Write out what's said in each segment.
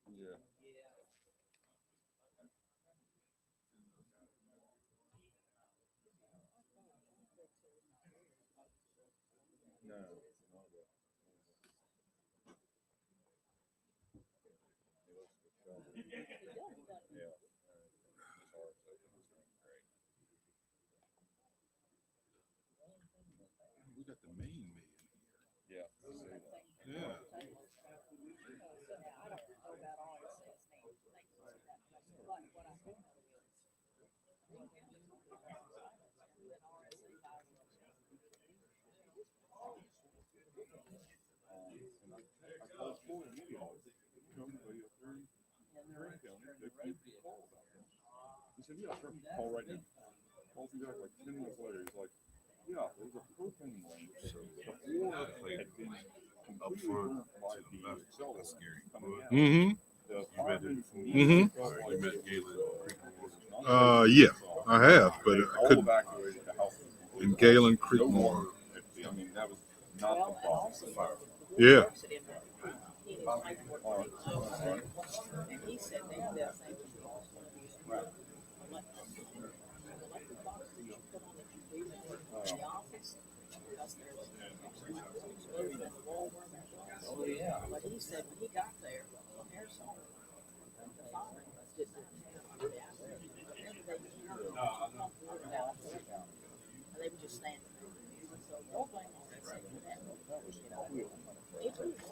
Yeah. No, not yet. Yeah. We got the main man Yeah. here. Yeah. He said, yeah, sure. Call right now. Calls me back like 10 minutes later. He's like, yeah, there's a propane line. So The floor had been up completely front burnt by to the the left. accelerator That's scary. coming out. Mm-hmm. The You met firemen it. from Mm-hmm. you met Galen. Yeah, I have, but I all couldn't. evacuated the house. In Galen Creek No more. more. I mean, that was not the problem. Yeah. And he said they have that same Oh yeah. But he said when he got there, the firemen didn't have they were just standing there. So no blame on that.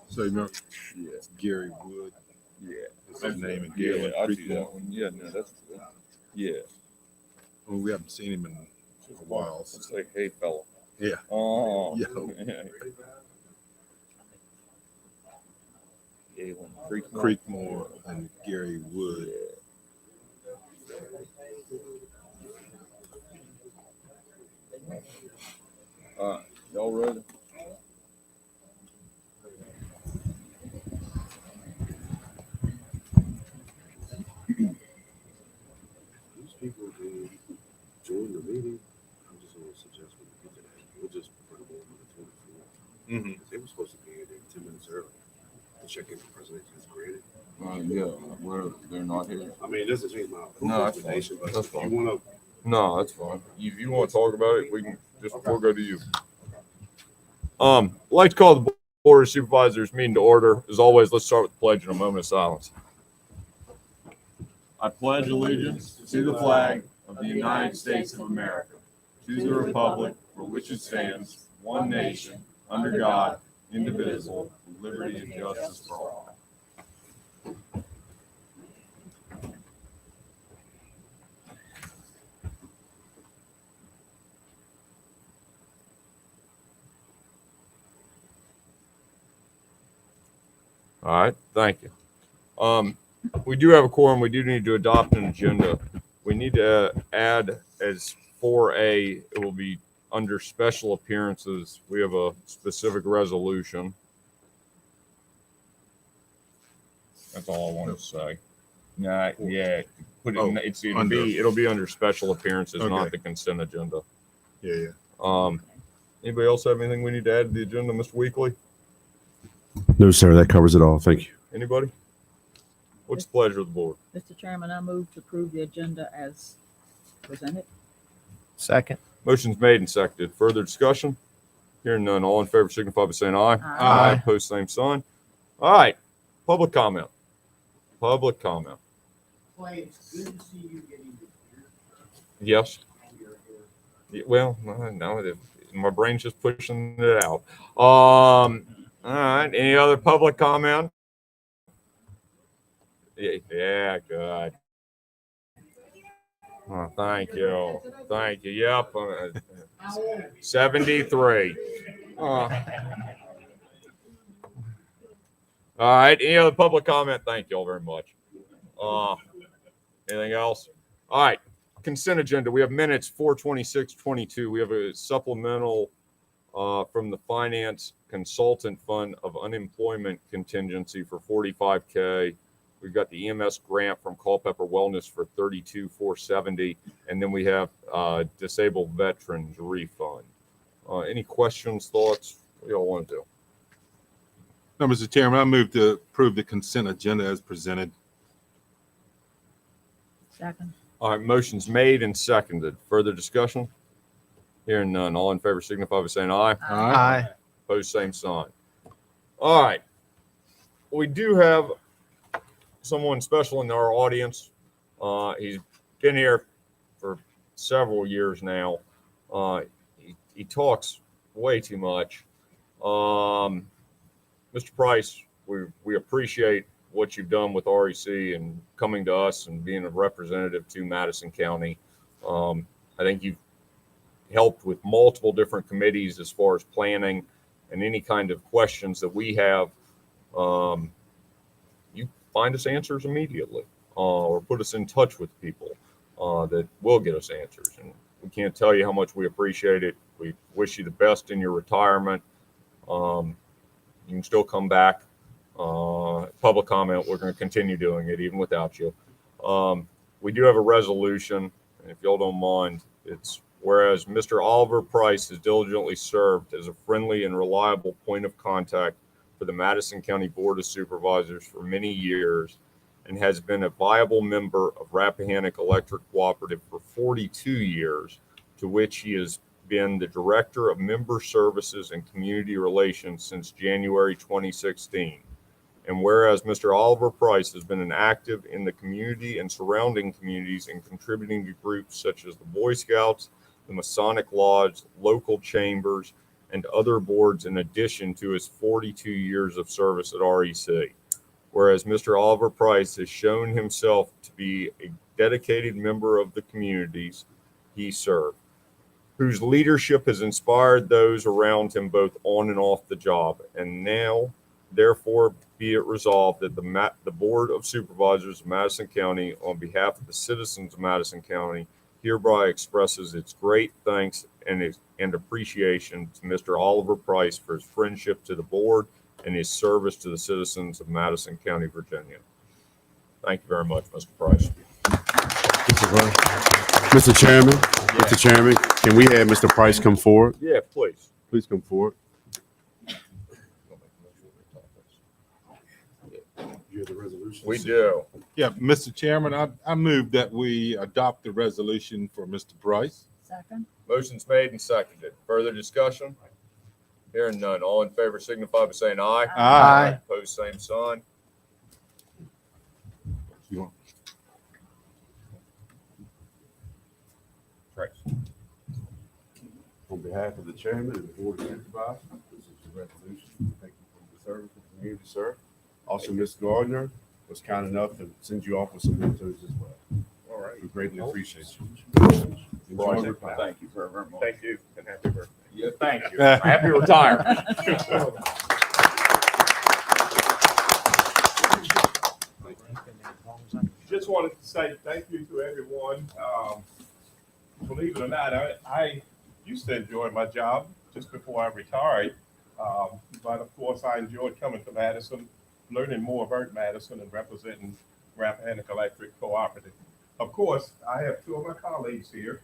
So you know, it's Gary Wood. Yeah. Is his name in Yeah, Galen I Creek see that more. one. Yeah, no, that's good. Yeah. Well, we haven't seen him in a while. It's like, hey, fella. Yeah. Oh. Yo. Galen Creek. Creekmore and Gary Wood. Y'all ready? These people who join the meeting, I'm just going to suggest when we get to that, we'll just put them on the 24th. Mm-hmm. Because they were supposed to be here 10 minutes early to check in for presentation as granted. Yeah, they're not here. I mean, it doesn't change my No, that's recommendation, fine. but That's if fine. you want to, No, that's fine. If you want to talk about it, we'll go to you. I'd like to call the Board of Supervisors meeting to order. As always, let's start with the pledge and a moment of silence. I pledge allegiance to the flag of the United States of America, to the republic for which it stands, one nation, under God, indivisible, with liberty and justice for all. All right, thank you. We do have a quorum. We do need to adopt an agenda. We need to add as 4A, it will be under special appearances. We have a specific resolution. That's all I wanted to say. Nah, yeah, put it. It'll be under special appearances, not the consent agenda. Yeah. Anybody else have anything we need to add to the agenda, Mr. Weekly? no, sir, that covers it all. Thank you. Anybody? What's the pleasure of the board? Mr. Chairman, I move to approve the agenda as presented. Second. Motion's made and seconded. Further discussion? Hearing none. All in favor signify by saying aye. Aye. Opposed, same sign. All right. Public comment. Public comment. Clay, it's good to see you getting here. Yes. Yeah, well, no, my brain's just pushing it out. All right. Any other public comment? Yeah, good. Oh, thank you. Thank you. Yep. 73. All right. Any other public comment? Thank you all very much. Anything else? All right. Consent agenda. We have minutes 4/26/22. We have a supplemental from the Finance Consultant Fund of Unemployment Contingency for $45K. We've got the EMS grant from Culpeper Wellness for $32,470, and then we have disabled veterans refund. Any questions, thoughts? What do y'all want to do? No, Mr. Chairman, I move to approve the consent agenda as presented. Second. All right, motion's made and seconded. Further discussion? Hearing none. All in favor signify by saying aye. Aye. Opposed, same sign. All right. We do have someone special in our audience. He's been here for several years now. He talks way too much. Mr. Price, we appreciate what you've done with REC and coming to us and being a representative to Madison County. I think you've helped with multiple different committees as far as planning and any kind of questions that we have. You find us answers immediately, or put us in touch with people that will get us answers. And we can't tell you how much we appreciate it. We wish you the best in your retirement. You can still come back. Public comment, we're going to continue doing it even without you. We do have a resolution, and if y'all don't mind, it's whereas Mr. Oliver Price has diligently served as a friendly and reliable point of contact for the Madison County Board of Supervisors for many years and has been a viable member of Rappahannock Electric Cooperative for 42 years, to which he has been the Director of Member Services and Community Relations since January 2016. And whereas Mr. Oliver Price has been an active in the community and surrounding communities and contributing to groups such as the Boy Scouts, the Masonic Lodge, local chambers, and other boards in addition to his 42 years of service at REC. Whereas Mr. Oliver Price has shown himself to be a dedicated member of the communities he served, whose leadership has inspired those around him both on and off the job. And now, therefore, be it resolved that the Board of Supervisors of Madison County, on behalf of the citizens of Madison County, hereby expresses its great thanks and appreciation to Mr. Oliver Price for his friendship to the board and his service to the citizens of Madison County, Virginia. Thank you very much, Mr. Price. Mr. Chairman, Mr. Chairman, can we have Mr. Price come forward? Yeah, please. Please come forward. You have the resolution? We do. Yeah, Mr. Chairman, I move that we adopt the resolution for Mr. Price. Second. Motion's made and seconded. Further discussion? Hearing none. All in favor signify by saying aye. Aye. Opposed, same sign. You want- Price. On behalf of the chairman and the board of supervisors, this is the resolution. Thank you for the service to the community, sir. Also, Ms. Gardner was kind enough to send you off with some mentors as well. All right. We greatly appreciate you. Enjoy Right. your retirement. Thank you very much. Thank you, and happy birthday. Yeah, thank you. Happy retirement. Just wanted to say thank you to everyone. Believe it or not, I used to enjoy my job just before I retired. But of course, I enjoyed coming to Madison, learning more about Madison and representing Rappahannock Electric Cooperative. Of course, I have two of my colleagues here.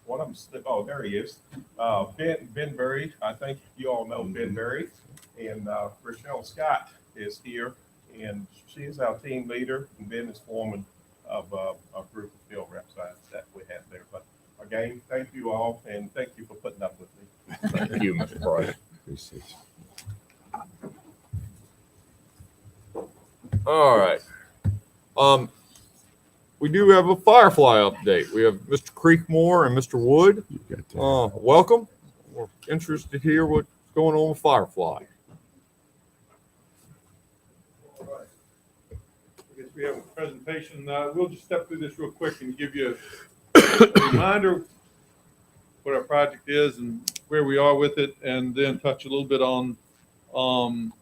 One of them, oh, there he is. Ben Berry, I think you all know Ben Berry. And Rochelle Scott is here, and she is our team leader, and Ben is foreman of a group of field reps that we have there. But again, thank you all, and thank you for putting up with me. Thank you, Mr. Price. Appreciate you. All right. We do have a Firefly update. We have Mr. Creekmore and Mr. Wood. You got that. Welcome. We're interested to hear what's going on with Firefly. All right. I guess we have a presentation. We'll just step through this real quick and give you a reminder what our project is and where we are with it, and then touch a little bit on some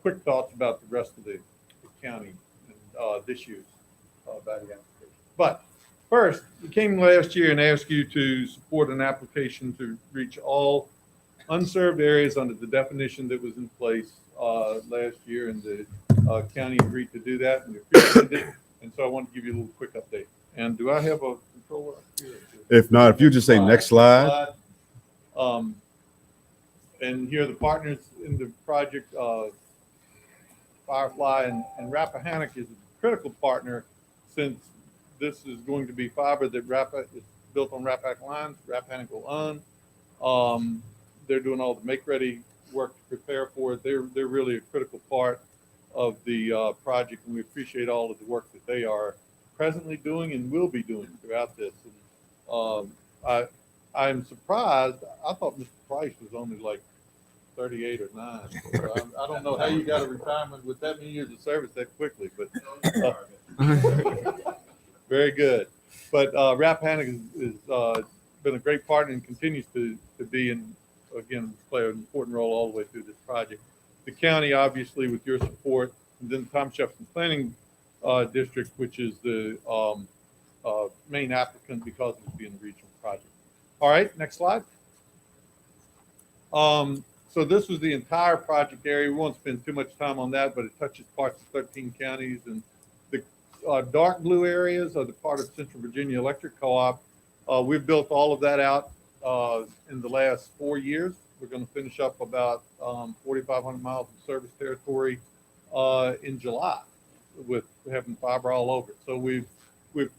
quick thoughts about the rest of the county and issues about the application. But first, we came last year and asked you to support an application to reach all unserved areas under the definition that was in place last year, and the county agreed to do that, and we appreciated it. And so I want to give you a little quick update. And do I have a controller up here? If not, if you just say next slide. And here are the partners in the project, Firefly and Rappahannock is a critical partner since this is going to be fiber that is built on Rappahannock lines, Rappahannock will own. They're doing all the make-ready work to prepare for it. They're really a critical part of the project, and we appreciate all of the work that they are presently doing and will be doing throughout this. And, I'm surprised. I thought Mr. Price was only like 38 or 9. So I don't know how you got a retirement with that many years of service that quickly, but very good. But Rappahannock has been a great partner and continues to be, and again, play an important role all the way through this project. The county, obviously, with your support, and then Thomas Jefferson Planning District, which is the main applicant because it's being a regional project. All right, next slide. So this was the entire project area. We won't spend too much time on that, but it touches parts of 13 counties. And the dark blue areas are the part of Central Virginia Electric Co-op. We've built all of that out in the last 4 years. We're going to finish up about 4,500 miles of service territory in July with having fiber all over it. So we've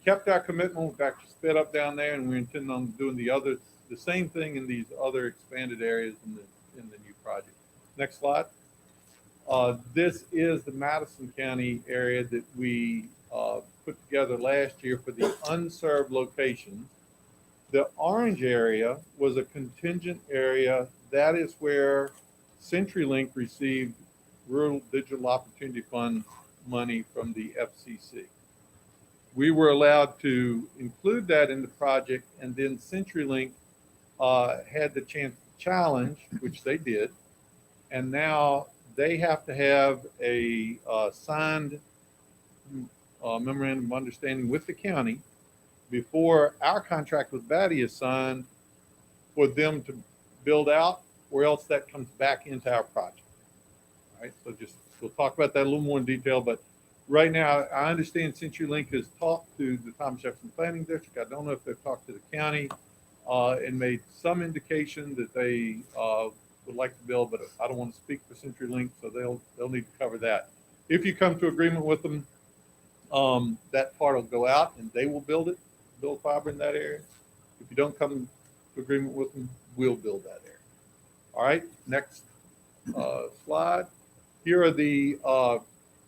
kept our commitment. We've actually sped up down there, and we intend on doing the same thing in these other expanded areas in the new project. Next slide. This is the Madison County area that we put together last year for the unserved locations. The orange area was a contingent area. That is where CenturyLink received Rural Digital Opportunity Fund money from the FCC. We were allowed to include that in the project, and then CenturyLink had the chance to challenge, which they did, and now they have to have a signed memorandum of understanding with the county before our contract with Batty is signed for them to build out, or else that comes back into our project. All right, so we'll talk about that a little more in detail, but right now, I understand CenturyLink has talked to the Thomas Jefferson Planning District. I don't know if they've talked to the county and made some indication that they would like to build, but I don't want to speak for CenturyLink, so they'll need to cover that. If you come to agreement with them, that part will go out and they will build fiber in that area. If you don't come to agreement with them, we'll build that area. All right, next slide. Here are the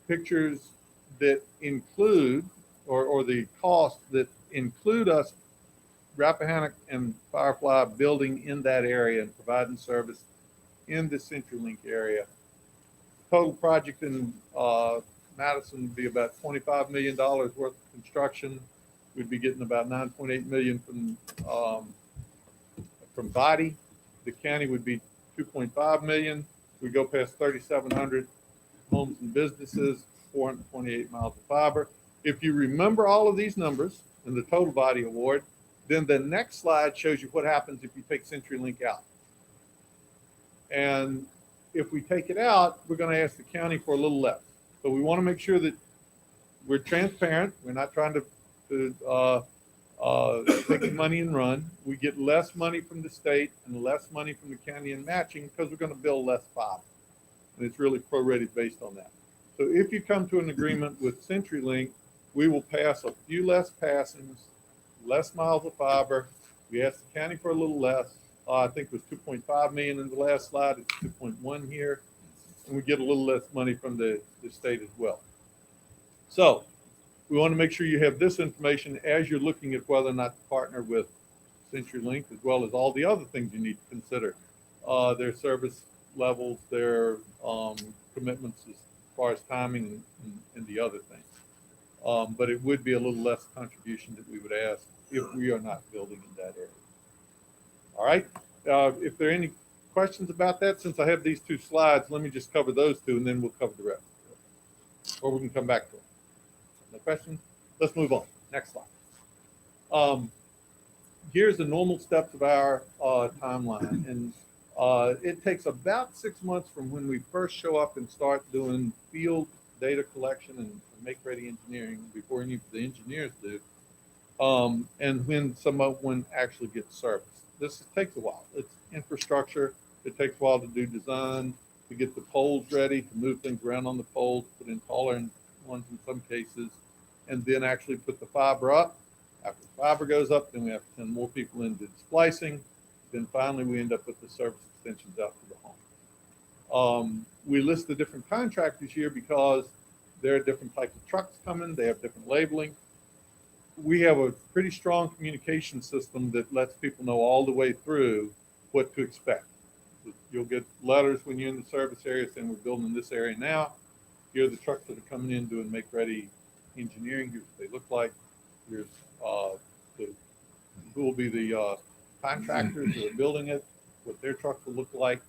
pictures that include, or the costs that include us, Rappahannock and Firefly, building in that area and providing service in the CenturyLink area. Total project in Madison would be about $25 million worth of construction. We'd be getting about $9.8 million from Body. The county would be $2.5 million. We go past 3,700 homes and businesses, 428 miles of fiber. If you remember all of these numbers in the total body award, then the next slide shows you what happens if you take CenturyLink out. And if we take it out, we're going to ask the county for a little less. So we want to make sure that we're transparent. We're not trying to take the money and run. We get less money from the state and less money from the county in matching because we're going to build less fiber. And it's really prorated based on that. So if you come to an agreement with CenturyLink, we will pass a few less passings, less miles of fiber. We asked the county for a little less. I think it was 2.5 million in the last slide. It's 2.1 here. And we get a little less money from the state as well. So we want to make sure you have this information as you're looking at whether or not to partner with CenturyLink, as well as all the other things you need to consider. Their service levels, their commitments as far as timing and the other things. But it would be a little less contribution that we would ask if we are not building in that area. All right. If there are any questions about that, since I have these two slides, let me just cover those two and then we'll cover the rest. Or we can come back to them. No questions? Let's move on. Next slide. Here's the normal steps of our timeline. And it takes about 6 months from when we first show up and start doing field data collection and make-ready engineering before any of the engineers do, and when someone actually gets service. This takes a while. It's infrastructure. It takes a while to do design, to get the poles ready, to move things around on the poles, put in taller ones in some cases, and then actually put the fiber up. After the fiber goes up, then we have to send more people into splicing. Then finally, we end up with the service extensions out to the home. We list the different contractors here because there are different types of trucks coming. They have different labeling. We have a pretty strong communication system that lets people know all the way through what to expect. You'll get letters when you're in the service area saying we're building in this area now. Here are the trucks that are coming in doing make-ready engineering. Here's what they look like. Here's who will be the contractors who are building it, what their trucks will look like,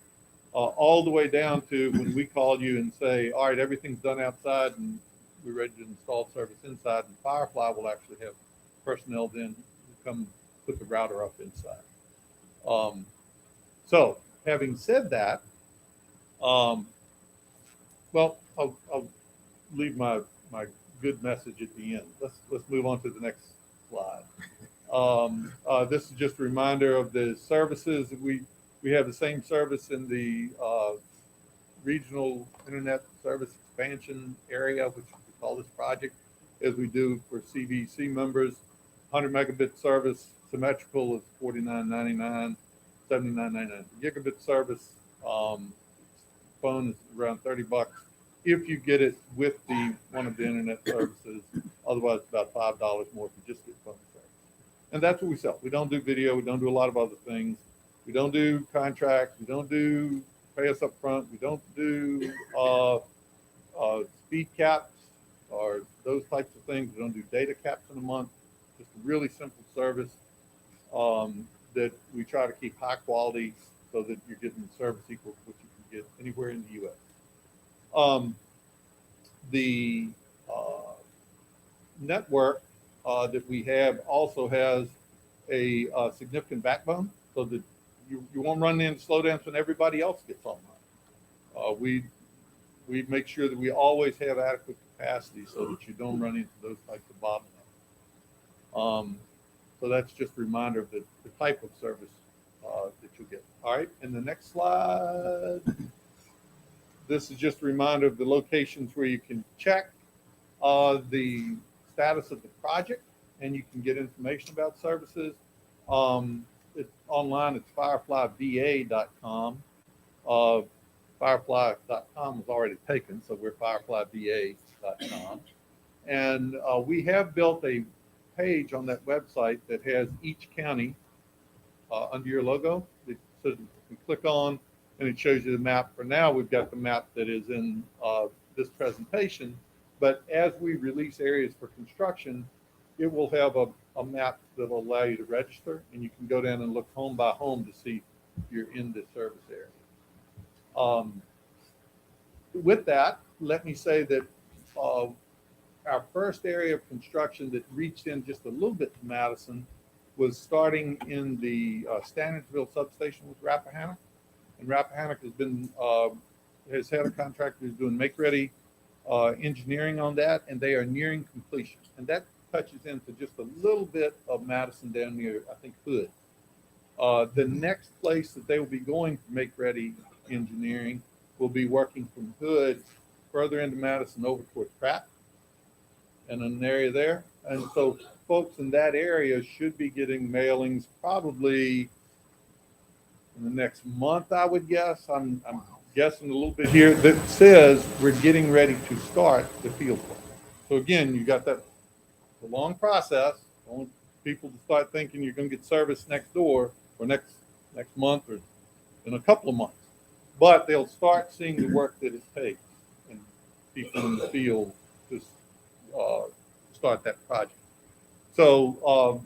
all the way down to when we call you and say, all right, everything's done outside and we're ready to install service inside, and Firefly will actually have personnel then come put the router up inside. So having said that, well, I'll leave my good message at the end. Let's move on to the next slide. This is just a reminder of the services. We have the same service in the regional internet service expansion area, which we call this project, as we do for CVC members. 100 megabit service symmetrical is $49.99, $79.99. Gigabit service phone is around $30 if you get it with one of the internet services. Otherwise, it's about $5 more if you just get phone service. And that's what we sell. We don't do video. We don't do a lot of other things. We don't do contracts. We don't do pay us up front. We don't do speed caps or those types of things. We don't do data caps in a month. Just a really simple service that we try to keep high quality so that you're getting service equal to what you can get anywhere in the U.S. The network that we have also has a significant backbone so that you won't run into slowdowns when everybody else gets online. We make sure that we always have adequate capacity so that you don't run into those types of bottlenecks. So that's just a reminder of the type of service that you'll get. All right, and the next slide. This is just a reminder of the locations where you can check the status of the project and you can get information about services. It's online, it's fireflyva.com. Firefly.com was already taken, so we're fireflyva.com. And we have built a page on that website that has each county under your logo. So you click on and it shows you the map. For now, we've got the map that is in this presentation. But as we release areas for construction, it will have a map that will allow you to register, and you can go down and look home by home to see if you're in the service area. With that, let me say that our first area of construction that reached in just a little bit to Madison was starting in the Standardsville substation with Rappahannock. And Rappahannock has had a contractor who's doing make-ready engineering on that, and they are nearing completion. And that touches into just a little bit of Madison down near, I think, Hood. The next place that they will be going for make-ready engineering will be working from Hood further into Madison over towards Pratt and an area there. And so folks in that area should be getting mailings probably in the next month, I would guess. I'm guessing a little bit here that says we're getting ready to start the field work. So again, you got that the long process. I want people to start thinking you're going to get service next door or next month or in a couple of months. But they'll start seeing the work that it takes and people in the field to start that project. So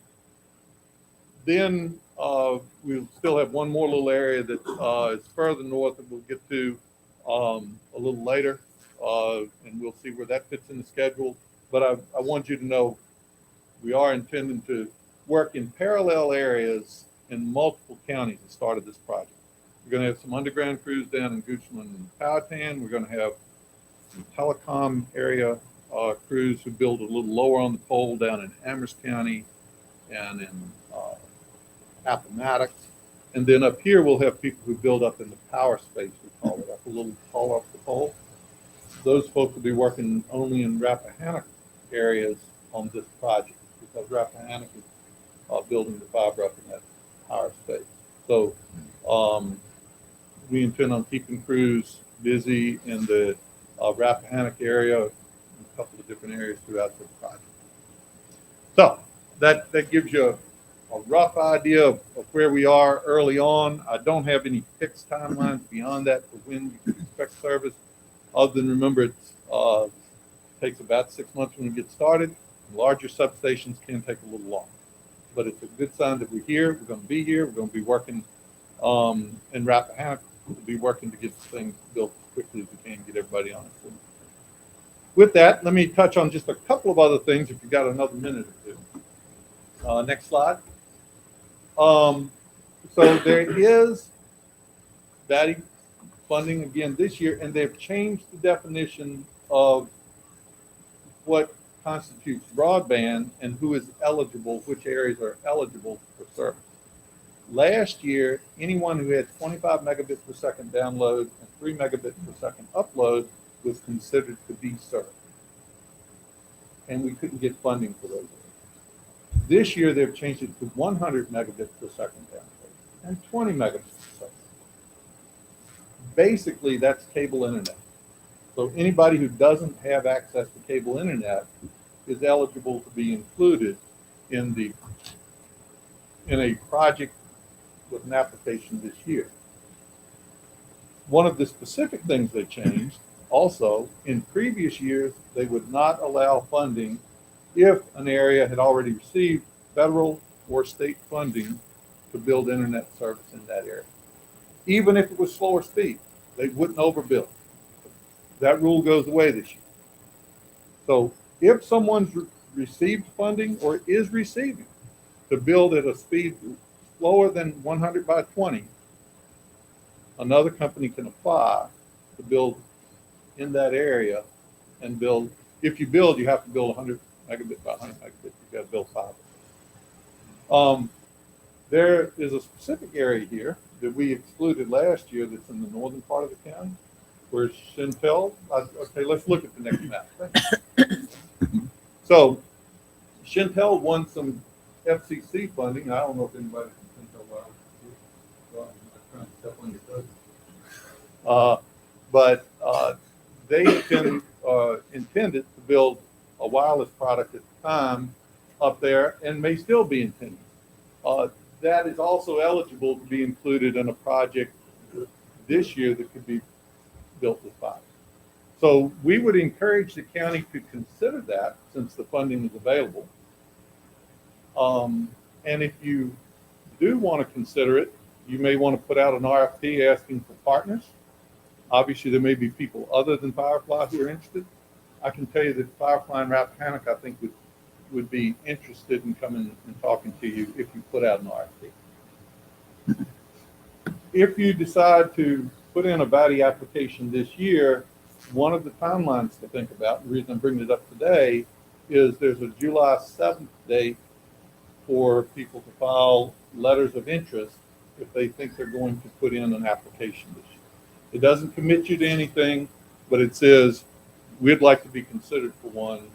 then we'll still have one more little area that is further north that we'll get to a little later, and we'll see where that fits in the schedule. But I want you to know we are intending to work in parallel areas in multiple counties as part of this project. We're going to have some underground crews down in Goochland and Powhatan. We're going to have some telecom area crews who build a little lower on the pole down in Amherst County and in Appomattox. And then up here, we'll have people who build up in the power space, we call it, up a little tall up the pole. Those folks will be working only in Rappahannock areas on this project, because Rappahannock is building the fiber up in that power space. So we intend on keeping crews busy in the Rappahannock area, and a couple of different areas throughout the project. So that gives you a rough idea of where we are early on. I don't have any fixed timelines beyond that for when you can expect service, other than remember it takes about 6 months when we get started. Larger substations can take a little longer, but it's a good sign that we're here. We're going to be here. We're going to be working in Rappahannock. We'll be working to get the thing built as quickly as we can, get everybody on it. With that, let me touch on just a couple of other things if you've got another minute or two. Next slide. So there is VATI funding again this year, and they've changed the definition of what constitutes broadband and who is eligible, which areas are eligible for service. Last year, anyone who had 25 megabits per second download and 3 megabits per second upload was considered to be served. And we couldn't get funding for those areas. This year, they've changed it to 100 megabits per second download and 20 megabits per second. Basically, that's cable internet. So anybody who doesn't have access to cable internet is eligible to be included in a project with an application this year. One of the specific things they changed also, in previous years, they would not allow funding if an area had already received federal or state funding to build internet service in that area. Even if it was slower speed, they wouldn't overbuild. That rule goes away this year. So if someone's received funding or is receiving to build at a speed slower than 100 by 20, another company can apply to build in that area and build. If you build, you have to build 100 megabit by 100 megabit. You got to build fiber. There is a specific area here that we excluded last year that's in the northern part of the county, where Shentel. Okay, let's look at the next map. So Shentel won some FCC funding. I don't know if anybody from Shentel well, I'm not trying to step on your toes. But they intended to build a wireless product at the time up there, and may still be intended. That is also eligible to be included in a project this year that could be built with fiber. So we would encourage the county to consider that, since the funding is available. And if you do want to consider it, you may want to put out an RFP asking for partners. Obviously, there may be people other than Firefly who are interested. I can tell you that Firefly and Rappahannock, I think, would be interested in coming and talking to you if you put out an RFP. If you decide to put in a VATI application this year, one of the timelines to think about, the reason I'm bringing it up today, is there's a July 7th date for people to file letters of interest if they think they're going to put in an application this year. It doesn't commit you to anything, but it says, we'd like to be considered for one.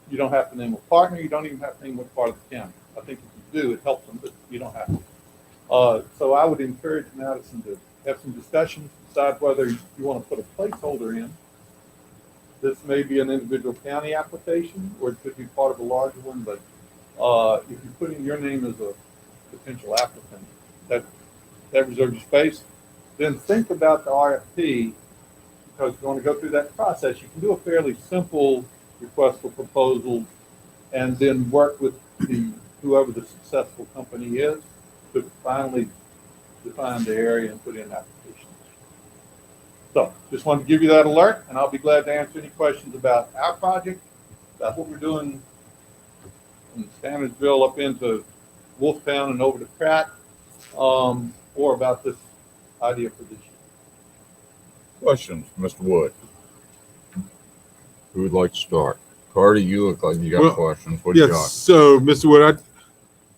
You don't have to name a partner. You don't even have to name what part of the county. I think if you do, it helps them, but you don't have to. So I would encourage Madison to have some discussions, decide whether you want to put a placeholder in. This may be an individual county application, or it could be part of a larger one, but if you put in your name as a potential applicant, that reserves your space. Then think about the RFP, because if you want to go through that process, you can do a fairly simple request for proposal and then work with whoever the successful company is to finally define the area and put in applications. So just wanted to give you that alert, and I'll be glad to answer any questions about our project, about what we're doing from Standardsville up into Wolftown and over to Pratt, or about this idea for this year. Questions, Mr. Wood? Who would like to start? Carter, you look like you got questions. What do you got? Yes. So, Mr. Wood,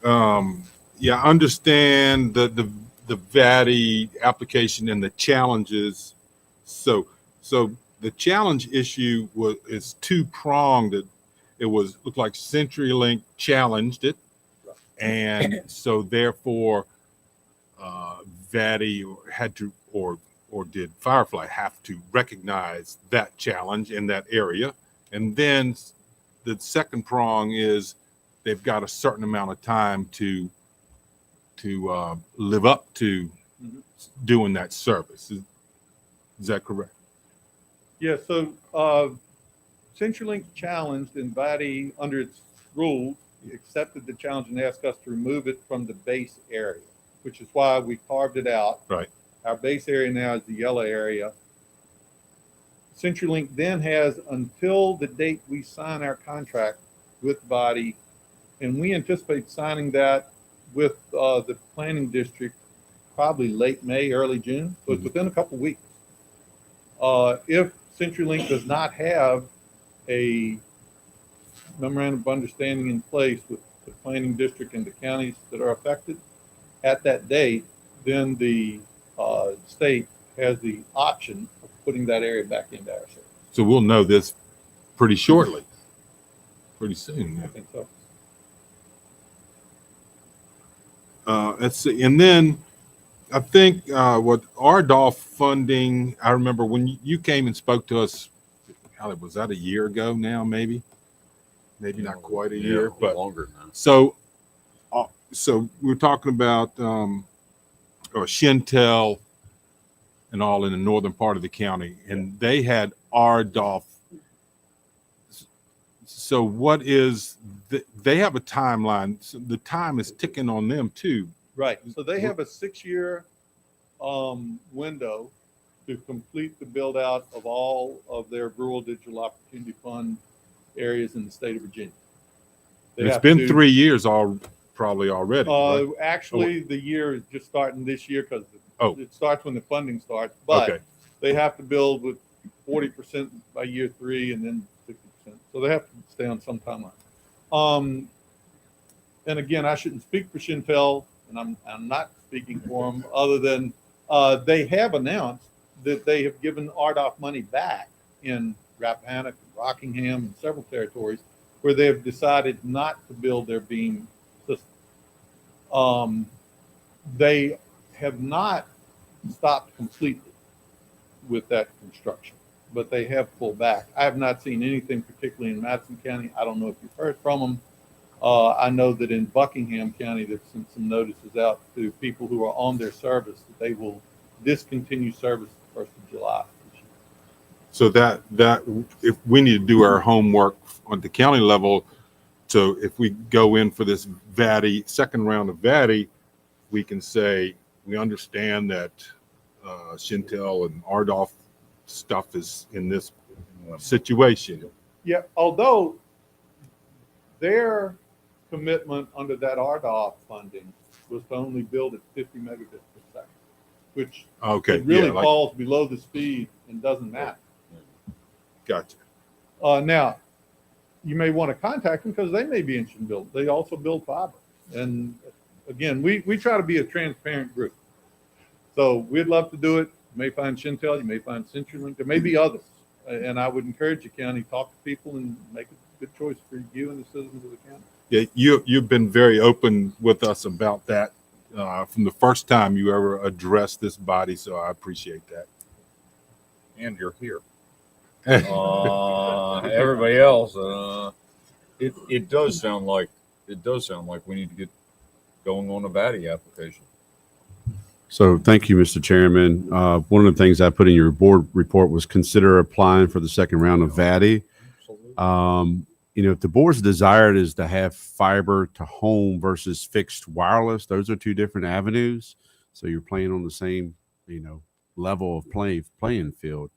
I understand the the VATI application and the challenges. So the challenge issue is two-pronged. It looked like CenturyLink challenged it, and so therefore VATI had to, or did Firefly have to recognize that challenge in that area. And then the second prong is they've got a certain amount of time to live up to doing that service. Is that correct? Yeah, so CenturyLink challenged, and VATI, under its rules, accepted the challenge and asked us to remove it from the base area, which is why we carved it out. Right. Our base area now is the yellow area. CenturyLink then has until the date we sign our contract with VATI, and we anticipate signing that with the planning district probably late May, early June, so it's within a couple of weeks. If CenturyLink does not have a memorandum of understanding in place with the planning district and the counties that are affected at that date, then the state has the option of putting that area back into our service. So we'll know this pretty shortly, pretty soon. I think so. Let's see. And then I think with RDOF funding, I remember when you came and spoke to us, was that a year ago now, maybe not quite a year, but longer now. so we're talking about Shentel and all in the northern part of the county, and they had RDOF. So what is they have a timeline? So the time is ticking on them too. Right. So they have a 6-year window to complete the build out of all of their rural digital opportunity fund areas in the state of Virginia. They It's have been to- 3 years probably already. Right? Actually, the year is just starting this year because it starts when the funding starts. But Okay. they have to build with 40% by year 3 and then 60%. So they have to stay on some timeline. And again, I shouldn't speak for Shentel, and I'm not speaking for them, other than they have announced that they have given RDOF money back in Rappahannock, Rockingham, and several territories where they have decided not to build their beam system. They have not stopped completely with that construction, but they have pulled back. I have not seen anything particularly in Madison County. I don't know if you've heard from them. I know that in Buckingham County, they've sent some notices out to people who are on their service that they will discontinue service the 1st of July. So that if we need to do our homework on the county level, so if we go in for this VATI second round of VATI, we can say we understand that Shentel and RDOF stuff is in this situation. Yeah, although their commitment under that RDOF funding was to only build at 50 megabits per second, which Okay, it really yeah, like, falls below the speed and doesn't matter. gotcha. Now, you may want to contact them because they may be interested in building. They also build fiber. And again, we try to be a transparent group. So we'd love to do it. You may find Shentel, you may find CenturyLink, there may be others. And I would encourage the county, talk to people and make a good choice for you and the citizens of the county. Yeah, you've been very open with us about that from the first time you ever addressed this body, so I appreciate that. And you're here. Everybody else, it does sound like we need to get going on a VATI application. So thank you, Mr. Chairman. One of the things I put in your board report was consider applying for the second round of VATI. If the board's desired is to have fiber to home versus fixed wireless, those are two different avenues. So you're playing on the same, level of playing field.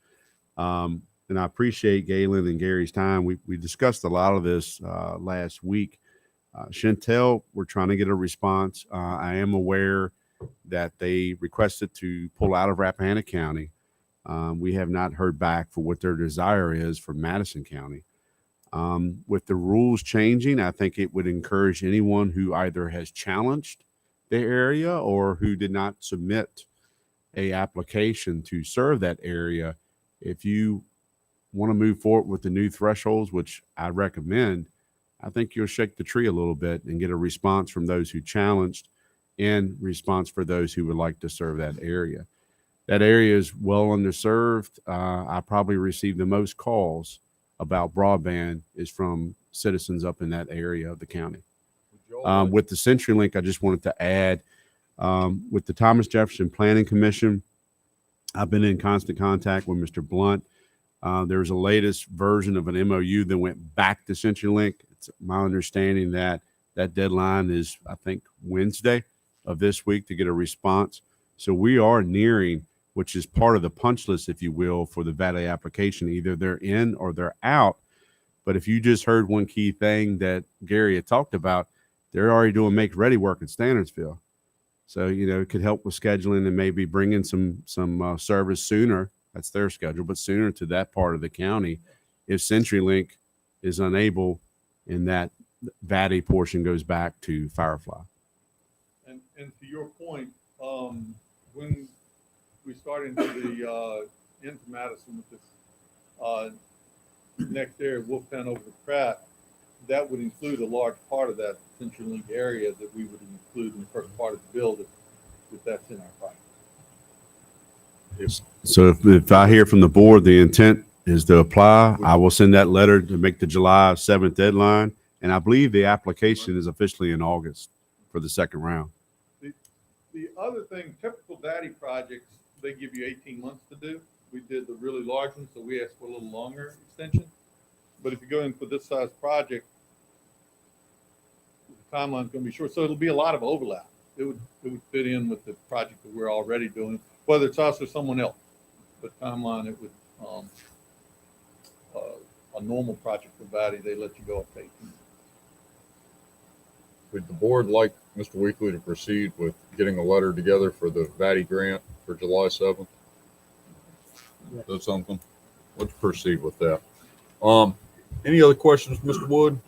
And I appreciate Galen and Gary's time. We discussed a lot of this last week. Shentel, we're trying to get a response. I am aware that they requested to pull out of Rappahannock County. We have not heard back for what their desire is for Madison County. With the rules changing, I think it would encourage anyone who either has challenged the area or who did not submit a application to serve that area, if you want to move forward with the new thresholds, which I recommend, I think you'll shake the tree a little bit and get a response from those who challenged and response for those who would like to serve that area. That area is well underserved. I probably receive the most calls about broadband is from citizens up in that area of the county. With the CenturyLink, I just wanted to add, with the Thomas Jefferson Planning Commission, I've been in constant contact with Mr. Blunt. There's a latest version of an MOU that went back to CenturyLink. It's my understanding that that deadline is, I think, Wednesday of this week to get a response. So we are nearing, which is part of the punch list, if you will, for the VATA application. Either they're in or they're out. But if you just heard one key thing that Gary had talked about, they're already doing make ready work in Standardsville. So, you know, it could help with scheduling and maybe bringing some service sooner. That's their schedule, but sooner to that part of the county if CenturyLink is unable and that VATA portion goes back to Firefly. And to your point, when we start into into Madison with this next area, Wolftown over to Pratt, that would include a large part of that CenturyLink area that we would include in the first part of the build if that's in our plan. So if I hear from the board, the intent is to apply, I will send that letter to make the July 7th deadline. And I believe the application is officially in August for the second round. The other thing, typical DADI projects, they give you 18 months to do. We did the really large one, so we asked for a little longer extension. But if you go in for this size project, the timeline's going to be short. So it'll be a lot of overlap. It would fit in with the project that we're already doing, whether it's us or someone else. But timeline, it would, a normal project for VADI, they let you go up to 18 months. Would the board like Mr. Weekly to proceed with getting a letter together for the VADI grant for July 7th? Is that something? Let's proceed with that. Any other questions, Mr. Wood?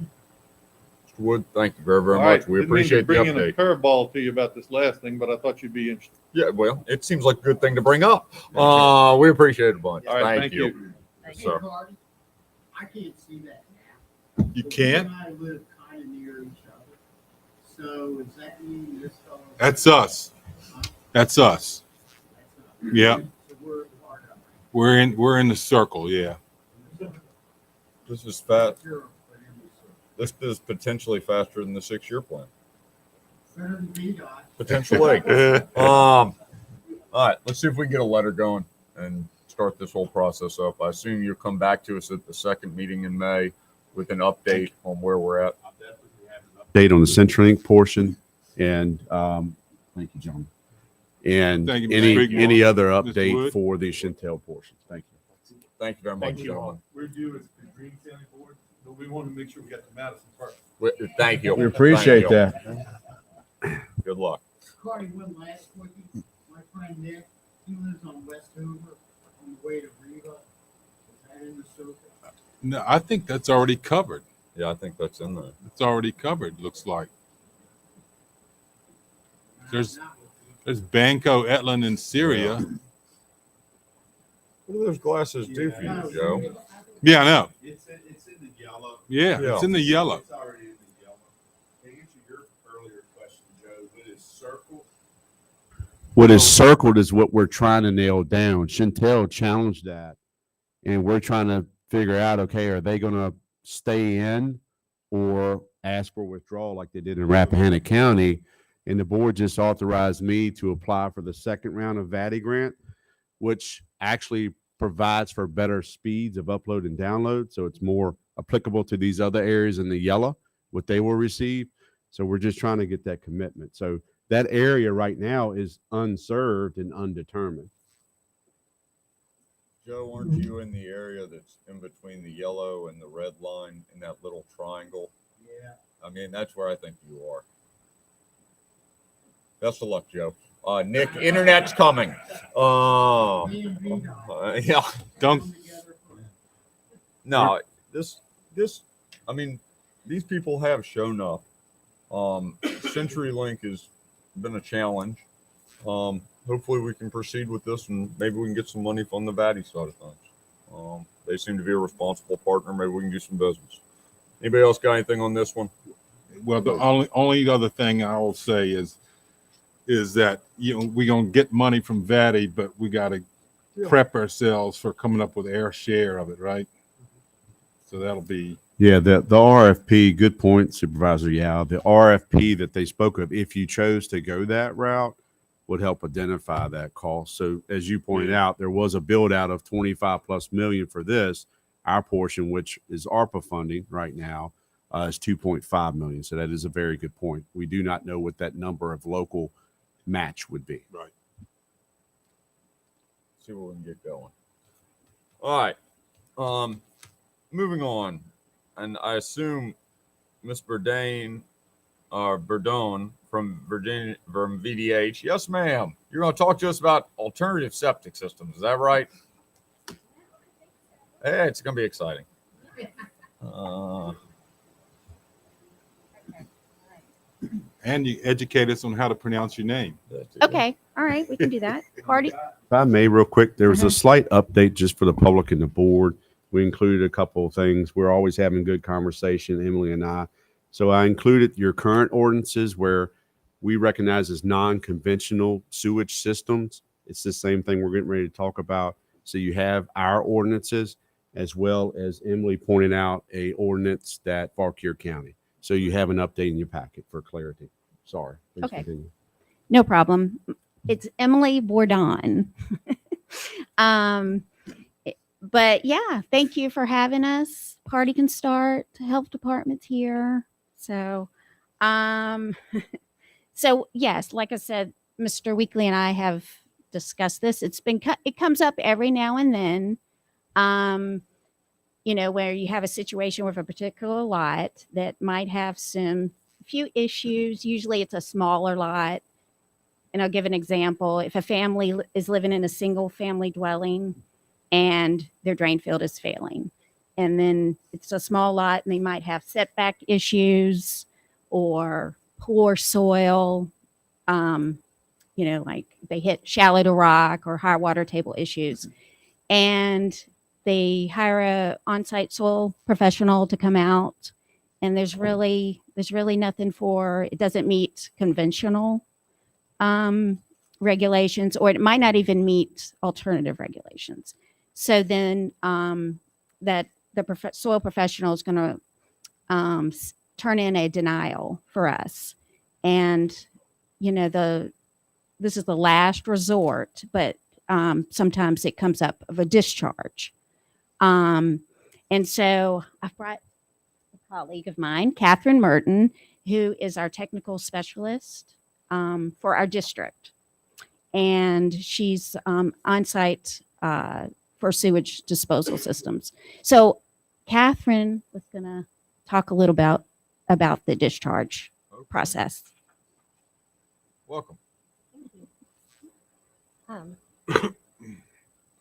Mr. Wood, thank you very, very All much. right. We Didn't mean to appreciate the bring in a update. curveball to you about this last thing, but I thought you'd be interested. Yeah, well, it seems like a good thing to bring up. We appreciate it a bunch. All right, Thank you. Thank Sir. you. Cardi, I can't see that now. You But can't? You and I live kind of near each other. So does that mean this fellow? That's us. That's us. Yeah. So we're part of it. We're in the circle. Yeah. This is fast. Zero, but in the circle. This is potentially faster than the 6-year plan. Better than VDOT. Potentially. All right, let's see if we can get a letter going and start this whole process up. I assume you'll come back to us at the second meeting in May with an update on where we're at. Date on the CenturyLink portion and thank you, John. And Thank you, Mr. Creekmore. any other Mr. update Wood. for the Chantel portions. Thank you. Thank you very much, gentlemen. We're due as the Green County Board, but we want to make sure we got to Madison first. Thank you. We appreciate Thank that. you. Good luck. Cardi, one last quickie. My friend Nick, he lives on Westover on the way to Riva. Is that in the circle? No, I think that's already covered. Yeah, I think that's in there. It's already covered, looks like. There's Banco, Etlin, and Syria. What do those glasses do for you, Joe? Yeah, I know. It's in the yellow. Yeah, Yeah. it's in the yellow. It's already in the yellow. To answer your earlier question, Joe, what is circle? What is circled is what we're trying to nail down. Chantel challenged that. And we're trying to figure out, okay, are they going to stay in or ask for withdrawal like they did in Rappahannock County? And the board just authorized me to apply for the second round of VADI grant, which actually provides for better speeds of upload and download. So it's more applicable to these other areas in the yellow, what they will receive. So we're just trying to get that commitment. So that area right now is unserved and undetermined. Joe, aren't you in the area that's in between the yellow and the red line in that little triangle? Yeah. I mean, that's where I think you are. Best of luck, Joe. Nick, internet's coming. Me and VDOT. Yeah. Don't. Come together for- No, this, I mean, these people have shown up. CenturyLink is been a challenge. Hopefully we can proceed with this and maybe we can get some money from the Valley side of things. They seem to be a responsible partner. Maybe we can do some business. Anybody else got anything on this one? Well, the only other thing I will say is that, you know, we're gonna get money from Valley, but we got to prep ourselves for coming up with our share of it, right? So that'll be. Yeah, the RFP, good point, Supervisor. Yeah, the RFP that they spoke of, if you chose to go that route, would help identify that cost. So as you pointed out, there was a build out of 25+ million for this. Our portion, which is ARPA funding right now, is 2.5 million. So that is a very good point. We do not know what that number of local match would be. Right. See where we can get going. All right. Moving on. And I assume Miss Burdane from VDH. Yes, ma'am. You're going to talk to us about alternative septic systems. Is that right? Hey, it's going to be exciting. And you educate us on how to pronounce your name. Okay. All right. We can do that. Party. If I may, real quick, there was a slight update just for the public and the board. We included a couple of things. We're always having good conversation, Emily and I. So I included your current ordinances where we recognize as non-conventional sewage systems. It's the same thing we're getting ready to talk about. So you have our ordinances, as well as Emily pointed out, a ordinance that Fauquier County. So you have an update in your packet for clarity. Sorry. Please Okay. continue. No problem. It's Emily Bourdon. But yeah, thank you for having us. Party can start. Health department's here. So, so yes, like I said, Mr. Weekly and I have discussed this. It comes up every now and then. You know, where you have a situation with a particular lot that might have few issues. Usually it's a smaller lot. And I'll give an example. If a family is living in a single family dwelling and their drain field is failing, and then it's a small lot and they might have setback issues or poor soil, you know, like they hit shallow to rock or high water table issues. And they hire a on-site soil professional to come out, and there's really nothing it doesn't meet conventional regulations, or it might not even meet alternative regulations. So then that the soil professional is going to turn in a denial for us. And, you know, this is the last resort, but sometimes it comes up of a discharge. And so I've brought a colleague of mine, Catherine Merton, who is our technical specialist for our district. And she's on site for sewage disposal systems. So Catherine was going to talk a little about the discharge process. Welcome.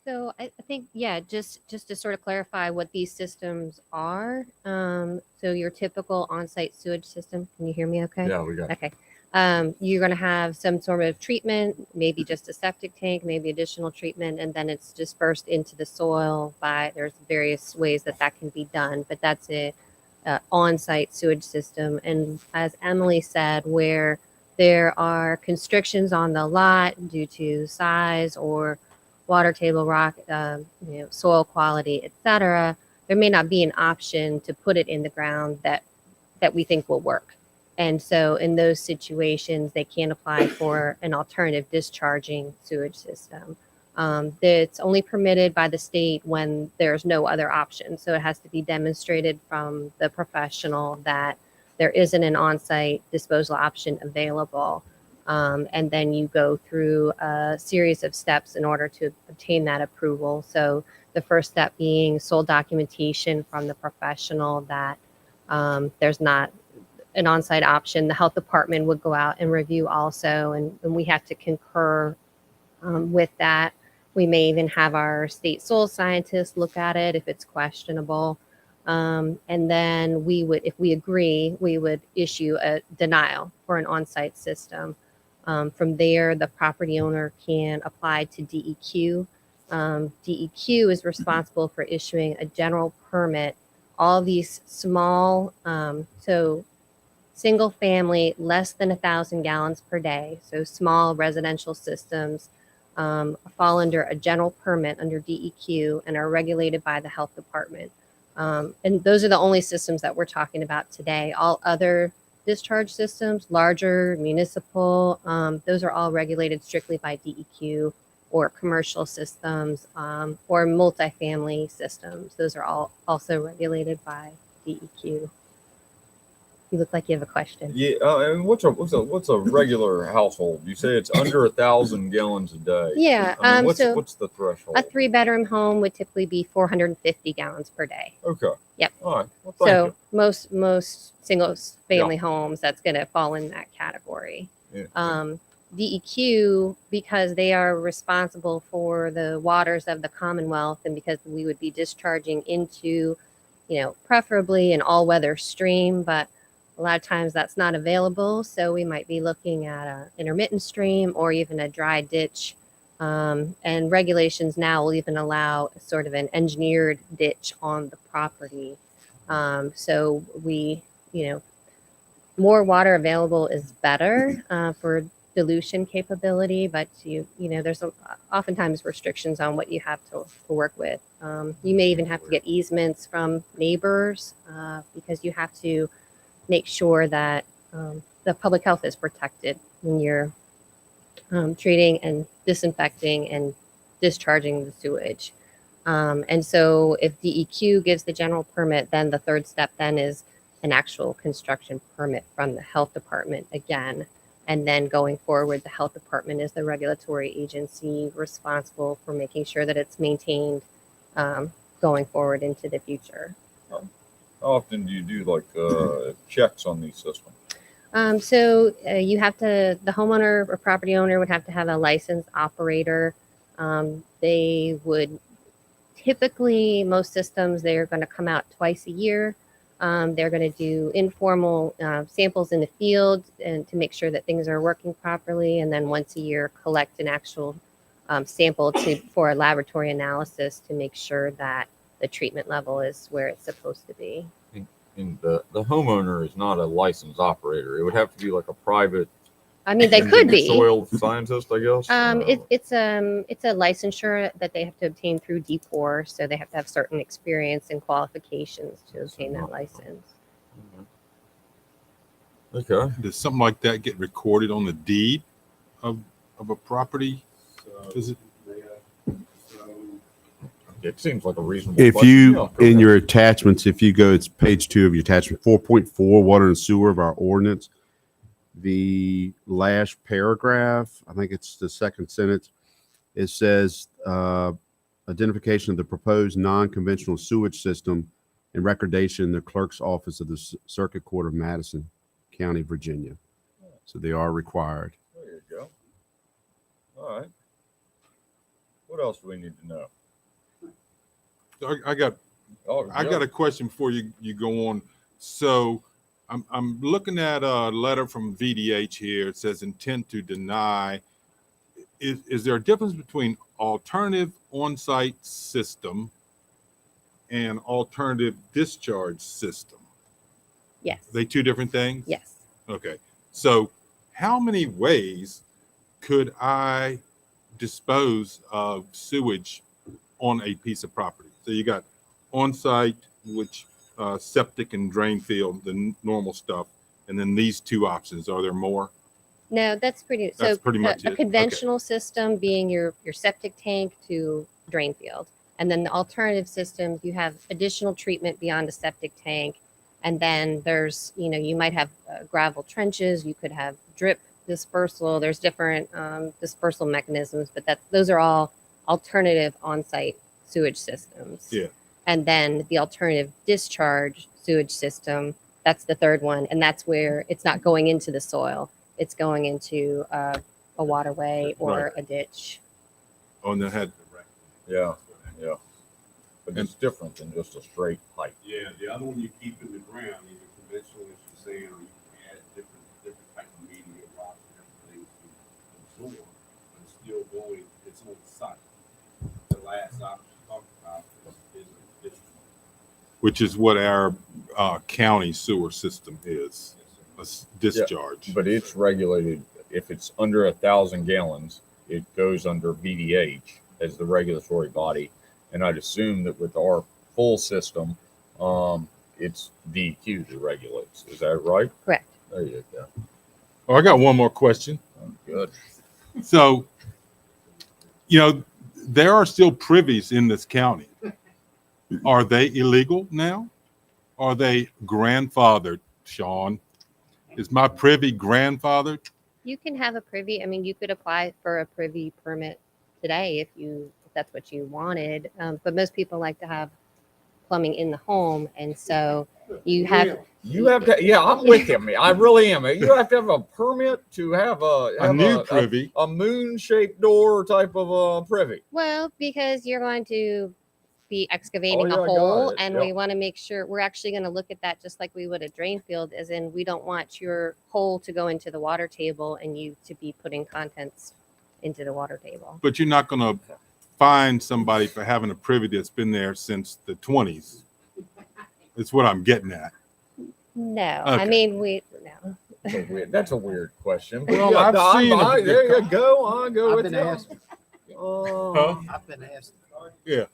So I think, yeah, just to sort of clarify what these systems are. So your typical on-site sewage system, can you hear me okay? Yeah, we got it. Okay. You're going to have some sort of treatment, maybe just a septic tank, maybe additional treatment, and then it's dispersed into the soil there's various ways that can be done, but that's a on-site sewage system. And as Emily said, where there are constrictions on the lot due to size or water table, rock, soil quality, etc., there may not be an option to put it in the ground that we think will work. And so in those situations, they can apply for an alternative discharging sewage system. It's only permitted by the state when there's no other option. So it has to be demonstrated from the professional that there isn't an on-site disposal option available. And then you go through a series of steps in order to obtain that approval. So the first step being sole documentation from the professional that there's not an on-site option. The health department would go out and review also, and we have to concur with that. We may even have our state soil scientists look at it if it's questionable. And then if we agree, we would issue a denial for an on-site system. From there, the property owner can apply to DEQ. DEQ is responsible for issuing a general permit. All these small, so single family, less than 1,000 gallons per day, so small residential systems fall under a general permit under DEQ and are regulated by the health department. And those are the only systems that we're talking about today. All other discharge systems, larger, municipal, those are all regulated strictly by DEQ, or commercial systems, or multifamily systems. Those are all also regulated by DEQ. You look like you have a question. Yeah, and what's a regular household? You say it's under 1,000 gallons a day. Yeah, I mean, so what's the threshold? a 3-bedroom home would typically be 450 gallons per day. Okay. Yep. All right. Well, thank So you. most single family homes, that's going to fall in that category. Yeah. DEQ, because they are responsible for the waters of the Commonwealth, and because we would be discharging into, preferably an all-weather stream, but a lot of times that's not available. So we might be looking at an intermittent stream or even a dry ditch. And regulations now will even allow sort of an engineered ditch on the property. So we, more water available is better for dilution capability, but there's oftentimes restrictions on what you have to work with. You may even have to get easements from neighbors because you have to make sure that the public health is protected when you're treating and disinfecting and discharging the sewage. And so if DEQ gives the general permit, then the third step then is an actual construction permit from the health department again. And then going forward, the health department is the regulatory agency responsible for making sure that it's maintained going forward into the future. How often do you do checks on these systems? So you have to, the homeowner or property owner would have to have a licensed operator. They would typically, most systems, they're going to come out twice a year. They're going to do informal samples in the field and to make sure that things are working properly. And then once a year, collect an actual sample for a laboratory analysis to make sure that the treatment level is where it's supposed to be. And the homeowner is not a licensed operator. It would have to be like a private. I mean, they could be soil scientist, I guess. It's a licensure that they have to obtain through DPOR, so they have to have certain experience and qualifications to obtain that license. Okay. Does something like that get recorded on the deed of a property? Does it? It seems like a reasonable If question. you, Yeah, go in ahead. your attachments, if you go, it's page 2 of your attachment, 4.4, water and sewer of our ordinance. The last paragraph, I think it's the second sentence, it says identification of the proposed non-conventional sewage system and recordation in the clerk's office of the Circuit Court of Madison County, Virginia. So they are required. There you go. All right. What else do we need to know? I got Oh, I got a question before you go on. So I'm looking at a letter from VDH here. It says intent to deny. Is there a difference between alternative on-site system and alternative discharge system? Yes. Are they two different things? Yes. Okay. So how many ways could I dispose of sewage on a piece of property? So you got on-site, which septic and drain field, the normal stuff, and then these two options. Are there more? No, that's pretty. That's So pretty much a it. conventional system being your septic tank to drain field, and then the alternative systems, you have additional treatment beyond a septic tank, and then there's you might have gravel trenches. You could have drip dispersal. There's different dispersal mechanisms, but those are all alternative on-site sewage systems. Yeah. And then the alternative discharge sewage system, that's the third one, and that's where it's not going into the soil. It's going into a waterway or Right. a ditch. Oh, and then had Yeah. Yeah. But it's different than just a straight pipe. Yeah, the other one you keep in the ground, either conventional, as you're saying, or you can add different type of media, rocks, and different things to door, but it's still going, it's on site. The last option talked about is a discharge. Which is what our county sewer system is, discharge. But it's regulated, if it's under 1,000 gallons, it goes under VDH as the regulatory body. And I'd assume that with our full system, it's DEQ that regulates. Is that right? Correct. There you go. Oh, I got one more question. Good. So, you know, there are still privies in this county. Are they illegal now? Are they grandfathered, Sean? Is my privy grandfathered? You can have a privy. I mean, you could apply for a privy permit today if that's what you wanted. But most people like to have plumbing in the home, and so you have. You have to, yeah, I'm with him. I really am. You have to have a permit to have A new privy. a moon-shaped door type of privy. Well, because you're going to be excavating Oh, yeah, I a got hole, it. and Yep. we want to make sure we're actually going to look at that just like we would a drain field, as in we don't want your hole to go into the water table and you to be putting contents into the water table. But you're not going to fine somebody for having a privy that's been there since the 20s. That's what I'm getting at. No, Okay. I mean no. That's a weird question. Well, Yeah, I've seen there you go. I'll go I've with been you. asked. Huh? I've been asked. Yeah.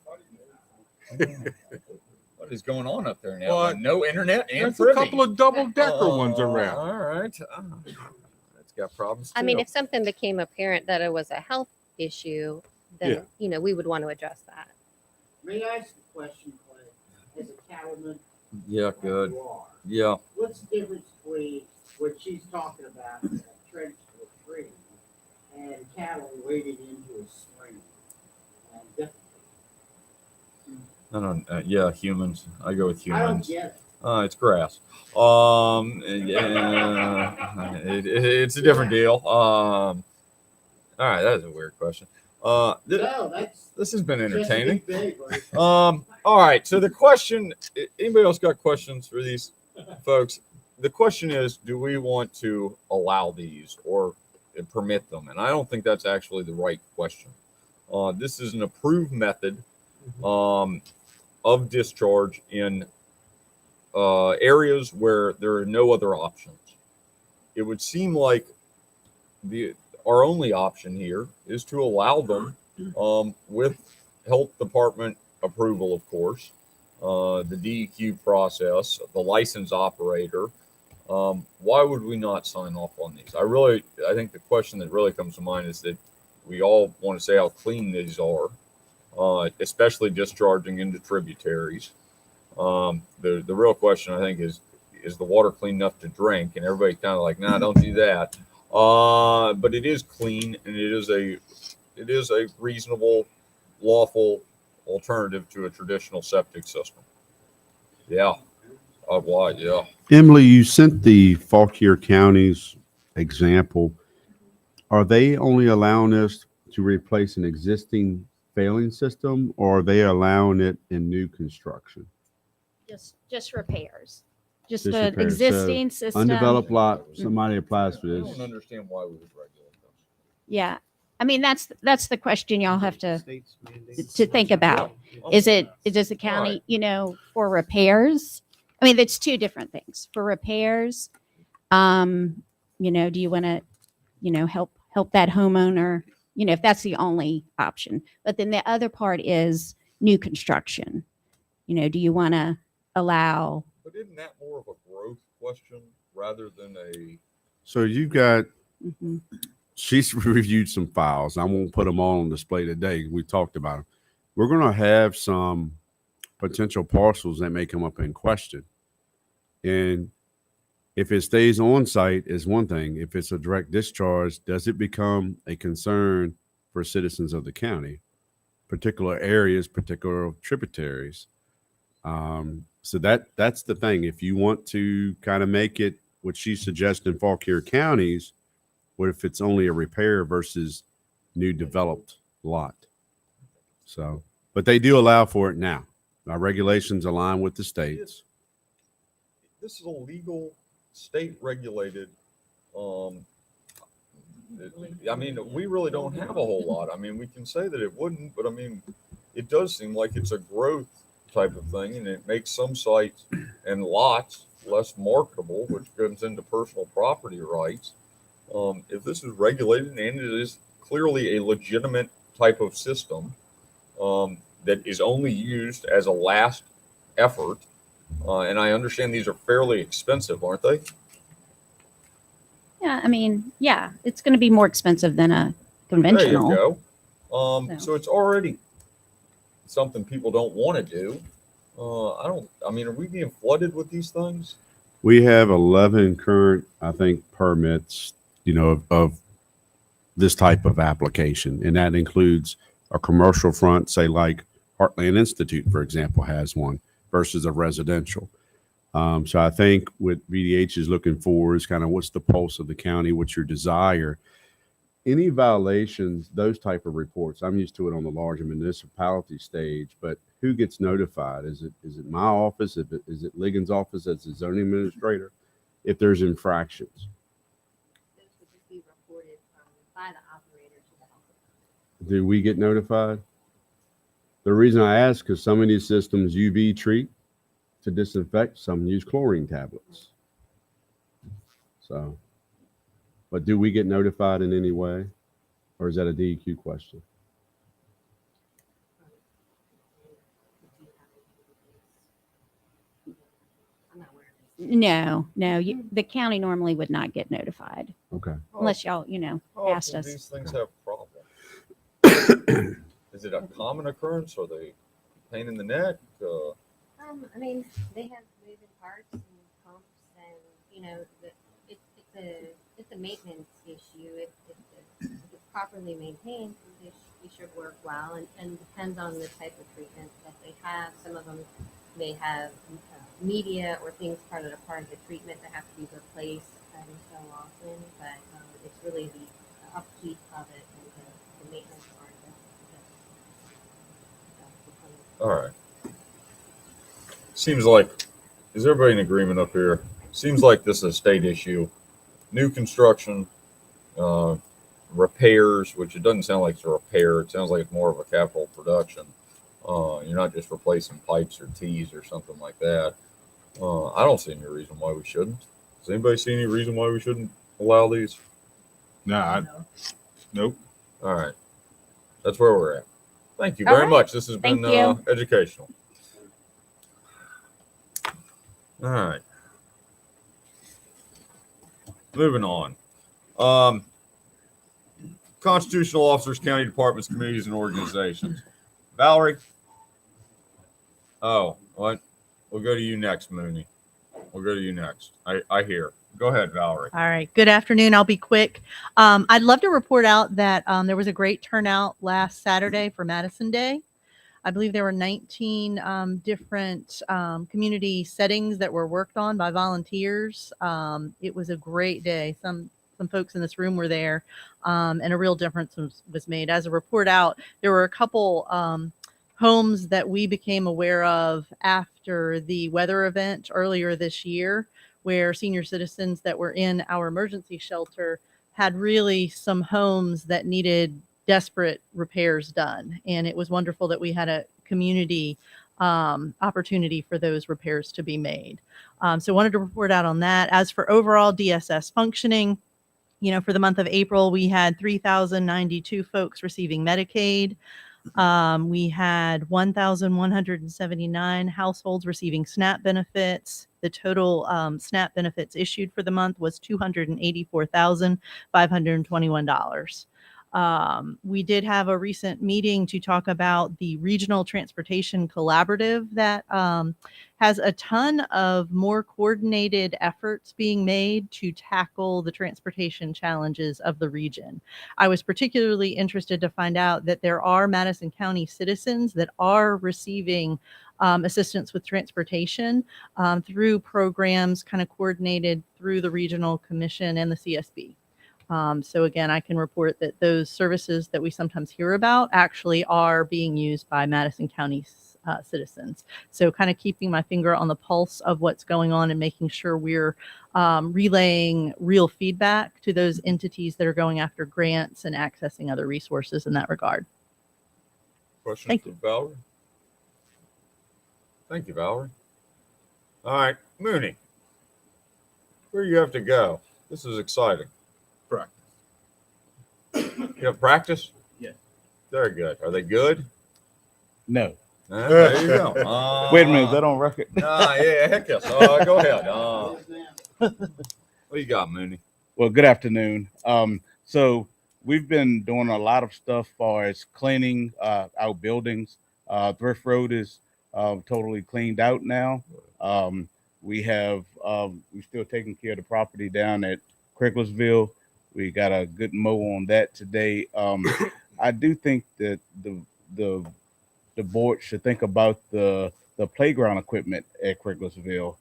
What is going on up there now? Well, No internet and There's a privy. couple of double-decker ones around. All right. It's got problems. I mean, too. if something became apparent that it was a health issue, then we would want to address that. May I ask a question, Clay? As a cattleman, Yeah, good. you are. Yeah. What's the difference between what she's talking about, a trench to a tree, and cattle wading into a stream? And different. I don't. Yeah, humans. I go with I don't humans. get it. It's grass. It's a different deal. All right, that is a weird question. No, that's This has been just entertaining. big, buddy. All right. So the question, anybody else got questions for these folks? The question is, do we want to allow these or permit them? And I don't think that's actually the right question. This is an approved method of discharge in areas where there are no other options. It would seem like our only option here is to allow them with health department approval, of course, the DEQ process, the license operator. Why would we not sign off on these? I think the question that really comes to mind is that we all want to say how clean these are, especially discharging into tributaries. The real question, I think, is the water clean enough to drink? And everybody's kind of like, nah, don't do that. But it is clean, and it is a reasonable, lawful alternative to a traditional septic system. Yeah. Why? Yeah. Emily, you sent the Fauquier counties example. Are they only allowing us to replace an existing failing system, or are they allowing it in new construction? Just repairs. Just Just the repairs. So, existing system. Undeveloped lot, somebody applies for I this. don't understand why we would regulate those. Yeah. I mean, that's the question y'all have to States mandate. think about. Does the county, for repairs? I mean, it's two different things. For repairs, do you want to, help that homeowner, if that's the only option. But then the other part is new construction. Do you want to allow? But isn't that more of a growth question rather than a? So you've got, Mhm. she's reviewed some files. I won't put them all on display today. We talked about them. We're going to have some potential parcels that may come up in question. And if it stays on site is one thing. If it's a direct discharge, does it become a concern for citizens of the county, particular areas, particular tributaries? So that's the thing. If you want to kind of make it what she suggested in Fauquier counties, what if it's only a repair versus new developed lot? So, but they do allow for it now. Our regulations align with the states. This is a legal, state regulated I mean, we really don't have a whole lot. I mean, we can say that it wouldn't, but I mean, it does seem like it's a growth type of thing, and it makes some sites and lots less marketable, which comes into personal property rights. If this is regulated and it is clearly a legitimate type of system that is only used as a last effort, and I understand these are fairly expensive, aren't they? Yeah, I mean, yeah, it's going to be more expensive than a There conventional. you go. So. So it's already something people don't want to do. I mean, are we being flooded with these things? We have 11 current, I think, permits, of this type of application. And that includes a commercial front, say like Heartland Institute, for example, has one versus a residential. So I think what VDH is looking for is kind of what's the pulse of the county, what's your desire. Any violations, those type of reports, I'm used to it on the larger municipality stage, but who gets notified? Is it my office? Is it Ligon's office as the zoning administrator? If there's infractions. Those would just be reported by the operator to the health. Do we get notified? The reason I ask, because some of these systems UV treat to disinfect, some use chlorine tablets. So, but do we get notified in any way? Or is that a DEQ question? I'm not aware of this. No, the county normally would not get notified Okay. unless y'all, How asked often us. do these things have problems? Is it a common occurrence? Are they a pain in the neck? I mean, they have moving parts and pumps, and it's a maintenance issue. If it's properly maintained, they should work well, and depends on the type of treatment that they have. Some of them may have media or things part of the treatment that have to be replaced every so often, but it's really the upkeep of it and the maintenance part of it. All right. Seems like, is everybody in agreement up here? Seems like this is a state issue. New construction, repairs, which it doesn't sound like it's a repair. It sounds like it's more of a capital production. You're not just replacing pipes or tees or something like that. I don't see any reason why we shouldn't. Does anybody see any reason why we shouldn't allow these? Nah, nope. All right. That's where we're at. Thank you All very right. much. This has Thank been you. educational. All right. Moving on. Constitutional officers, county departments, committees, and organizations. Valerie? Oh, what? We'll go to you next, Mooney. We'll go to you next. I hear. Go ahead, Valerie. All right. Good afternoon. I'll be quick. I'd love to report out that there was a great turnout last Saturday for Madison Day. I believe there were 19 different community settings that were worked on by volunteers. It was a great day. Some folks in this room were there, and a real difference was made. As a report out, there were a couple homes that we became aware of after the weather event earlier this year, where senior citizens that were in our emergency shelter had really some homes that needed desperate repairs done. And it was wonderful that we had a community opportunity for those repairs to be made. So wanted to report out on that. As for overall DSS functioning, for the month of April, we had 3,092 folks receiving Medicaid. We had 1,179 households receiving SNAP benefits. The total SNAP benefits issued for the month was $284,521. We did have a recent meeting to talk about the Regional Transportation Collaborative that has a ton of more coordinated efforts being made to tackle the transportation challenges of the region. I was particularly interested to find out that there are Madison County citizens that are receiving assistance with transportation through programs kind of coordinated through the Regional Commission and the CSB. So again, I can report that those services that we sometimes hear about actually are being used by Madison County citizens. So kind of keeping my finger on the pulse of what's going on and making sure we're relaying real feedback to those entities that are going after grants and accessing other resources in that regard. Questions Thank for Valerie? Thank you, Valerie. All right, Mooney. Where you have to go? This is exciting. Practice. You have practice? Yeah. Very good. Are they good? No. There you go. Wait a minute, is that on record? Yeah, heck yes. Go ahead. What you got, Mooney? Well, good afternoon. So we've been doing a lot of stuff far as cleaning our buildings. Thrift Road is totally cleaned out now. We're still taking care of the property down at Cricklesville. We got a good mow on that today. I do think that the board should think about the playground equipment at Cricklesville.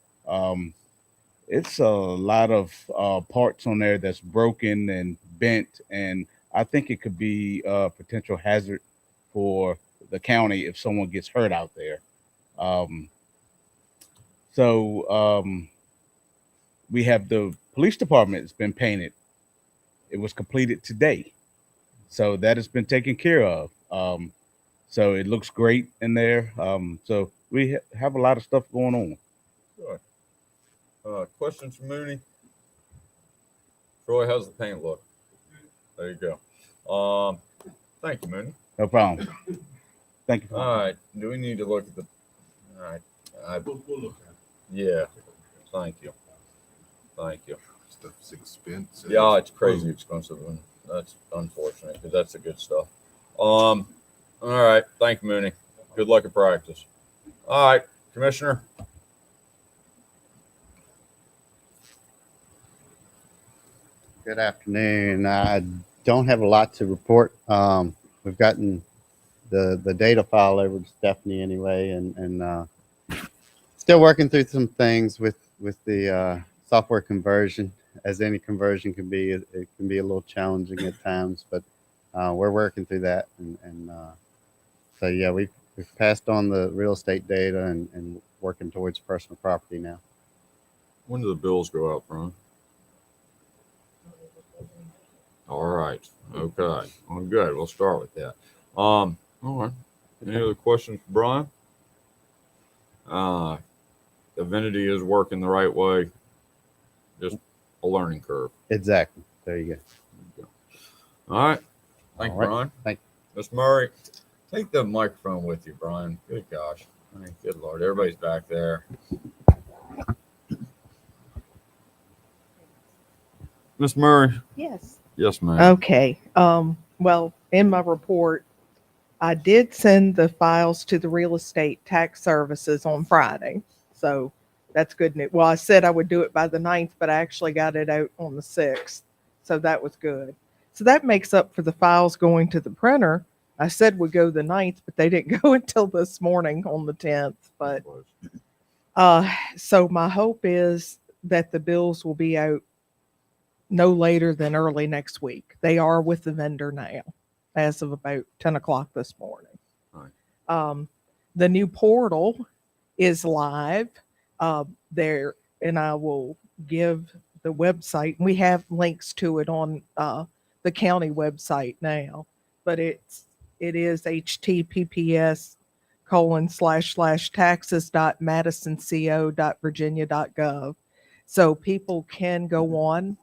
It's a lot of parts on there that's broken and bent, and I think it could be a potential hazard for the county if someone gets hurt out there. We have the police department that's been painted. It was completed today. So that has been taken care of. So it looks great in there. So we have a lot of stuff going on. Sure. Questions for Mooney? Troy, how's the paint look? There you go. Thank you, Mooney. No problem. Thank you. All right. Do we need to look at the? All right. We'll look at it. Yeah. Thank you. Thank you. Stuff's expensive. Yeah, it's crazy expensive, and that's unfortunate because that's the good stuff. All right. Thank you, Mooney. Good luck at practice. All right, Commissioner. Good afternoon. I don't have a lot to report. We've gotten the data file over to Stephanie anyway, and still working through some things with the software conversion. As any conversion can be, it can be a little challenging at times, but we're working through that. And so yeah, we've passed on the real estate data and working towards personal property now. When do the bills go out, Brian? All right. Okay. Well, good. We'll start with that. All right. Any other questions for Brian? Divinity is working the right way. Just a learning curve. Exactly. There you go. All right. Thank you, All right. Brian. Thank you. Miss Murray, take the microphone with you, Brian. Good gosh. I mean, good Lord. Everybody's back there. Miss Murray. Yes. Yes, ma'am. Okay. Well, in my report, I did send the files to the real estate tax services on Friday. So that's good news. Well, I said I would do it by the 9th, but I actually got it out on the 6th. So that was good. So that makes up for the files going to the printer. I said would go the 9th, but they didn't go until this morning on the 10th. But so my hope is that the bills will be out no later than early next week. They are with the vendor now as of about 10 o'clock this morning. Right. The new portal is live there, and I will give the website. We have links to it on the county website now, but it is https://taxes.madisonco.virginia.gov. So people can go on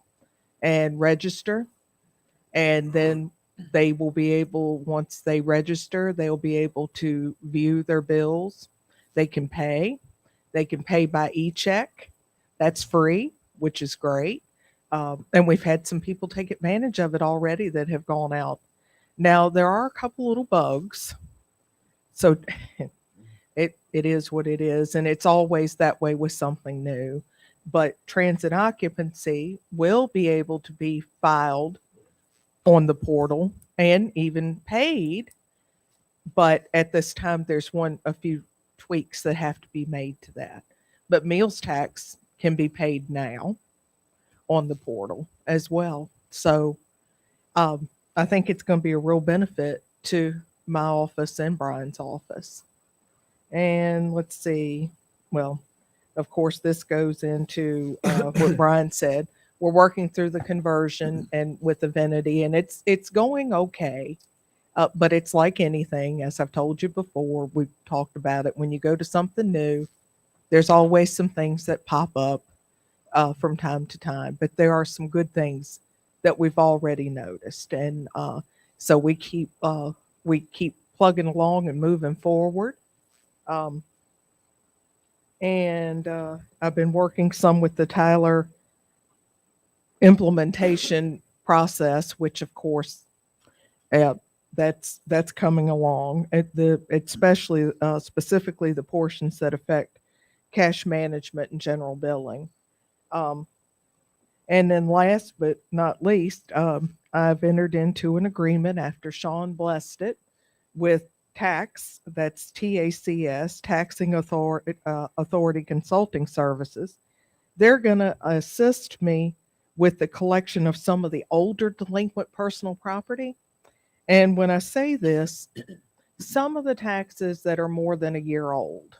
and register, and then they will be able, once they register, they'll be able to view their bills. They can pay by e-check. That's free, which is great. And we've had some people take advantage of it already that have gone out. Now there are a couple little bugs, so it is what it is, and it's always that way with something new. But transit occupancy will be able to be filed on the portal and even paid. But at this time, there's a few tweaks that have to be made to that. But meals tax can be paid now on the portal as well. So I think it's going to be a real benefit to my office and Brian's office. And let's see. Well, of course, this goes into what Brian said. We're working through the conversion and with Avinity, and it's going okay. But it's like anything, as I've told you before, we've talked about it. When you go to something new, there's always some things that pop up from time to time. But there are some good things that we've already noticed, and so we keep plugging along and moving forward. And I've been working some with the Tyler implementation process, which of course that's coming along. Especially specifically the portions that affect cash management and general billing. And then last but not least, I've entered into an agreement after Sean blessed it with TAX, that's TACS, Taxing Authority Consulting Services. They're going to assist me with the collection of some of the older delinquent personal property. And when I say this, some of the taxes that are more than a year old,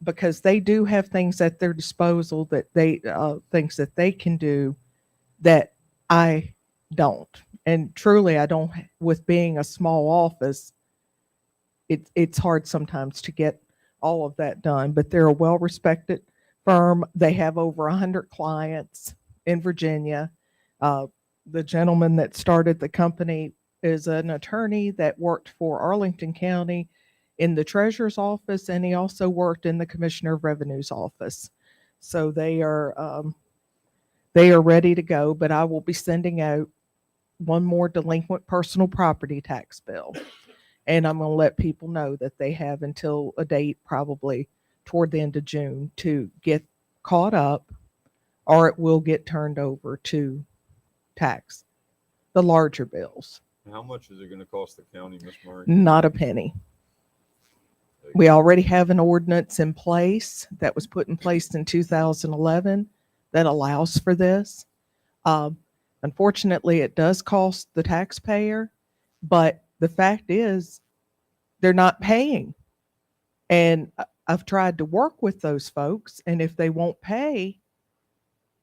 because they do have things at their disposal that things that they can do that I don't. And truly, I don't. With being a small office, it's hard sometimes to get all of that done. But they're a well-respected firm. They have over 100 clients in Virginia. The gentleman that started the company is an attorney that worked for Arlington County in the treasurer's office, and he also worked in the Commissioner of Revenue's office. So they are ready to go. But I will be sending out one more delinquent personal property tax bill, and I'm going to let people know that they have until a date, probably toward the end of June, to get caught up, or it will get turned over to tax, the larger bills. How much is it going to cost the county, Miss Murray? Not a penny. We already have an ordinance in place that was put in place in 2011 that allows for this. Unfortunately, it does cost the taxpayer, but the fact is they're not paying. And I've tried to work with those folks, and if they won't pay,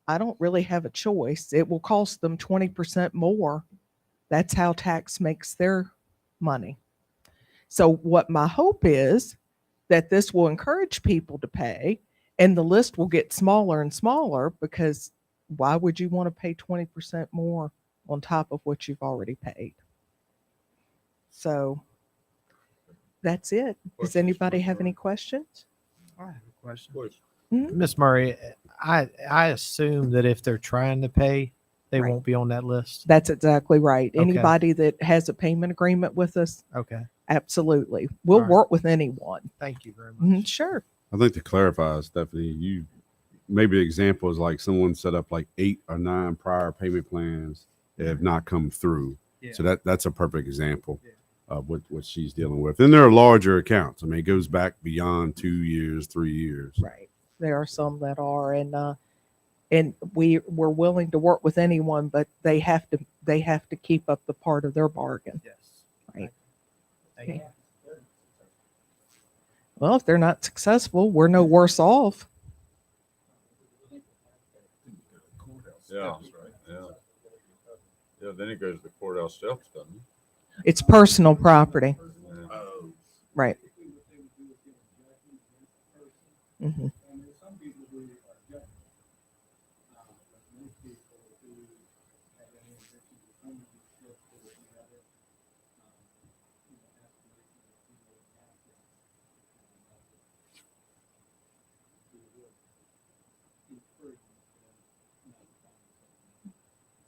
I don't really have a choice. It will cost them 20% more. That's how tax makes their money. So what my hope is that this will encourage people to pay, and the list will get smaller and smaller, because why would you want to pay 20% more on top of what you've already paid? So that's it. Does anybody have any questions? I have a question. Please. Miss Murray, I assume that if they're trying to pay, they Right. won't be on that list. That's exactly right. Okay. Anybody that has a payment agreement with us, Okay. absolutely. We'll All right. work with anyone. Thank you very much. Sure. I think to clarify, Stephanie, you maybe the example is like someone set up like 8 or 9 prior payment plans that have not come through. Yeah. So that's a perfect example of what she's dealing with. And there are larger accounts. I mean, it goes back beyond 2 years, 3 years. Right. There are some that are, and we're willing to work with anyone, but they have to keep up the part of their bargain. Yes. Right. Thank you. Okay. Well, if they're not successful, we're no worse off. Yeah. Yeah. Yeah. Then it goes to the courthouse steps, doesn't it? It's personal property. Yeah. Right. Mhm. And there's some people who are judging. But most people who have any intention to come to the ship or whatever, have to make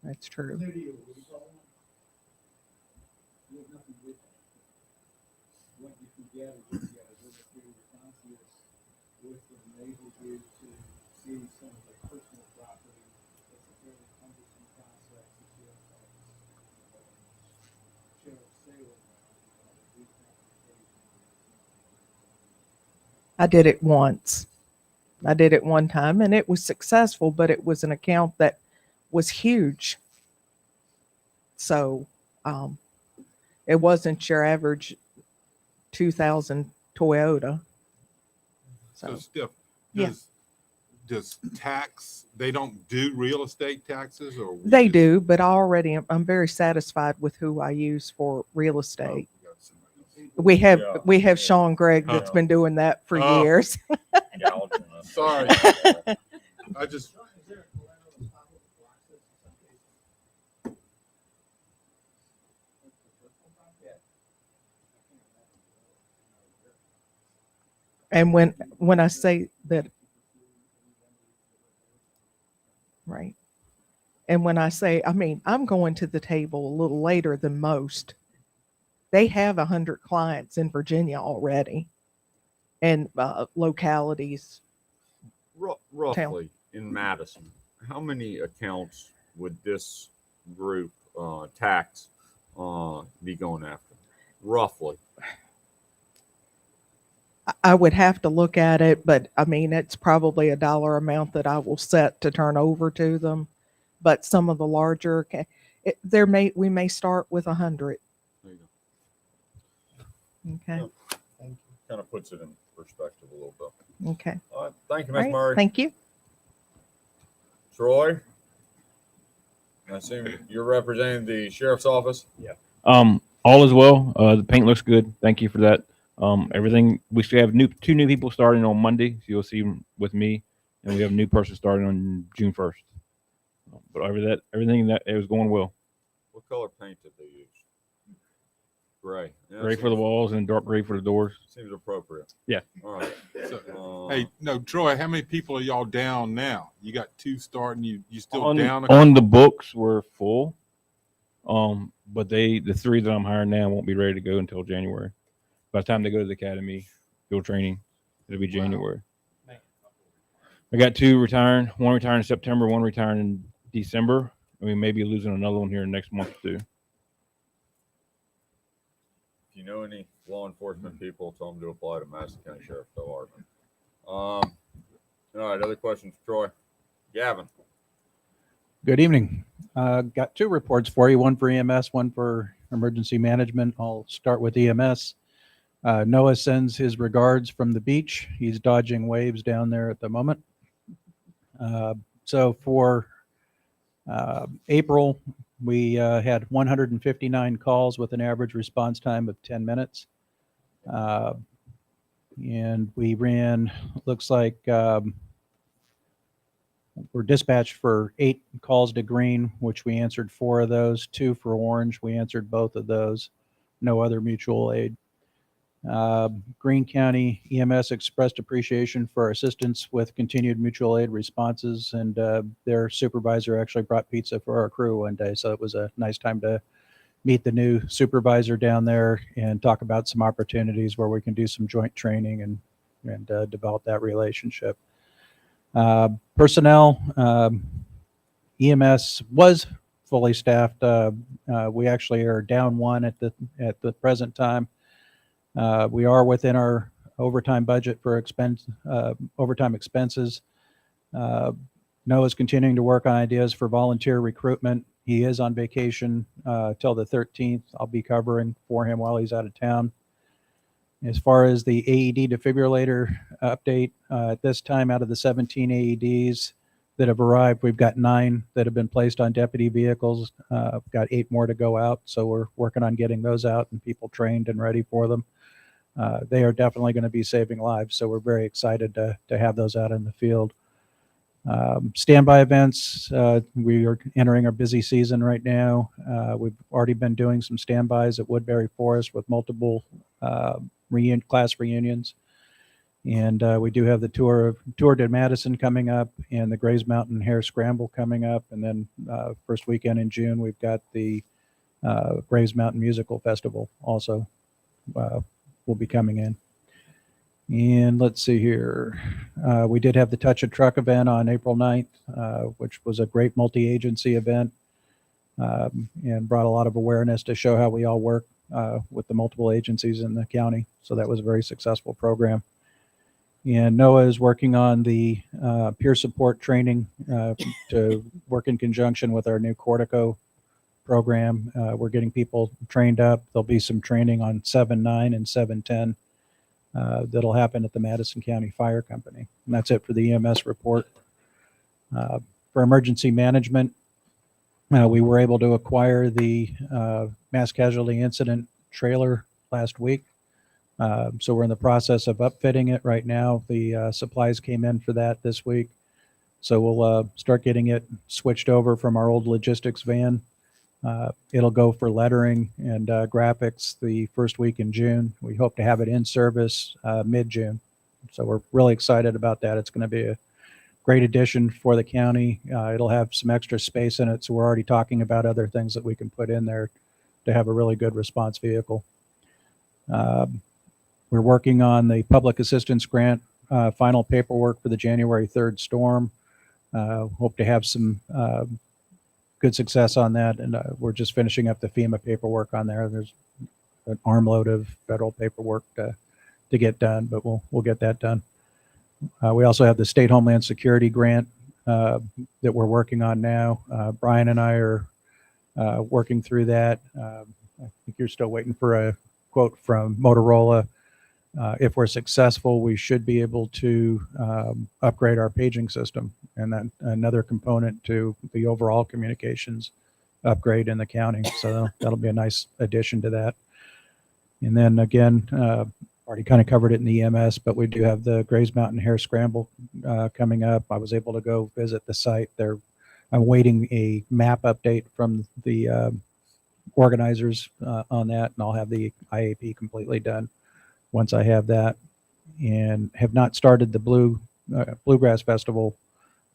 That's true. What you can get is you get a visit to your concierge, which will enable you to see some of the personal property. It's a very cumbersome process to do it. Sheriff sale. I did it once. I did it one time, and it was successful, but it was an account that was huge. So it wasn't your average $2,000 Toyota. So So, Steph, Yeah. does tax, they don't do real estate taxes or? we they just- do, but I already I'm very satisfied with who I use for real oh, estate. we got somebody else. Yeah. We have Sean Gregg that's Yeah. been doing that for Oh. years. Gouging us. Sorry. I just, Is there a collateral on top of the blocks in some cases? And when I say that, right. And when I say, I mean, I'm going to the table a little later than most. They have 100 clients in Virginia already, and localities. Roughly in Madison, how many accounts would this group tax be going after? Roughly. I would have to look at it, but I mean, it's probably a dollar amount that I will set to turn over to them. But some of the larger, we may start with 100. There you go. Okay. Kind of puts it in perspective a little bit. Okay. All right. Thank you, All Ms. right, Murray. thank you. Troy, I assume you're representing the sheriff's office. All is well. The paint looks good. Thank you for that. Everything we should have two new people starting on Monday. So you'll see them with me, and we have a new person starting on June 1st. But everything that it was going well. What color paint did they use? Gray. Yeah, Gray for the walls and dark gray for the doors. Seems appropriate. Yeah. All right. so, hey, no, Troy, how many people are y'all down now? You got 2 starting, you still on, down? on the books we're full. But the 3 that I'm hiring now won't be ready to go until January. By the time they go to the academy, field training, it'll be January. I got 2 retiring, 1 retiring in September, 1 retiring in December. And we may be losing another one here in the next month or 2. If you know any law enforcement people, tell them to apply to Madison County Sheriff's Department. All right, other questions, Troy? Gavin. Good evening. Got 2 reports for you, one for EMS, one for emergency management. I'll start with EMS. Noah sends his regards from the beach. He's dodging waves down there at the moment. So for April, we had 159 calls with an average response time of 10 minutes. And we ran, looks like we're dispatched for 8 calls to green, which we answered 4 of those, 2 for orange. We answered both of those. No other mutual aid. Greene County EMS expressed appreciation for assistance with continued mutual aid responses, and their supervisor actually brought pizza for our crew one day. So it was a nice time to meet the new supervisor down there and talk about some opportunities where we can do some joint training and develop that relationship. Personnel, EMS was fully staffed. We actually are down 1 at the present time. We are within our overtime budget for overtime expenses. Noah's continuing to work on ideas for volunteer recruitment. He is on vacation till the 13th. I'll be covering for him while he's out of town. As far as the AED defibrillator update, at this time, out of the 17 AEDs that have arrived, we've got 9 that have been placed on deputy vehicles. We've got 8 more to go out, so we're working on getting those out and people trained and ready for them. They are definitely going to be saving lives, so we're very excited to have those out in the field. Standby events, we are entering our busy season right now. We've already been doing some standbys at Woodbury Forest with multiple class reunions. And we do have the tour to Madison coming up and the Graze Mountain Hare Scramble coming up. And then first weekend in June, we've got the Graze Mountain Musical Festival also will be coming in. And let's see here. We did have the Touch a Truck event on April 9th, which was a great multi-agency event and brought a lot of awareness to show how we all work with the multiple agencies in the county. So that was a very successful program. And Noah is working on the peer support training to work in conjunction with our new Cortico program. We're getting people trained up. There'll be some training on 7-9 and 7-10 that'll happen at the Madison County Fire Company. And that's it for the EMS report. For emergency management, we were able to acquire the mass casualty incident trailer last week. So we're in the process of upfitting it right now. The supplies came in for that this week. So we'll start getting it switched over from our old logistics van. It'll go for lettering and graphics the first week in June. We hope to have it in service mid-June. So we're really excited about that. It's going to be a great addition for the county. It'll have some extra space in it. So we're already talking about other things that we can put in there to have a really good response vehicle. We're working on the public assistance grant final paperwork for the January 3rd storm. Hope to have some good success on that. And we're just finishing up the FEMA paperwork on there. There's an armload of federal paperwork to get done, but we'll get that done. We also have the State Homeland Security grant that we're working on now. Brian and I are working through that. I think you're still waiting for a quote from Motorola. If we're successful, we should be able to upgrade our paging system, and then another component to the overall communications upgrade in the county. So that'll be a nice addition to that. And then again, already kind of covered it in the EMS, but we do have the Graze Mountain Hare Scramble coming up. I was able to go visit the site. I'm waiting a map update from the organizers on that, and I'll have the IAP completely done once I have that, and have not started the Bluegrass Festival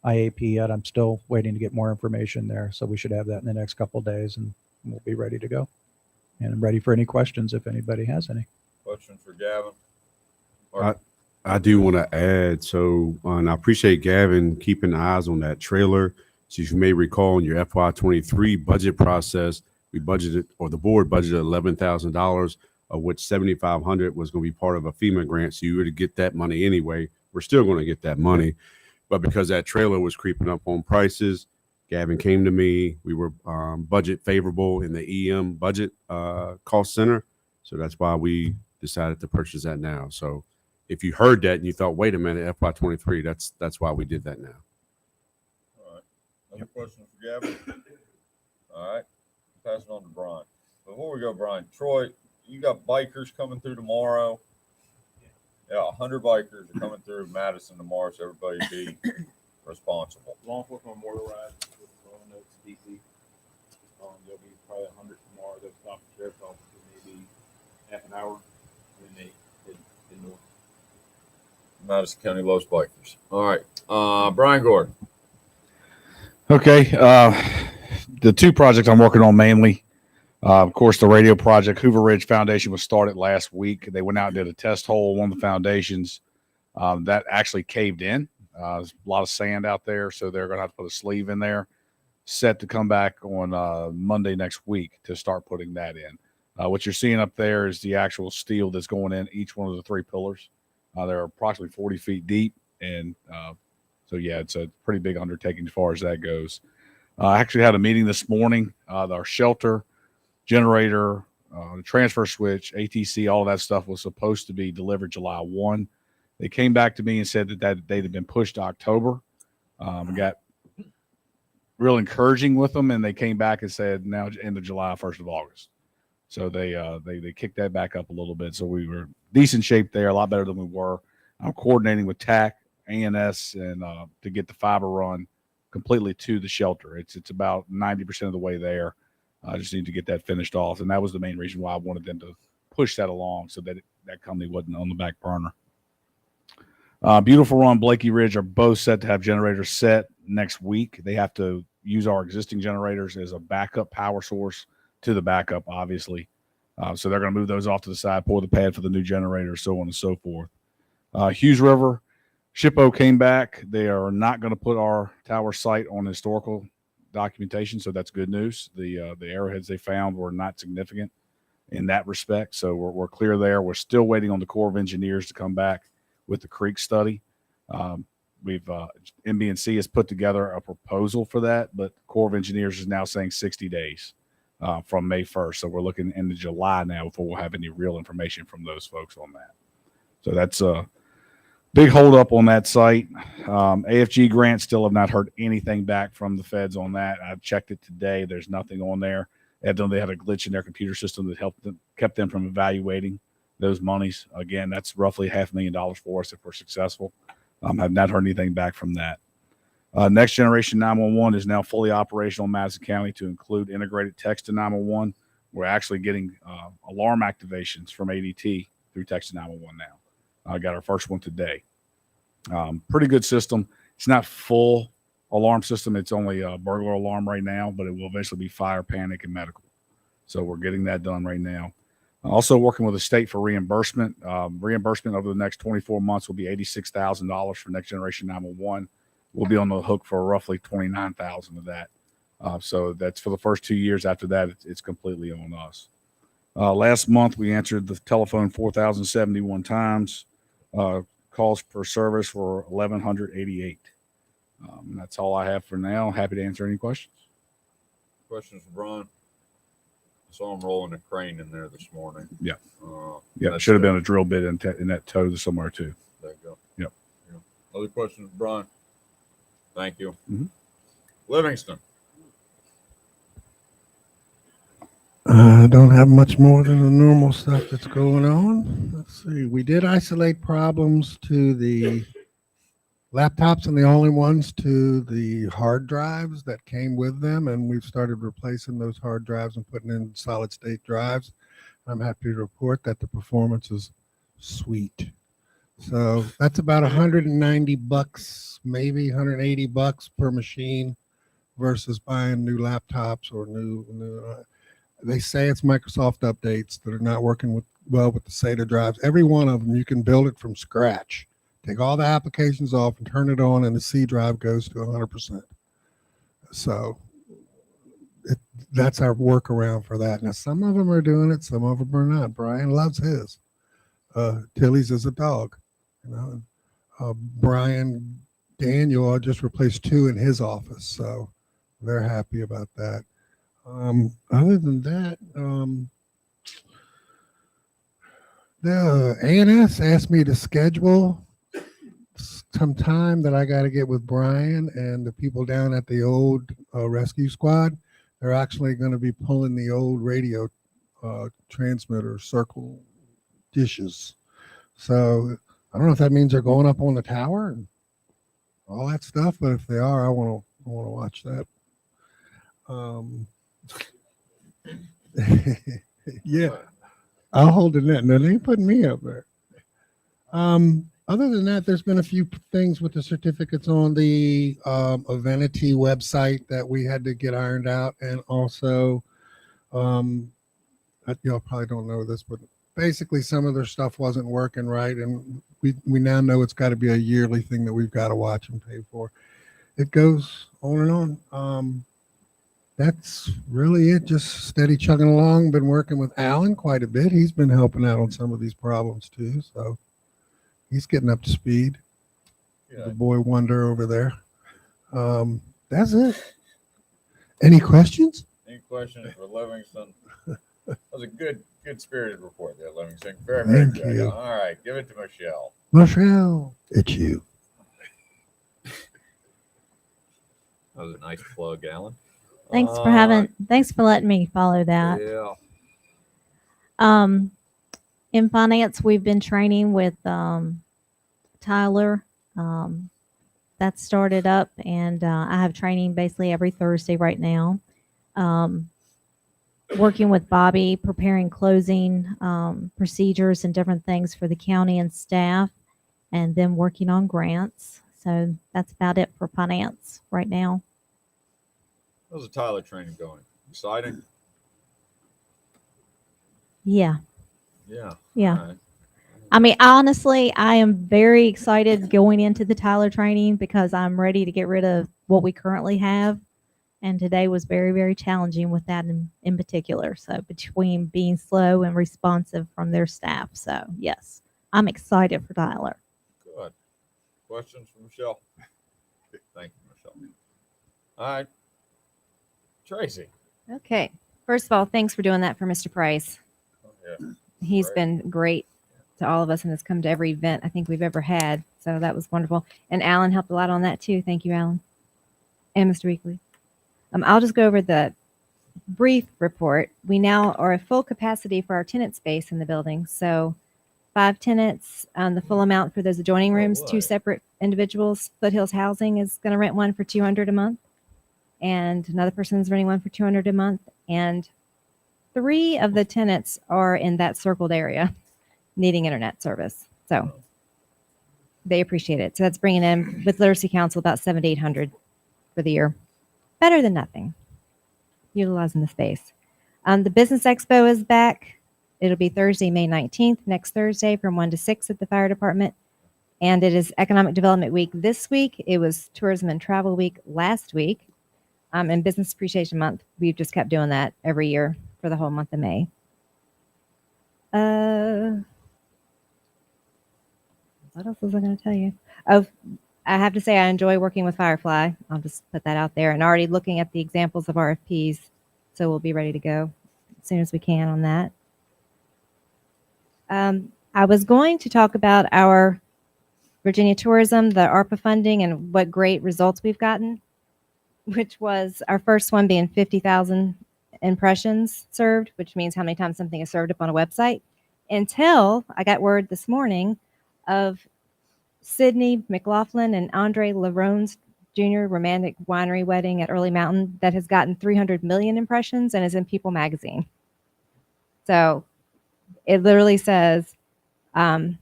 IAP yet. I'm still waiting to get more information there. So we should have that in the next couple of days, and we'll be ready to go. And I'm ready for any questions if anybody has any. Questions for Gavin? I do want to add, so, and I appreciate Gavin keeping eyes on that trailer. So you may recall in your FY23 budget process, we budgeted, or the board budgeted $11,000, of which $7,500 was going to be part of a FEMA grant. So you were to get that money anyway. We're still going to get that money. But because that trailer was creeping up on prices, Gavin came to me. We were budget favorable in the EM budget cost center. So that's why we decided to purchase that now. So if you heard that and you thought, wait a minute, FY23, that's why we did that now. All right. Other questions for Gavin? All right. Pass it on to Brian. Before we go, Brian, Troy, you got bikers coming through tomorrow. Yeah, 100 bikers are coming through Madison tomorrow, so everybody be responsible. Law enforcement memorial ride with Roanoke's DC. There'll be probably 100 tomorrow. They'll stop the sheriff's office for maybe half an hour, and then they head north. Madison County loves bikers. All right. Brian Gordon. Okay. The two projects I'm working on mainly, of course, the radio project. Hoover Ridge Foundation was started last week. They went out and did a test hole on one of the foundations. That actually caved in. There's a lot of sand out there, so they're going to have to put a sleeve in there. Set to come back on Monday next week to start putting that in. What you're seeing up there is the actual steel that's going in each one of the three pillars. They're approximately 40 feet deep, and so yeah, it's a pretty big undertaking as far as that goes. I actually had a meeting this morning. Our shelter, generator, the transfer switch, ATC, all of that stuff was supposed to be delivered July 1. They came back to me and said that date had been pushed to October. We got real encouraging with them, and they came back and said now end of July, 1st of August. So they kicked that back up a little bit. So we were decent shape there, a lot better than we were. I'm coordinating with TAC, ANS, and to get the fiber run completely to the shelter. It's about 90% of the way there. I just need to get that finished off, and that was the main reason why I wanted them to push that along so that that company wasn't on the back burner. Beautiful Run, Blakey Ridge are both set to have generators set next week. They have to use our existing generators as a backup power source to the backup, obviously. So they're going to move those off to the side, pour the pad for the new generator, so on and so forth. Hughes River, SHPO came back. They are not going to put our tower site on historical documentation, so that's good news. The arrowheads they found were not significant in that respect, so we're clear there. We're still waiting on the Corps of Engineers to come back with the creek study. MB&C has put together a proposal for that, but Corps of Engineers is now saying 60 days from May 1st. So we're looking into July now before we'll have any real information from those folks on that. So that's a big holdup on that site. AFG grant, still have not heard anything back from the feds on that. I checked it today. There's nothing on there. Evidently, they had a glitch in their computer system that kept them from evaluating those monies. Again, that's roughly $500,000 for us if we're successful. Have not heard anything back from that. Next Generation 911 is now fully operational in Madison County to include integrated text to 911. We're actually getting alarm activations from ADT through text to 911 now. I got our first one today. Pretty good system. It's not full alarm system. It's only a burglar alarm right now, but it will eventually be fire, panic, and medical. So we're getting that done right now. Also working with the state for reimbursement. Reimbursement over the next 24 months will be $86,000 for Next Generation 911. We'll be on the hook for roughly $29,000 of that. So that's for the first 2 years. After that, it's completely on us. Last month, we answered the telephone 4,071 times. Calls per service were 1,188. That's all I have for now. Happy to answer any questions. Questions for Brian? I saw him rolling a crane in there this morning. Yeah. Yeah, should have been a drill bit in that toe somewhere too. There you go. Yep. Yeah. Other questions, Brian? Thank you. Mhm. Livingston. I don't have much more than the normal stuff that's going on. Let's see. We did isolate problems to the laptops and the only ones to the hard drives that came with them, and we've started replacing those hard drives and putting in solid state drives. I'm happy to report that the performance is sweet. So that's about $190, maybe $180 per machine versus buying new laptops or new they say it's Microsoft updates that are not working well with the SATA drives. Every one of them, you can build it from scratch. Take all the applications off and turn it on, and the C drive goes to 100%. So that's our workaround for that. Now, some of them are doing it, some of them are not. Brian loves his. Tilly's is a dog. Brian Daniel just replaced 2 in his office, so they're happy about that. Other than that, the ANS asked me to schedule some time that I got to get with Brian and the people down at the old rescue squad. They're actually going to be pulling the old radio transmitter circle dishes. So I don't know if that means they're going up on the tower and all that stuff, but if they are, I want to watch that. Yeah, I'll hold the net. No, they ain't putting me up there. Other than that, there's been a few things with the certificates on the Avenity website that we had to get ironed out, and also, y'all probably don't know this, but basically some of their stuff wasn't working right, and we now know it's got to be a yearly thing that we've got to watch and pay for. It goes on and on. That's really it. Just steady chugging along. Been working with Alan quite a bit. He's been helping out on some of these problems too. So he's getting up to speed. Yeah. The boy wonder over there. That's it. Any questions? Any questions for Livingston? That was a good spirited report there, Livingston. Very, very Thank good. you. All right, give it to Michelle. Michelle, it's you. That was a nice plug, Alan. Thanks for All thanks for letting me follow that. Yeah. In finance, we've been training with Tyler. That started up, and I have training basically every Thursday right now. Working with Bobby, preparing closing procedures and different things for the county and staff, and then working on grants. So that's about it for finance right now. How's the Tyler training going? Exciting? Yeah. Yeah. Yeah. All right. I mean, honestly, I am very excited going into the Tyler training because I'm ready to get rid of what we currently have. And today was very, very challenging with that in particular. So between being slow and responsive from their staff. So yes, I'm excited for Tyler. Good. Questions for Michelle? Thank you, Michelle. All right. Tracy. Okay. First of all, thanks for doing that for Mr. Price. Yeah. He's Great. been great to all of us and has come to every event I think we've ever had. So that was wonderful. And Alan helped a lot on that too. Thank you, Alan. And Mr. Weekly. I'll just go over the brief report. We now are at full capacity for our tenant space in the building. So 5 tenants, the full amount for those adjoining rooms, 2 separate individuals. Foothills Housing is going to rent one for $200 a month. And another person is renting one for $200 a month. And 3 of the tenants are in that circled area needing internet service. So they appreciate it. So that's bringing in, with Literacy Council, about $7,800 for the year. Better than nothing. Utilizing the space. The Business Expo is back. It'll be Thursday, May 19th, next Thursday from 1 to 6 at the fire department. And it is Economic Development Week this week. It was Tourism and Travel Week last week. And Business Appreciation Month. We've just kept doing that every year for the whole month of May. What else was I going to tell you? Oh, I have to say I enjoy working with Firefly. I'll just put that out there. And already looking at the examples of RFPs. So we'll be ready to go as soon as we can on that. I was going to talk about our Virginia tourism, the ARPA funding, and what great results we've gotten, which was our first one being 50,000 impressions served, which means how many times something is served up on a website, until I got word this morning of Sydney McLaughlin and Andre Larone's Jr. romantic winery wedding at Early Mountain that has gotten 300 million impressions and is in People magazine. So it literally says, the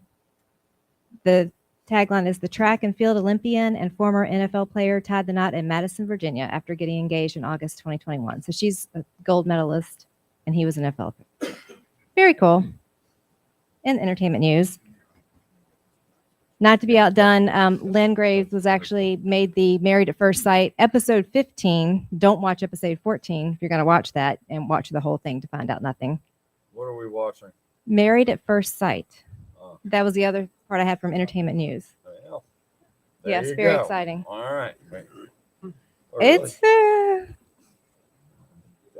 tagline is, the track and field Olympian and former NFL player tied the knot in Madison, Virginia after getting engaged in August 2021. So she's a gold medalist and he was an NFL. Very cool. In entertainment news, not to be outdone, Lynn Graves was actually made the Married at First Sight episode 15. Don't watch episode 14 if you're going to watch that, and watch the whole thing to find out nothing. What are we watching? Married at First Sight. Oh. That was the other part I had from entertainment news. Well, there Yes, you very go. exciting. All right. Oh, It's really?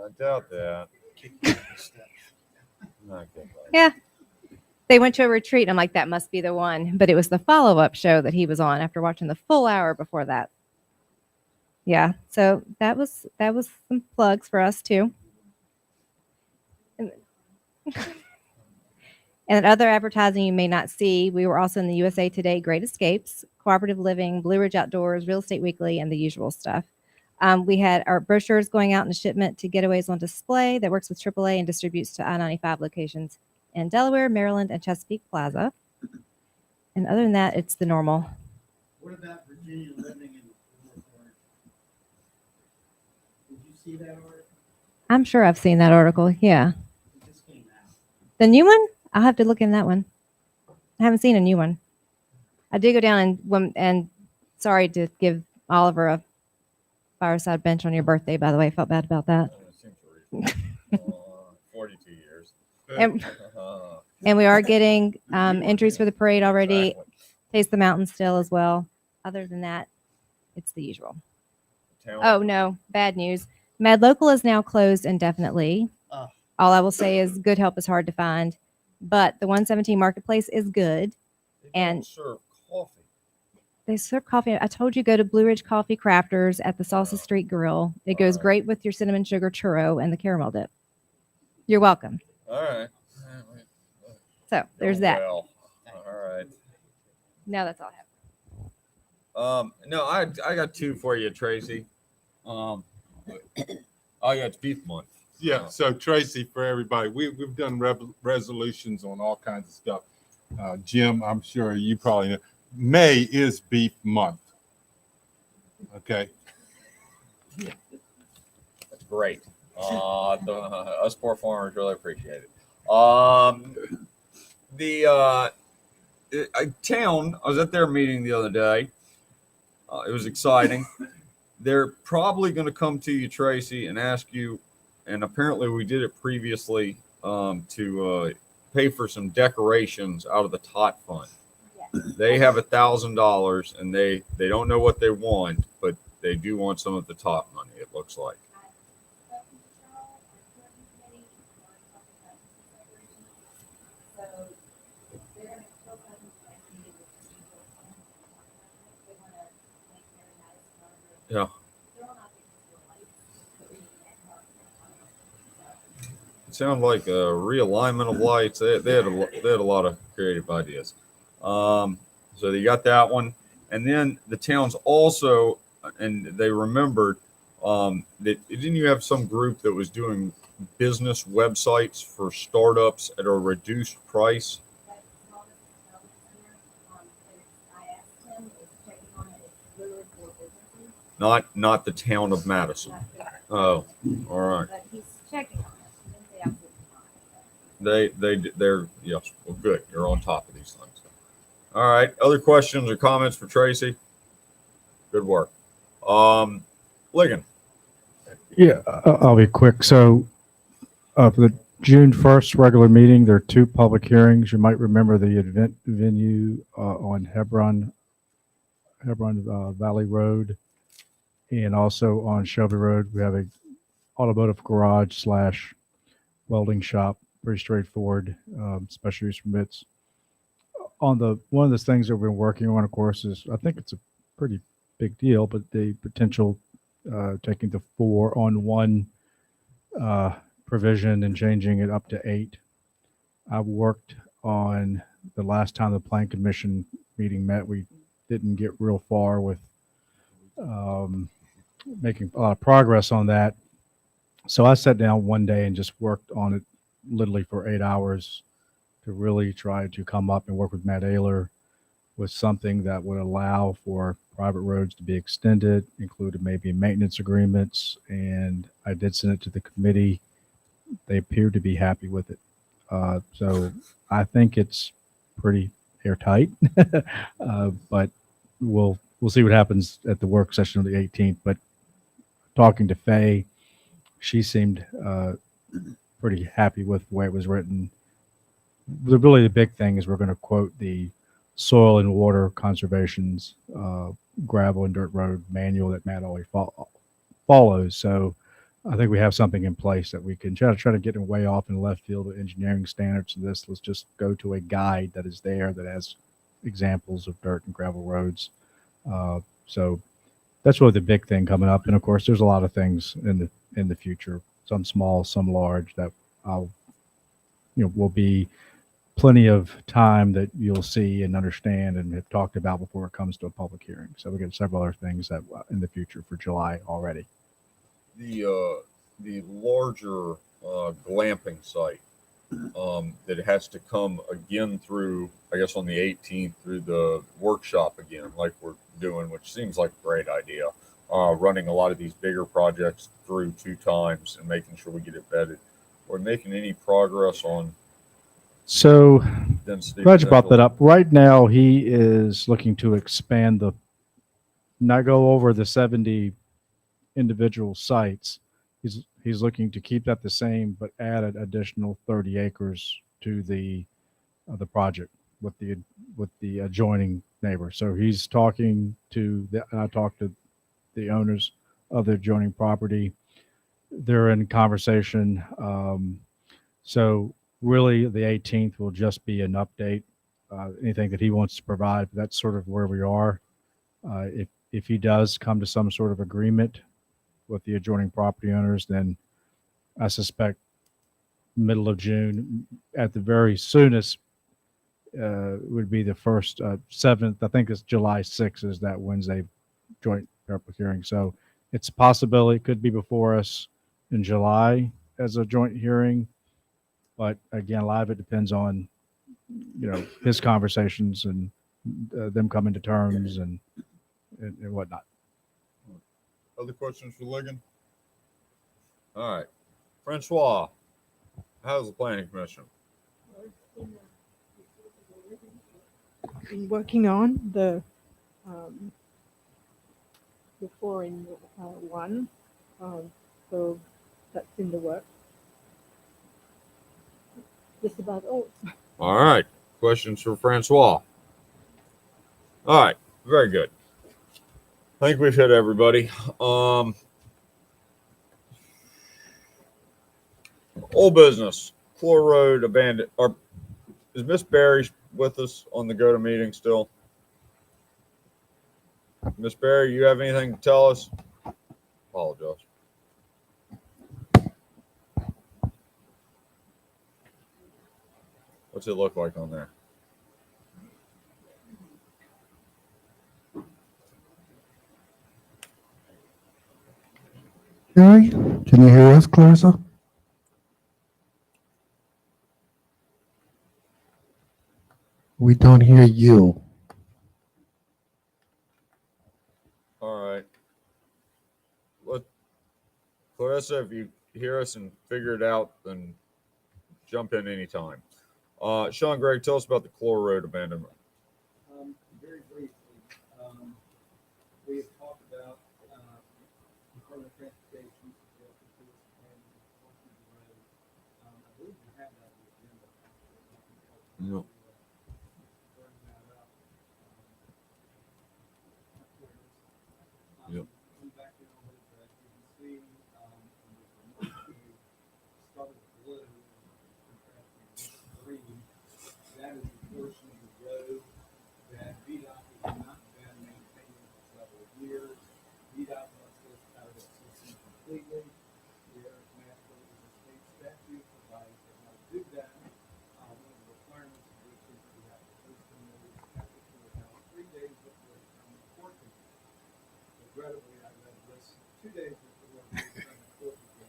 I doubt that. Okay. yeah. They went to a retreat. And I'm like, that must be the one. But it was the follow-up show that he was on after watching the full hour before that. Yeah. So that was some plugs for us too. And other advertising you may not see, we were also in the USA Today Great Escapes, Cooperative Living, Blue Ridge Outdoors, Real Estate Weekly, and the usual stuff. We had our brochures going out in a shipment to Getaways on Display that works with AAA and distributes to I-95 locations in Delaware, Maryland, and Chesapeake Plaza. And other than that, it's the normal. What about Virginia living in the Fourth Ward? Did you see that article? I'm sure I've seen that article. Yeah. It just came out. The new one? I'll have to look in that one. I haven't seen a new one. I did go down and sorry to give Oliver a fireside bench on your birthday, by the way. I felt bad about that. 42 years. And we are getting entries for the parade already. Taste the Mountain still as well. Other than that, it's the usual. Oh, no. Bad news. Med Local is now closed indefinitely. All I will say is good help is hard to find. But the 117 Marketplace is good. And serve coffee. they serve coffee. I told you, go to Blue Ridge Coffee Crafters at the Salsa Street Grill. It goes great with your cinnamon sugar churro and the caramel dip. You're welcome. All right. So there's that. Well, all right. No, that's all I have. No, I got 2 for you, Tracy. Oh yeah, it's beef month. Yeah. So Tracy, for everybody, we've done resolutions on all kinds of stuff. Jim, I'm sure you probably know. May is beef month. Okay. That's great. Us poor farmers really appreciate it. The town, I was at their meeting the other day. It was exciting. They're probably going to come to you, Tracy, and ask you, and apparently we did it previously, to pay for some decorations out of the tot fund. They have $1,000 and they don't know what they want, but they do want some of the top money, it looks like. So they're Yeah. It sounded like a realignment of lights. They had a lot of creative ideas. So you got that one, and then the towns also, and they remembered that didn't you have some group that was doing business websites for startups at a reduced price? Not the town of Madison. Oh, all right. They're yes. Well, good. You're on top of these things. All right. Other questions or comments for Tracy? Good work. Ligon. Yeah, I'll be quick. So, for the June 1st regular meeting, there are two public hearings. You might remember the event venue on Hebron Valley Road, and also on Shelby Road. We have a automotive garage / welding shop. Pretty straightforward, special use permits. One of the things that we've been working on, of course, is I think it's a pretty big deal, but the potential taking the 4-on-1 provision and changing it up to 8. I've worked on the last time the Plan Commission meeting met. We didn't get real far with making a lot of progress on that. So I sat down one day and just worked on it literally for 8 hours to really try to come up and work with Matt Ayler with something that would allow for private roads to be extended, included maybe maintenance agreements. And I did send it to the committee. They appeared to be happy with it. So I think it's pretty airtight, but we'll see what happens at the work session on the 18th. But talking to Faye, she seemed pretty happy with the way it was written. Really, the big thing is we're going to quote the Soil and Water Conservation's gravel and dirt road manual that Matt always follows. So I think we have something in place that we can try to get way off in left field of engineering standards of this. Let's just go to a guide that is there that has examples of dirt and gravel roads. So that's really the big thing coming up. And of course, there's a lot of things in the future, some small, some large, that will be plenty of time that you'll see and understand and have talked about before it comes to a public hearing. So we got several other things that in the future for July already. The larger glamping site that has to come again through, I guess, on the 18th through the workshop again, like we're doing, which seems like a great idea. Running a lot of these bigger projects through 2 times and making sure we get it vetted. We're making any progress on. So glad you brought that up. Right now, he is looking to expand not go over the 70 individual sites. He's looking to keep that the same, but add an additional 30 acres to the project with the adjoining neighbor. So he's talking to I talked to the owners of the adjoining property. They're in conversation. So really, the 18th will just be an update. Anything that he wants to provide, that's sort of where we are. If he does come to some sort of agreement with the adjoining property owners, then I suspect middle of June, at the very soonest, would be the first 7th. I think it's July 6th is that Wednesday joint public hearing. So it's a possibility it could be before us in July as a joint hearing. But again, a lot of it depends on, his conversations and them coming to terms and whatnot. Other questions for Ligon? All right. Francois, how's the planning commission? Been working on the 4-in-1, so that's in the works. Just about all. All right. Questions for Francois? All right. Very good. I think we've hit everybody. Old business. Floor Road abandoned. Is Miss Barry with us on the go to meeting still? Miss Barry, you have anything to tell us? Apologize. What's it look like on there? Gary, can you hear us, Clarissa? We don't hear you. All right. Clarissa, if you hear us and figure it out, then jump in anytime. Sean, Greg, tell us about the Clore Road abandonment. Very briefly, we have talked about Department of Transportation. I believe we have that on the agenda. No. Yep. Back in on what you can see, started with blue, green. That is the portion of the road that VDOT has not been maintaining for several years. VDOT wants this out of the system completely. Where naturally is a state statute providing for how to do that. One of the requirements of which is that we have to post the notice after 3 days before it's from the court. Regrettably, I read this 2 days before it's from the court began.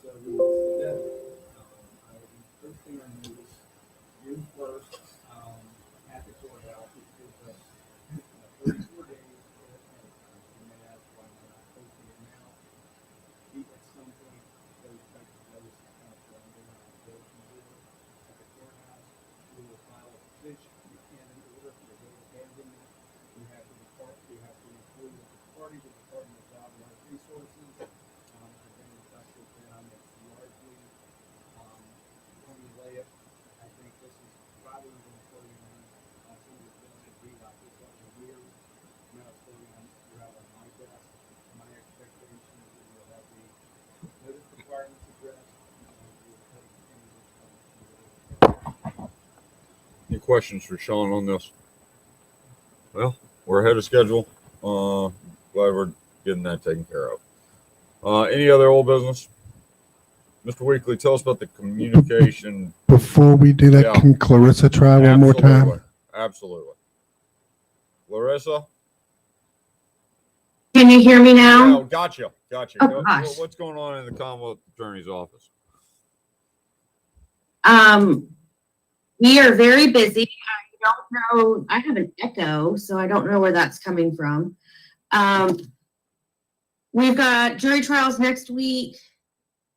So we will today, I will be posting our notice June 1st at the courthouse, which gives us 34 days ahead of time. You may ask why we're not posting it now. At some point, those types of notices kind of fall under our enforcement order at the courthouse. We will file a petition. You can in order for the road abandonment. We have to include the party, the Department of Wildlife Resources. I've been in touch with them. It's largely formulaic. I think this is probably going to slow you down. Some of the things that we like this over years. Now it's slowing down throughout on my desk. My expectation is that we'll have the notice requirements addressed. Any questions for Sean on this? Well, we're ahead of schedule. Glad we're getting that taken care of. Any other old business? Mr. Weekly, tell us about the communication. Before we do that, Yeah. can Clarissa try one more time? Absolutely. Larissa? Can you hear me now? Oh, gotcha. Oh, gosh. What's going on in the Commonwealth Attorney's office? We are very busy. I don't know. I have an echo, so I don't know where that's coming from. We've got jury trials next week.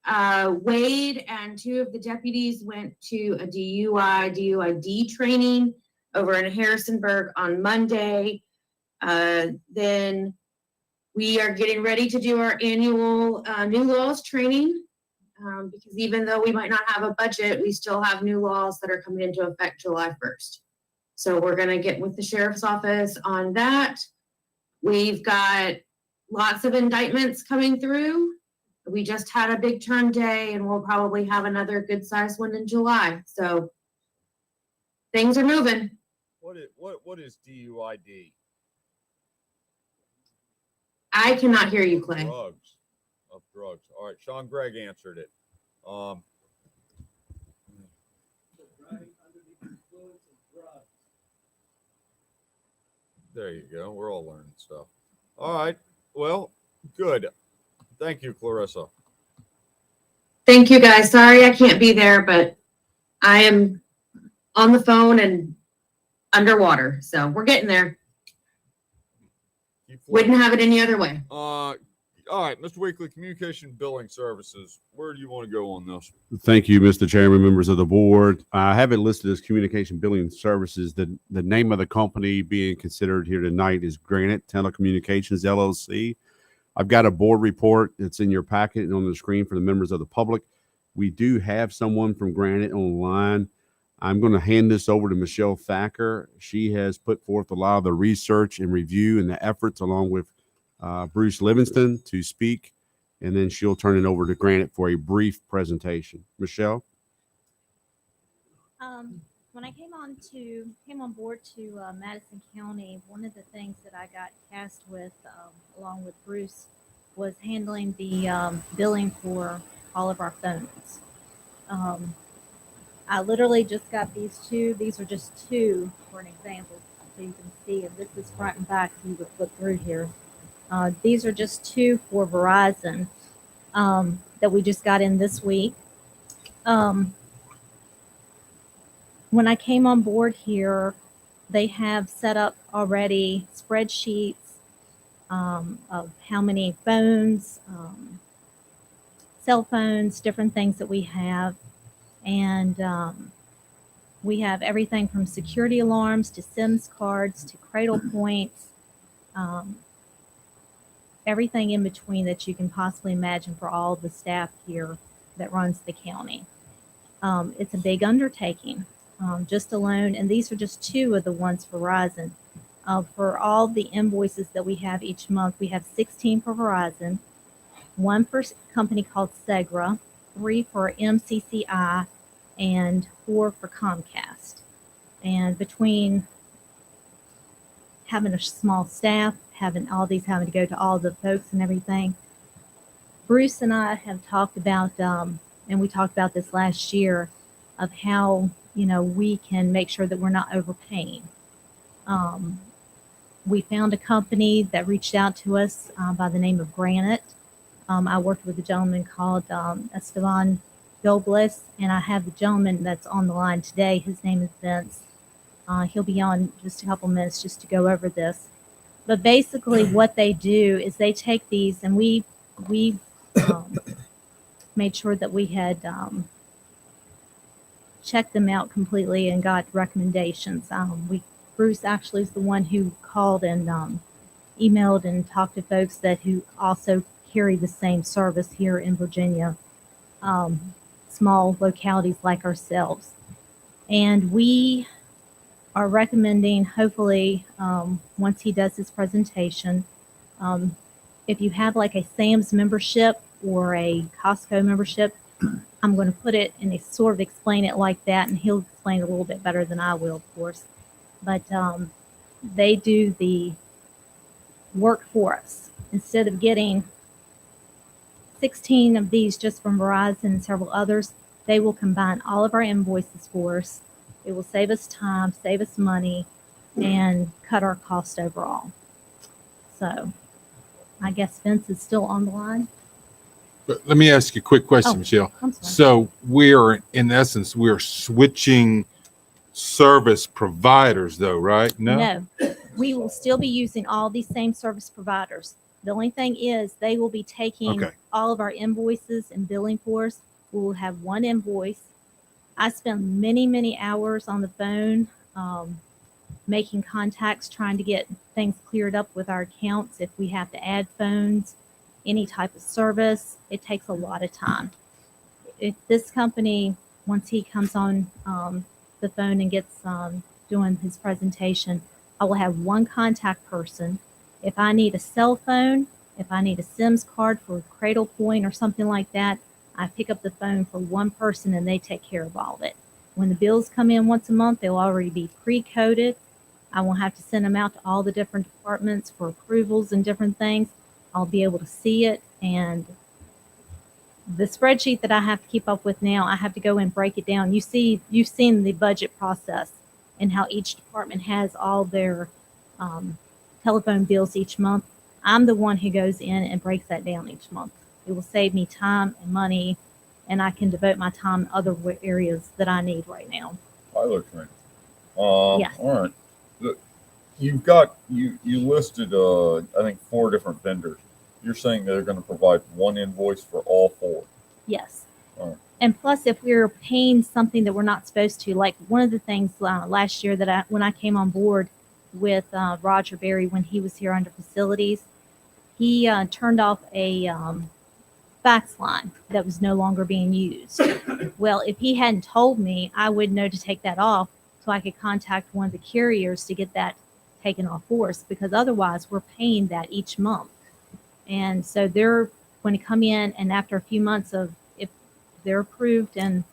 Wade and 2 of the deputies went to a DUID training over in Harrisonburg on Monday. Then we are getting ready to do our annual new laws training. Because even though we might not have a budget, we still have new laws that are coming into effect July 1st. So we're going to get with the sheriff's office on that. We've got lots of indictments coming through. We just had a big turn day and we'll probably have another good sized one in July. So things are moving. What is DUID? I cannot hear you, Clay. Drugs. All right, Sean Gregg answered it. Driving under the influence of drugs. There you go. We're all learning stuff. All right. Well, good. Thank you, Clarissa. Thank you guys. Sorry I can't be there, but I am on the phone and underwater. So we're getting there. Wouldn't have it any other way. All right, Mr. Weekly, communication billing services. Where do you want to go on this? Thank you, Mr. Chairman, members of the board. I have it listed as Communication Billing Services. The name of the company being considered here tonight is Granite Telecommunications, LLC. I've got a board report that's in your packet and on the screen for the members of the public. We do have someone from Granite online. I'm going to hand this over to Michelle Thacker. She has put forth a lot of the research and review and the efforts along with Bruce Livingston to speak, and then she'll turn it over to Granite for a brief presentation. Michelle? when I came on board to Madison County, one of the things that I got tasked with, along with Bruce, was handling the billing for all of our phones. I literally just got these two. These are just two for an example, so you can see. And this is front and back. If you would flip through here. These are just two for Verizon that we just got in this week. When I came on board here, they have set up already spreadsheets of how many phones, cell phones, different things that we have. And we have everything from security alarms to SIMS cards to Cradle points, everything in between that you can possibly imagine for all the staff here that runs the county. It's a big undertaking. Just alone, and these are just two of the ones for Verizon. For all the invoices that we have each month, we have 16 for Verizon, one for a company called Segra, 3 for MCCI, and 4 for Comcast. And between having a small staff, having to go to all the folks and everything, Bruce and I have talked about, and we talked about this last year, of how we can make sure that we're not overpaying. We found a company that reached out to us by the name of Granite. I worked with a gentleman called Esteban Dobles, and I have the gentleman that's on the line today. His name is Vince. He'll be on just a couple minutes just to go over this. But basically what they do is they take these, and we made sure that we had checked them out completely and got recommendations. Bruce actually is the one who called and emailed and talked to folks who also carry the same service here in Virginia, small localities like ourselves. And we are recommending, hopefully, once he does his presentation, if you have like a Sam's membership or a Costco membership, I'm going to put it and sort of explain it like that, and he'll explain it a little bit better than I will, of course. But they do the work for us. Instead of getting 16 of these just from Verizon and several others, they will combine all of our invoices for us. It will save us time, save us money, and cut our cost overall. So I guess Vince is still on the line. But let me ask you a quick question, Oh, Michelle. I'm sorry. So we're switching service providers though, right? No, we will still be using all these same service providers. The only thing is they will be taking all of our invoices and billing for us. We will have one invoice. I spend many, many hours on the phone making contacts, trying to get things cleared up with our accounts. If we have to add phones, any type of service, it takes a lot of time. If this company, once he comes on the phone and gets doing his presentation, I will have one contact person. If I need a cell phone, if I need a SIMS card for a Cradle Point or something like that, I pick up the phone for one person and they take care of all of it. When the bills come in once a month, they'll already be pre-coded. I won't have to send them out to all the different departments for approvals and different things. I'll be able to see it. And the spreadsheet that I have to keep up with now, I have to go and break it down. You've seen the budget process and how each department has all their telephone bills each month. I'm the one who goes in and breaks that down each month. It will save me time and money, and I can devote my time in other areas that I need right now. Tyler training. Yes. All right. You've got you listed I think 4 different vendors. You're saying they're going to provide one invoice for all 4. Yes. All right. And plus, if we're paying something that we're not supposed to, like one of the things last year that when I came on board with Roger Berry when he was here under facilities, he turned off a fax line that was no longer being used. Well, if he hadn't told me, I would know to take that off so I could contact one of the carriers to get that taken off for us, because otherwise we're paying that each month. And so they're going to come in, and after a few months of, if they're approved and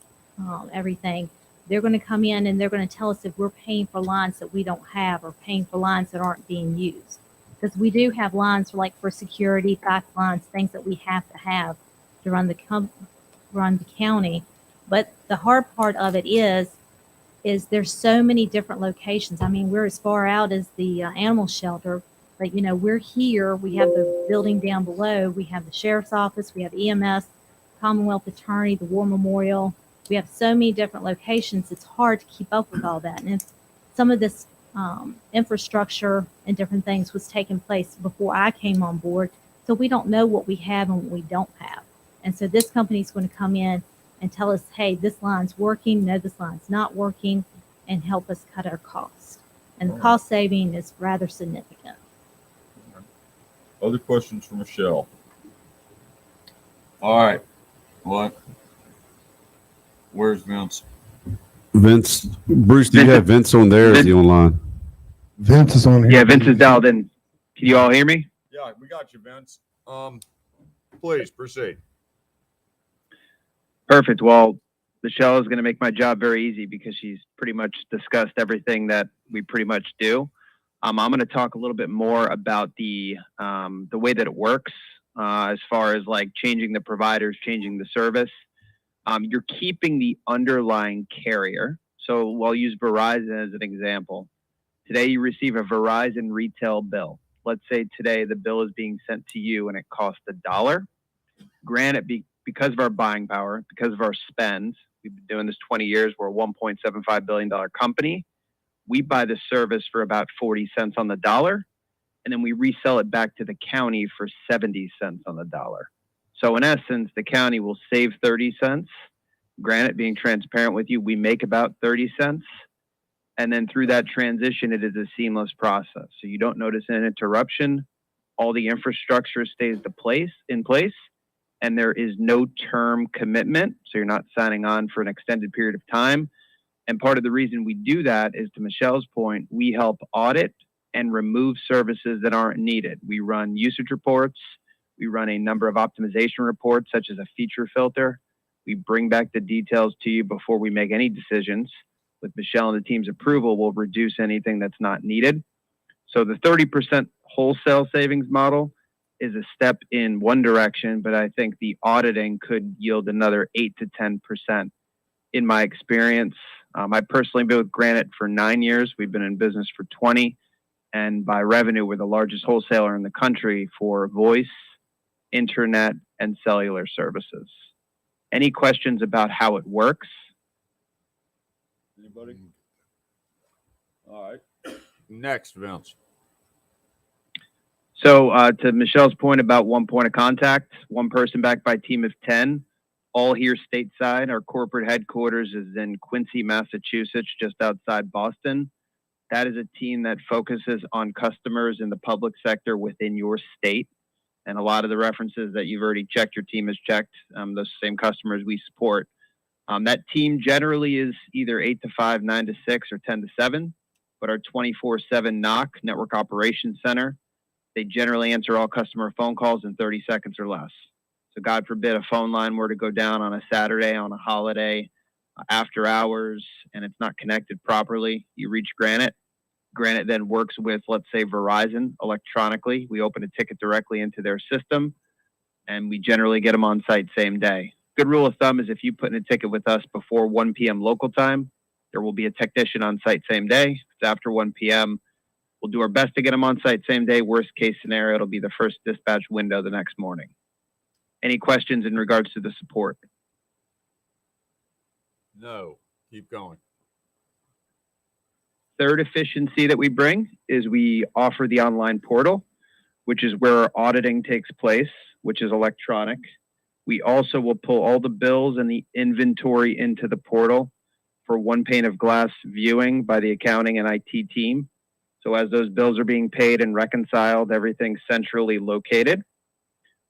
everything, They're going to come in and they're going to tell us if we're paying for lines that we don't have or paying for lines that aren't being used. Because we do have lines for security, fax lines, things that we have to run the county. But the hard part of it is there's so many different locations. I mean, we're as far out as the animal shelter, but we're here. We have the building down below. We have the sheriff's office. We have EMS, Commonwealth Attorney, the War Memorial. We have so many different locations. It's hard to keep up with all that. And if some of this infrastructure and different things was taking place before I came on board, so we don't know what we have and what we don't have. And so this company is going to come in and tell us, hey, this line's working, no, this line's not working, and help us cut our costs. And the cost saving is rather significant. Other questions for Michelle? All right. What? Where's Vince? Vince, Bruce, do you have Vince on there? Or is he online? Vince is on here. Yeah, Vince is dialed in. Can you all hear me? Yeah, we got you, Vince. Please proceed. Perfect. Well, Michelle is going to make my job very easy because she's pretty much discussed everything that we pretty much do. I'm going to talk a little bit more about the way that it works as far as like changing the providers, changing the service. You're keeping the underlying carrier. So I'll use Verizon as an example. Today you receive a Verizon retail bill. Let's say today the bill is being sent to you and it costs $1. Granted, because of our buying power, because of our spend, we've been doing this 20 years, we're a $1.75 billion company. We buy the service for about 40 cents on the dollar, and then we resell it back to the county for 70 cents on the dollar. So in essence, the county will save 30 cents. Granted, being transparent with you, we make about 30 cents. And then through that transition, it is a seamless process. So you don't notice an interruption. All the infrastructure stays in place, and there is no term commitment. So you're not signing on for an extended period of time. And part of the reason we do that is, to Michelle's point, we help audit and remove services that aren't needed. We run usage reports. We run a number of optimization reports, such as a feature filter. We bring back the details to you before we make any decisions. With Michelle and the team's approval, we'll reduce anything that's not needed. So the 30% wholesale savings model is a step in one direction, but I think the auditing could yield another 8 to 10% in my experience. I personally been with Granite for 9 years. We've been in business for 20. And by revenue, we're the largest wholesaler in the country for voice, internet, and cellular services. Any questions about how it works? Anybody? All right. Next, Vince. So to Michelle's point about one point of contact, one person backed by a team of 10, all here stateside. Our corporate headquarters is in Quincy, Massachusetts, just outside Boston. That is a team that focuses on customers in the public sector within your state. And a lot of the references that you've already checked, your team has checked, those same customers we support. That team generally is either 8 to 5, 9 to 6, or 10 to 7, but our 24/7 NOC, Network Operations Center, they generally answer all customer phone calls in 30 seconds or less. So God forbid a phone line were to go down on a Saturday, on a holiday, after hours, and it's not connected properly, you reach Granite. Granite then works with, let's say, Verizon electronically. We open a ticket directly into their system, and we generally get them on site same day. Good rule of thumb is if you put in a ticket with us before 1 p.m. local time, there will be a technician on site same day. If it's after 1 p.m., we'll do our best to get them on site same day. Worst case scenario, it'll be the first dispatch window the next morning. Any questions in regards to the support? No. Keep going. Third efficiency that we bring is we offer the online portal, which is where our auditing takes place, which is electronic. We also will pull all the bills and the inventory into the portal for one pane of glass viewing by the accounting and IT team. So as those bills are being paid and reconciled, everything's centrally located.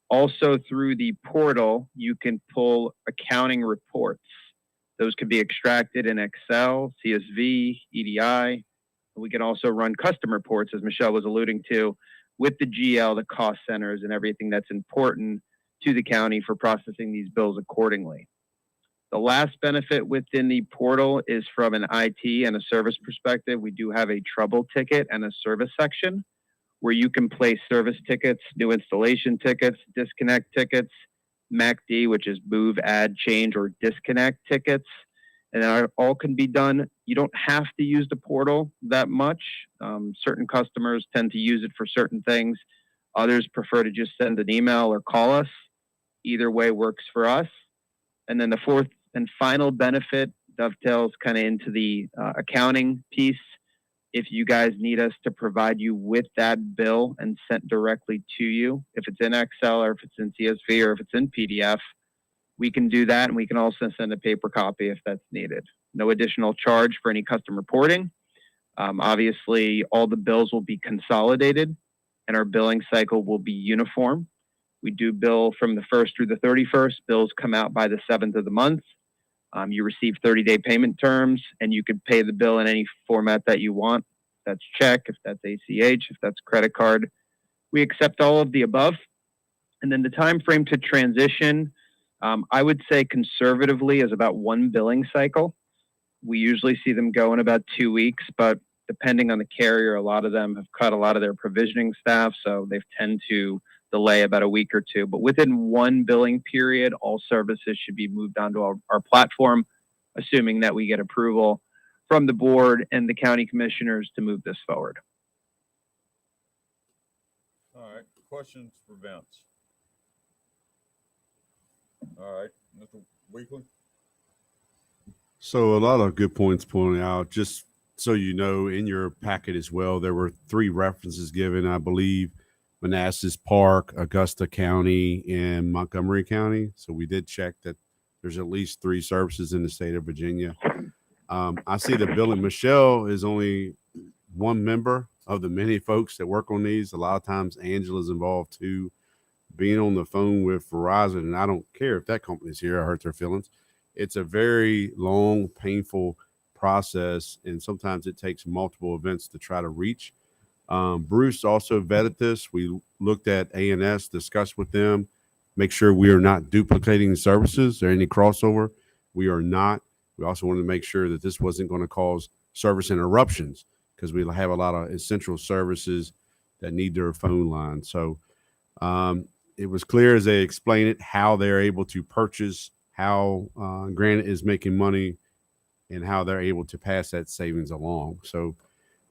Also through the portal, you can pull accounting reports. Those can be extracted in Excel, CSV, EDI. We can also run custom reports, as Michelle was alluding to, with the GL, the cost centers, and everything that's important to the county for processing these bills accordingly. The last benefit within the portal is from an IT and a service perspective. We do have a trouble ticket and a service section where you can place service tickets, new installation tickets, disconnect tickets, MACD, which is move, add, change, or disconnect tickets. And that all can be done. You don't have to use the portal that much. Certain customers tend to use it for certain things. Others prefer to just send an email or call us. Either way works for us. And then the fourth and final benefit dovetails kind of into the accounting piece. If you guys need us to provide you with that bill and sent directly to you, if it's in Excel or if it's in CSV or if it's in PDF, we can do that, and we can also send a paper copy if that's needed. No additional charge for any custom reporting. Obviously, all the bills will be consolidated, and our billing cycle will be uniform. We do bill from the 1st through the 31st. Bills come out by the 7th of the month. You receive 30-day payment terms, and you can pay the bill in any format that you want. If that's check, if that's ACH, if that's credit card. We accept all of the above. And then the time frame to transition, I would say conservatively is about 1 billing cycle. We usually see them go in about 2 weeks, but depending on the carrier, a lot of them have cut a lot of their provisioning staff, so they tend to delay about a week or two. But within 1 billing period, all services should be moved onto our platform, assuming that we get approval from the board and the county commissioners to move this forward. All right, questions for Vince? All right, Mr. Weekly? So a lot of good points pointed out. Just so you know, in your packet as well, there were 3 references given, I believe, Manassas Park, Augusta County, and Montgomery County. So we did check that there's at least 3 services in the state of Virginia. I see the billing. Michelle is only one member of the many folks that work on these. A lot of times Angela's involved too. Being on the phone with Verizon, and I don't care if that company's here, I hurt their feelings. It's a very long, painful process, and sometimes it takes multiple events to try to reach. Bruce also vetted this. We looked at ANS, discussed with them, make sure we are not duplicating services or any crossover. We are not. We also wanted to make sure that this wasn't going to cause service interruptions because we have a lot of essential services that need their phone line. So it was clear as they explain it, how they're able to purchase, how Granite is making money, and how they're able to pass that savings along. So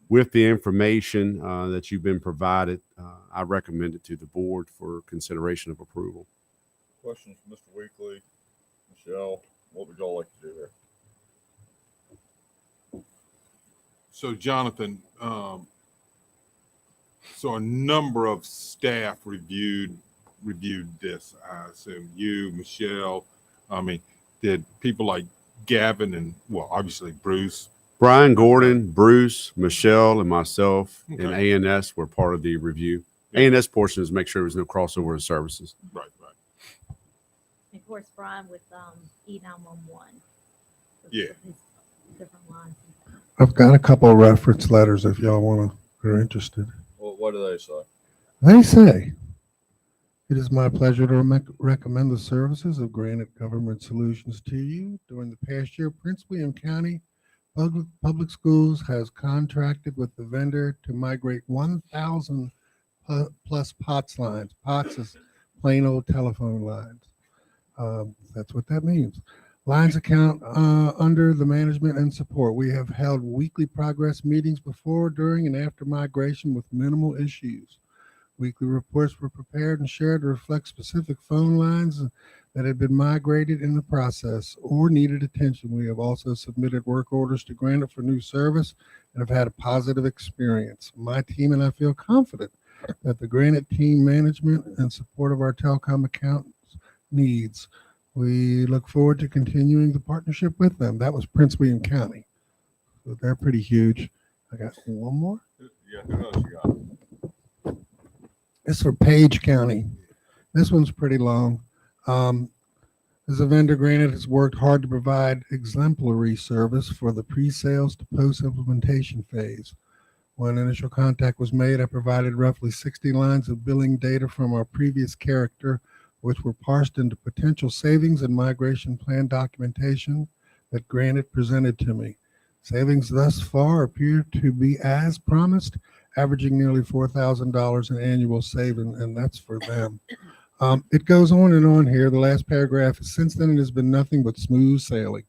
with the information that you've been provided, I recommend it to the board for consideration of approval. Questions for Mr. Weekly? Michelle, what would y'all like to do there? So Jonathan, so a number of staff reviewed this. I assume you, Michelle. I mean, did people like Gavin and, well, obviously Bruce, Brian Gordon, Bruce, Michelle, and myself Okay. and ANS were part of the review. ANS portion is make sure there's no crossover of services. Right. Of course, Brian with E911. Yeah. Different lines. I've got a couple of reference letters if y'all want to, are interested. Well, what do they say? They say, it is my pleasure to recommend the services of Granite Government Solutions to you. During the past year, Prince William County Public Schools has contracted with the vendor to migrate 1,000 plus POTS lines. POTS is plain old telephone lines. That's what that means. Lines account under the management and support. We have held weekly progress meetings before, during, and after migration with minimal issues. Weekly reports were prepared and shared to reflect specific phone lines that had been migrated in the process or needed attention. We have also submitted work orders to Granite for new service and have had a positive experience. My team and I feel confident that the Granite team management and support of our telecom accounts needs. We look forward to continuing the partnership with them. That was Prince William County. So they're pretty huge. I got one more. Yeah, who else you got? This is for Page County. This one's pretty long. As a vendor, Granite has worked hard to provide exemplary service for the pre-sales to post-implementation phase. When initial contact was made, I provided roughly 60 lines of billing data from our previous character which were parsed into potential savings and migration plan documentation that Granite presented to me. Savings thus far appear to be as promised, averaging nearly $4,000 in annual saving, and that's for them. It goes on and on here. The last paragraph is, since then, it has been nothing but smooth sailing.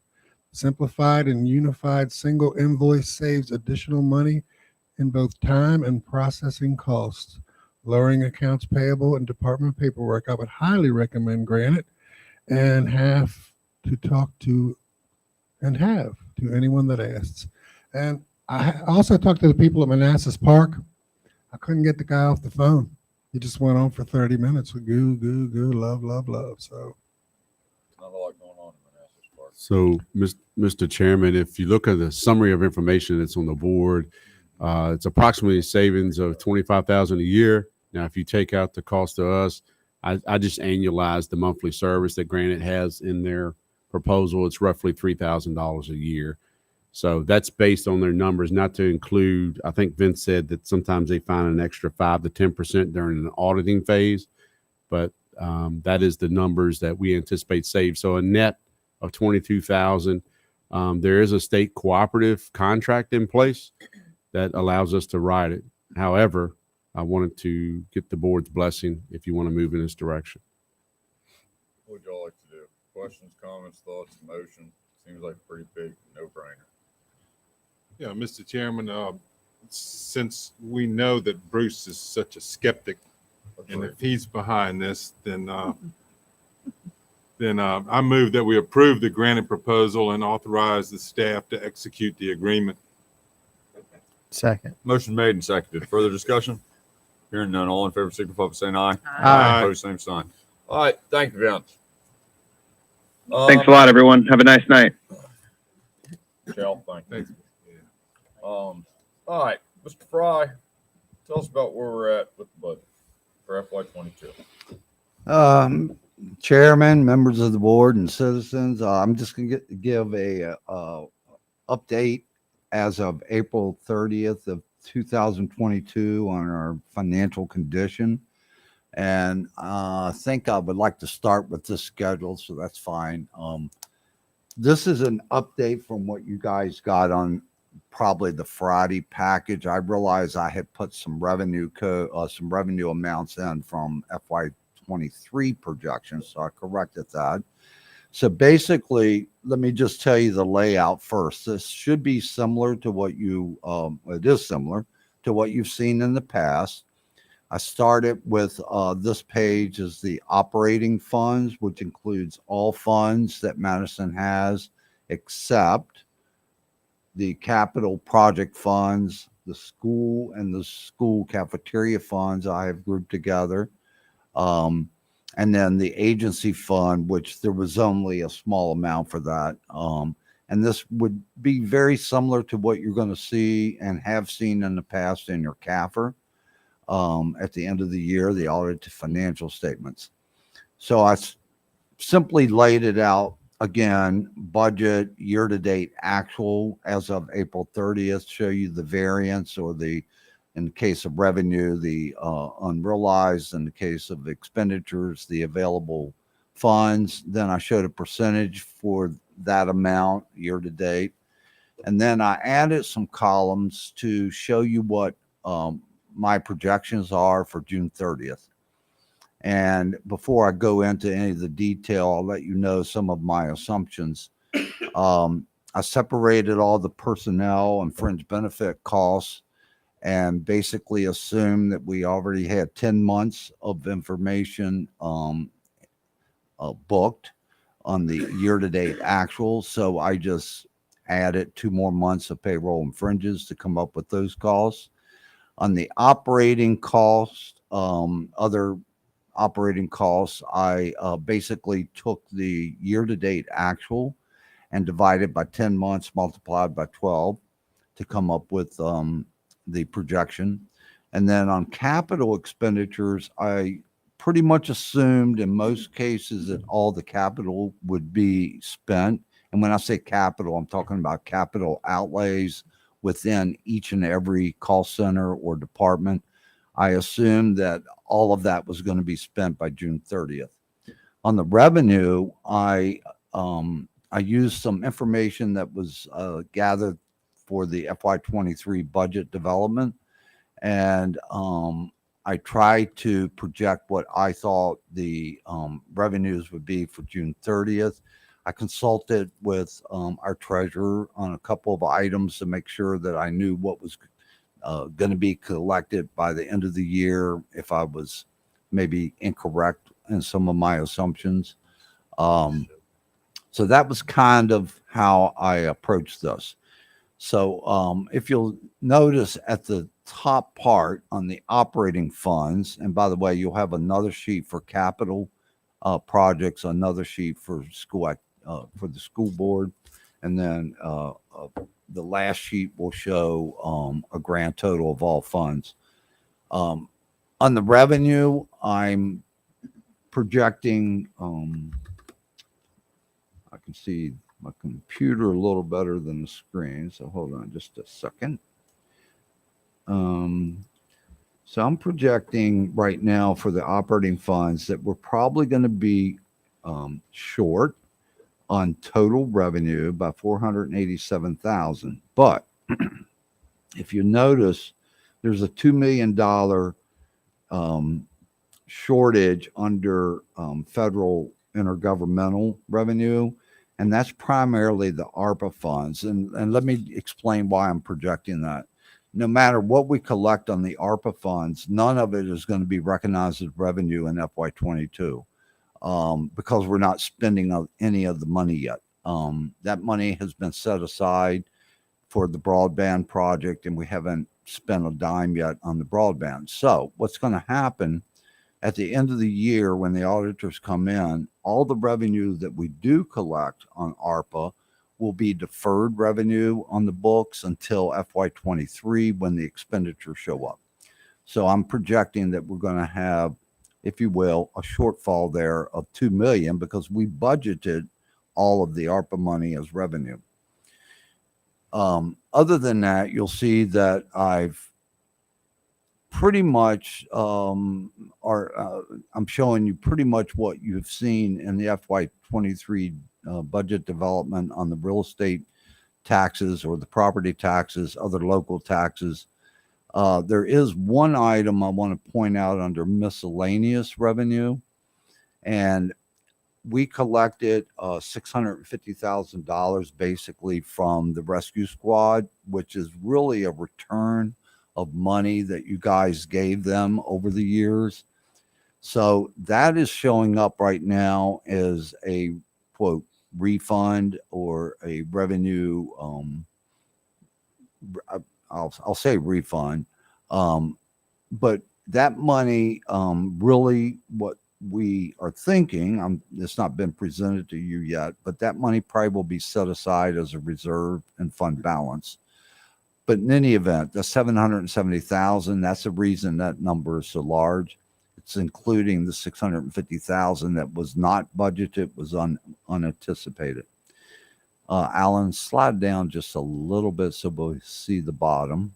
Simplified and unified single invoice saves additional money in both time and processing costs, lowering accounts payable and department paperwork. I would highly recommend Granite and have to anyone that asks. And I also talked to the people at Manassas Park. I couldn't get the guy off the phone. He just went on for 30 minutes with goo, goo, goo, love, love, love. So Not a lot going on in Manassas Park. So, Mr. Chairman, if you look at the summary of information that's on the board, it's approximately a savings of $25,000 a year. Now, if you take out the cost to us, I just annualized the monthly service that Granite has in their proposal. It's roughly $3,000 a year. So that's based on their numbers, not to include, I think Vince said that sometimes they find an extra 5 to 10% during an auditing phase, but that is the numbers that we anticipate save. So a net of 22,000. There is a state cooperative contract in place that allows us to ride it. However, I wanted to get the board's blessing if you want to move in this direction. What would y'all like to do? Questions, comments, thoughts, motion? Seems like a pretty big no-brainer. Yeah, Mr. Chairman, since we know that Bruce is such a skeptic, and if he's behind this, then I move that we approve the Granite proposal and authorize the staff to execute the agreement. Second. Motion made and seconded. Further discussion? Hearing none. All in favor, signify by saying aye. Aye. Opposed, same sign. All right. Thank you, Vince. Thanks a lot, everyone. Have a nice night. Michelle, thank you. All right, Mr. Fry, tell us about where we're at with the budget for FY22. Chairman, members of the board, and citizens, I'm just going to give a update as of April 30th of 2022 on our financial condition. And I think I would like to start with this schedule, so that's fine. This is an update from what you guys got on probably the Friday package. I realized I had put some revenue amounts in from FY23 projections, so I corrected that. So basically, let me just tell you the layout first. This should be similar to what it is similar to what you've seen in the past. I started with this page is the operating funds, which includes all funds that Madison has, except the capital project funds, the school and the school cafeteria funds I have grouped together. And then the agency fund, which there was only a small amount for that. And this would be very similar to what you're going to see and have seen in the past in your CAFR. At the end of the year, the audited financial statements. So I simply laid it out again, budget year-to-date actual as of April 30th, show you the variance or in the case of revenue, the unrealized, in the case of expenditures, the available funds. Then I showed a percentage for that amount year-to-date. And then I added some columns to show you what my projections are for June 30th. And before I go into any of the detail, I'll let you know some of my assumptions. I separated all the personnel and fringe benefit costs and basically assumed that we already had 10 months of information booked on the year-to-date actual. So I just added 2 more months of payroll and fringes to come up with those costs. On the operating cost, other operating costs, I basically took the year-to-date actual and divided by 10 months multiplied by 12 to come up with the projection. And then on capital expenditures, I pretty much assumed in most cases that all the capital would be spent. And when I say capital, I'm talking about capital outlays within each and every call center or department. I assumed that all of that was going to be spent by June 30th. On the revenue, I used some information that was gathered for the FY23 budget development, and I tried to project what I thought the revenues would be for June 30th. I consulted with our treasurer on a couple of items to make sure that I knew what was going to be collected by the end of the year if I was maybe incorrect in some of my assumptions. So that was kind of how I approached this. So if you'll notice at the top part on the operating funds, and by the way, you'll have another sheet for capital projects, another sheet for for the school board, and then the last sheet will show a grand total of all funds. On the revenue, I'm projecting, I can see my computer a little better than the screen, so hold on just a second. So I'm projecting right now for the operating funds that we're probably going to be short on total revenue by 487,000. But if you notice, there's a $2 million shortage under federal intergovernmental revenue, and that's primarily the ARPA funds. And let me explain why I'm projecting that. No matter what we collect on the ARPA funds, none of it is going to be recognized as revenue in FY22 because we're not spending any of the money yet. That money has been set aside for the broadband project, and we haven't spent a dime yet on the broadband. So what's going to happen at the end of the year when the auditors come in, all the revenue that we do collect on ARPA will be deferred revenue on the books until FY23 when the expenditures show up. So I'm projecting that we're going to have, if you will, a shortfall there of 2 million because we budgeted all of the ARPA money as revenue. Other than that, you'll see that I've pretty much I'm showing you pretty much what you've seen in the FY23 budget development on the real estate taxes or the property taxes, other local taxes. There is one item I want to point out under miscellaneous revenue, and we collected $650,000 basically from the rescue squad, which is really a return of money that you guys gave them over the years. So that is showing up right now as a quote refund or a revenue. I'll say refund, but that money really what we are thinking. It's not been presented to you yet, but that money probably will be set aside as a reserve and fund balance. But in any event, the 770,000, that's the reason that number is so large. It's including the 650,000 that was not budgeted, was unanticipated. Alan, slide down just a little bit so we'll see the bottom.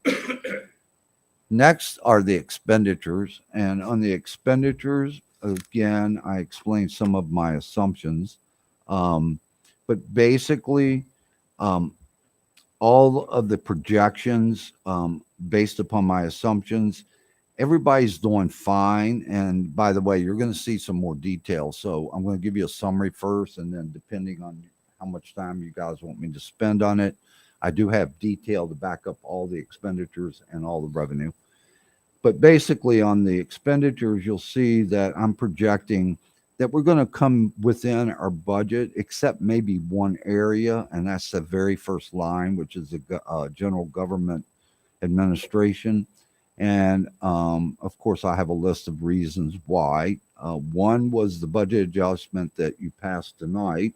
Next are the expenditures. And on the expenditures, again, I explained some of my assumptions. But basically, all of the projections based upon my assumptions, everybody's doing fine. And by the way, you're going to see some more details. So I'm going to give you a summary first, and then depending on how much time you guys want me to spend on it, I do have detail to back up all the expenditures and all the revenue. But basically on the expenditures, you'll see that I'm projecting that we're going to come within our budget, except maybe one area, and that's the very first line, which is the general government administration. And of course, I have a list of reasons why. One was the budget adjustment that you passed tonight,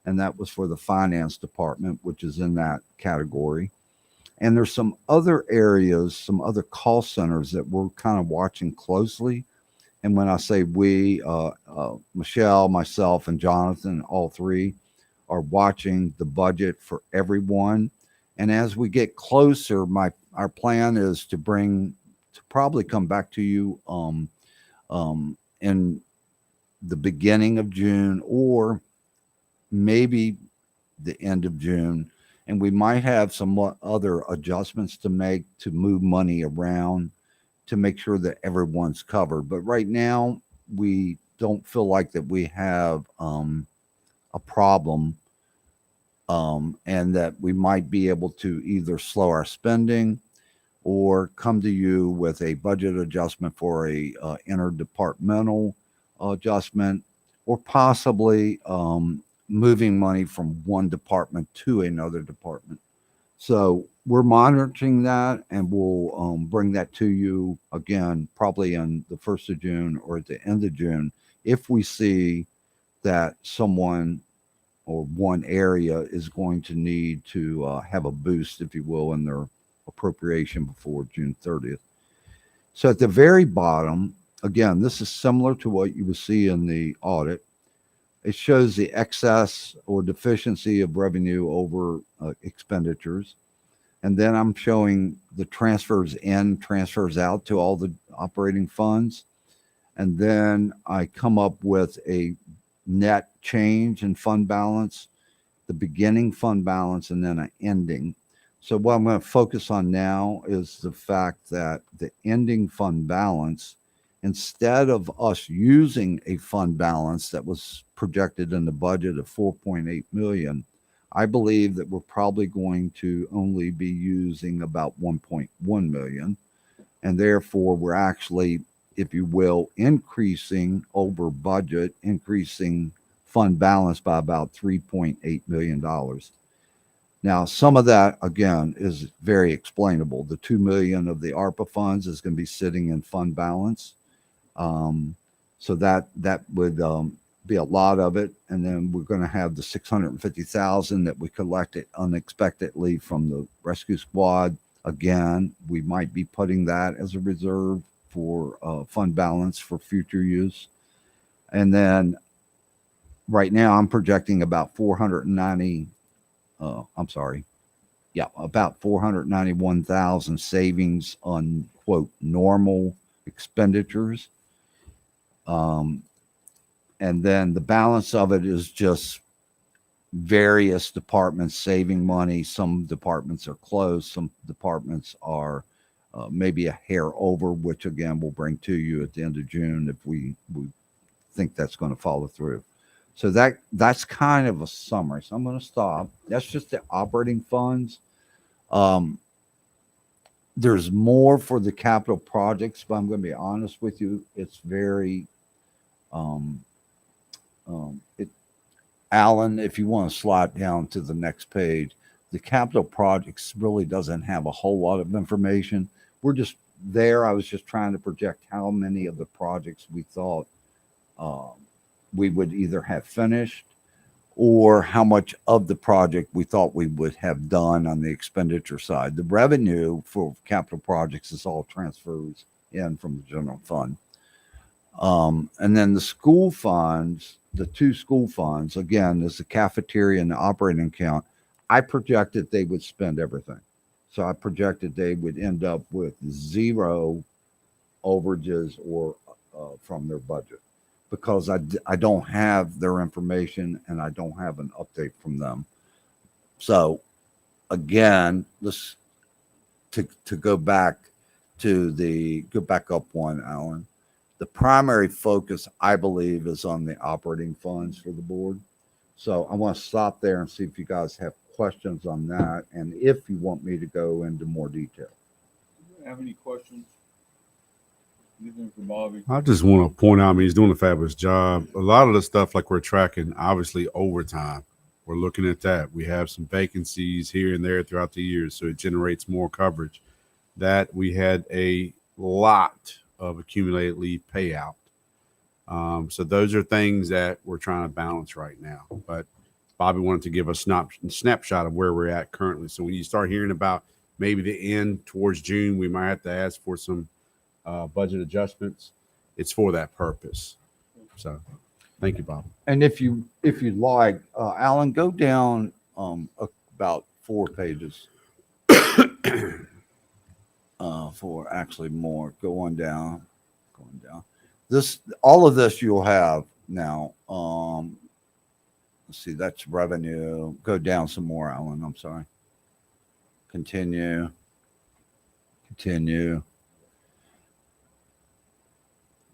and that was for the finance department, which is in that category. And there's some other areas, some other call centers that we're kind of watching closely. And when I say we, Michelle, myself, and Jonathan, all three are watching the budget for everyone. And as we get closer, our plan is to probably come back to you in the beginning of June or maybe the end of June. And we might have some other adjustments to make to move money around to make sure that everyone's covered. But right now, we don't feel like that we have a problem, and that we might be able to either slow our spending or come to you with a budget adjustment for a interdepartmental adjustment, or possibly moving money from one department to another department. So we're monitoring that, and we'll bring that to you again, probably on the 1st of June or at the end of June, if we see that someone or one area is going to need to have a boost, if you will, in their appropriation before June 30th. So at the very bottom, again, this is similar to what you will see in the audit. It shows the excess or deficiency of revenue over expenditures. And then I'm showing the transfers in, transfers out to all the operating funds. And then I come up with a net change in fund balance, the beginning fund balance, and then an ending. So what I'm going to focus on now is the fact that the ending fund balance, instead of us using a fund balance that was projected in the budget of 4.8 million, I believe that we're probably going to only be using about 1.1 million. And therefore, we're actually, if you will, increasing over budget, increasing fund balance by about $3.8 million. Now, some of that, again, is very explainable. The 2 million of the ARPA funds is going to be sitting in fund balance. So that would be a lot of it. And then we're going to have the 650,000 that we collected unexpectedly from the rescue squad. Again, we might be putting that as a reserve for fund balance for future use. And then right now I'm projecting about 491,000 savings on quote normal expenditures. And then the balance of it is just various departments saving money. Some departments are closed. Some departments are maybe a hair over, which again, we'll bring to you at the end of June if we think that's going to follow through. So that's kind of a summary. So I'm going to stop. That's just the operating funds. There's more for the capital projects, but I'm going to be honest with you. It's very, Alan, if you want to slide down to the next page, the capital projects really doesn't have a whole lot of information. We're just there. I was just trying to project how many of the projects we thought we would either have finished or how much of the project we thought we would have done on the expenditure side. The revenue for capital projects is all transfers in from the general fund. And then the school funds, the two school funds, again, there's the cafeteria and the operating account. I projected they would spend everything. So I projected they would end up with 0 overages or from their budget, because I don't have their information and I don't have an update from them. So again, let's to go back up one, Alan. The primary focus, I believe, is on the operating funds for the board. So I want to stop there and see if you guys have questions on that, and if you want me to go into more detail. Do you have any questions? Anything for Bobby? I just want to point out, I mean, he's doing a fabulous job. A lot of the stuff like we're tracking, obviously overtime. We're looking at that. We have some vacancies here and there throughout the years, so it generates more coverage. That we had a lot of accumulated leave payout. So those are things that we're trying to balance right now. But Bobby wanted to give a snapshot of where we're at currently. So when you start hearing about maybe the end towards June, we might have to ask for some budget adjustments. It's for that purpose. So thank you, Bob. And if you'd like, Alan, go down about 4 pages. For actually more, going down. All of this you'll have Now, let's see, that's revenue. Go down some more, Alan. I'm sorry. Continue.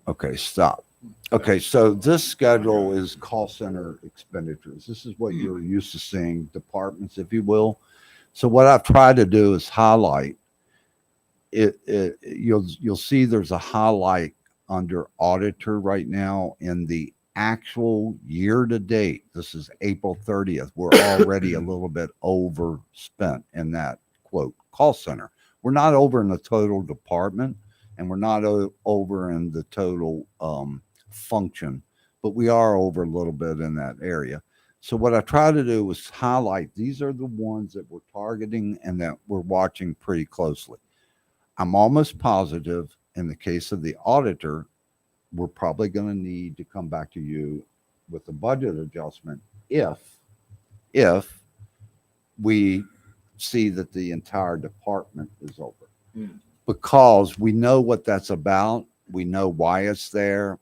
Okay, stop. Okay, so this schedule is call center expenditures. This is what you're used to seeing, departments, if you will. So what I've tried to do is highlight it. You'll see there's a highlight under auditor right now in the actual year to date. This is April 30th. We're already a little bit overspent in that quote call center. We're not over in the total department, and we're not over in the total function, but we are over a little bit in that area. So what I try to do is highlight these are the ones that we're targeting and that we're watching pretty closely. I'm almost positive in the case of the auditor, we're probably going to need to come back to you with a budget adjustment if we see that the entire department is over. Because we know what that's about. We know why it's there.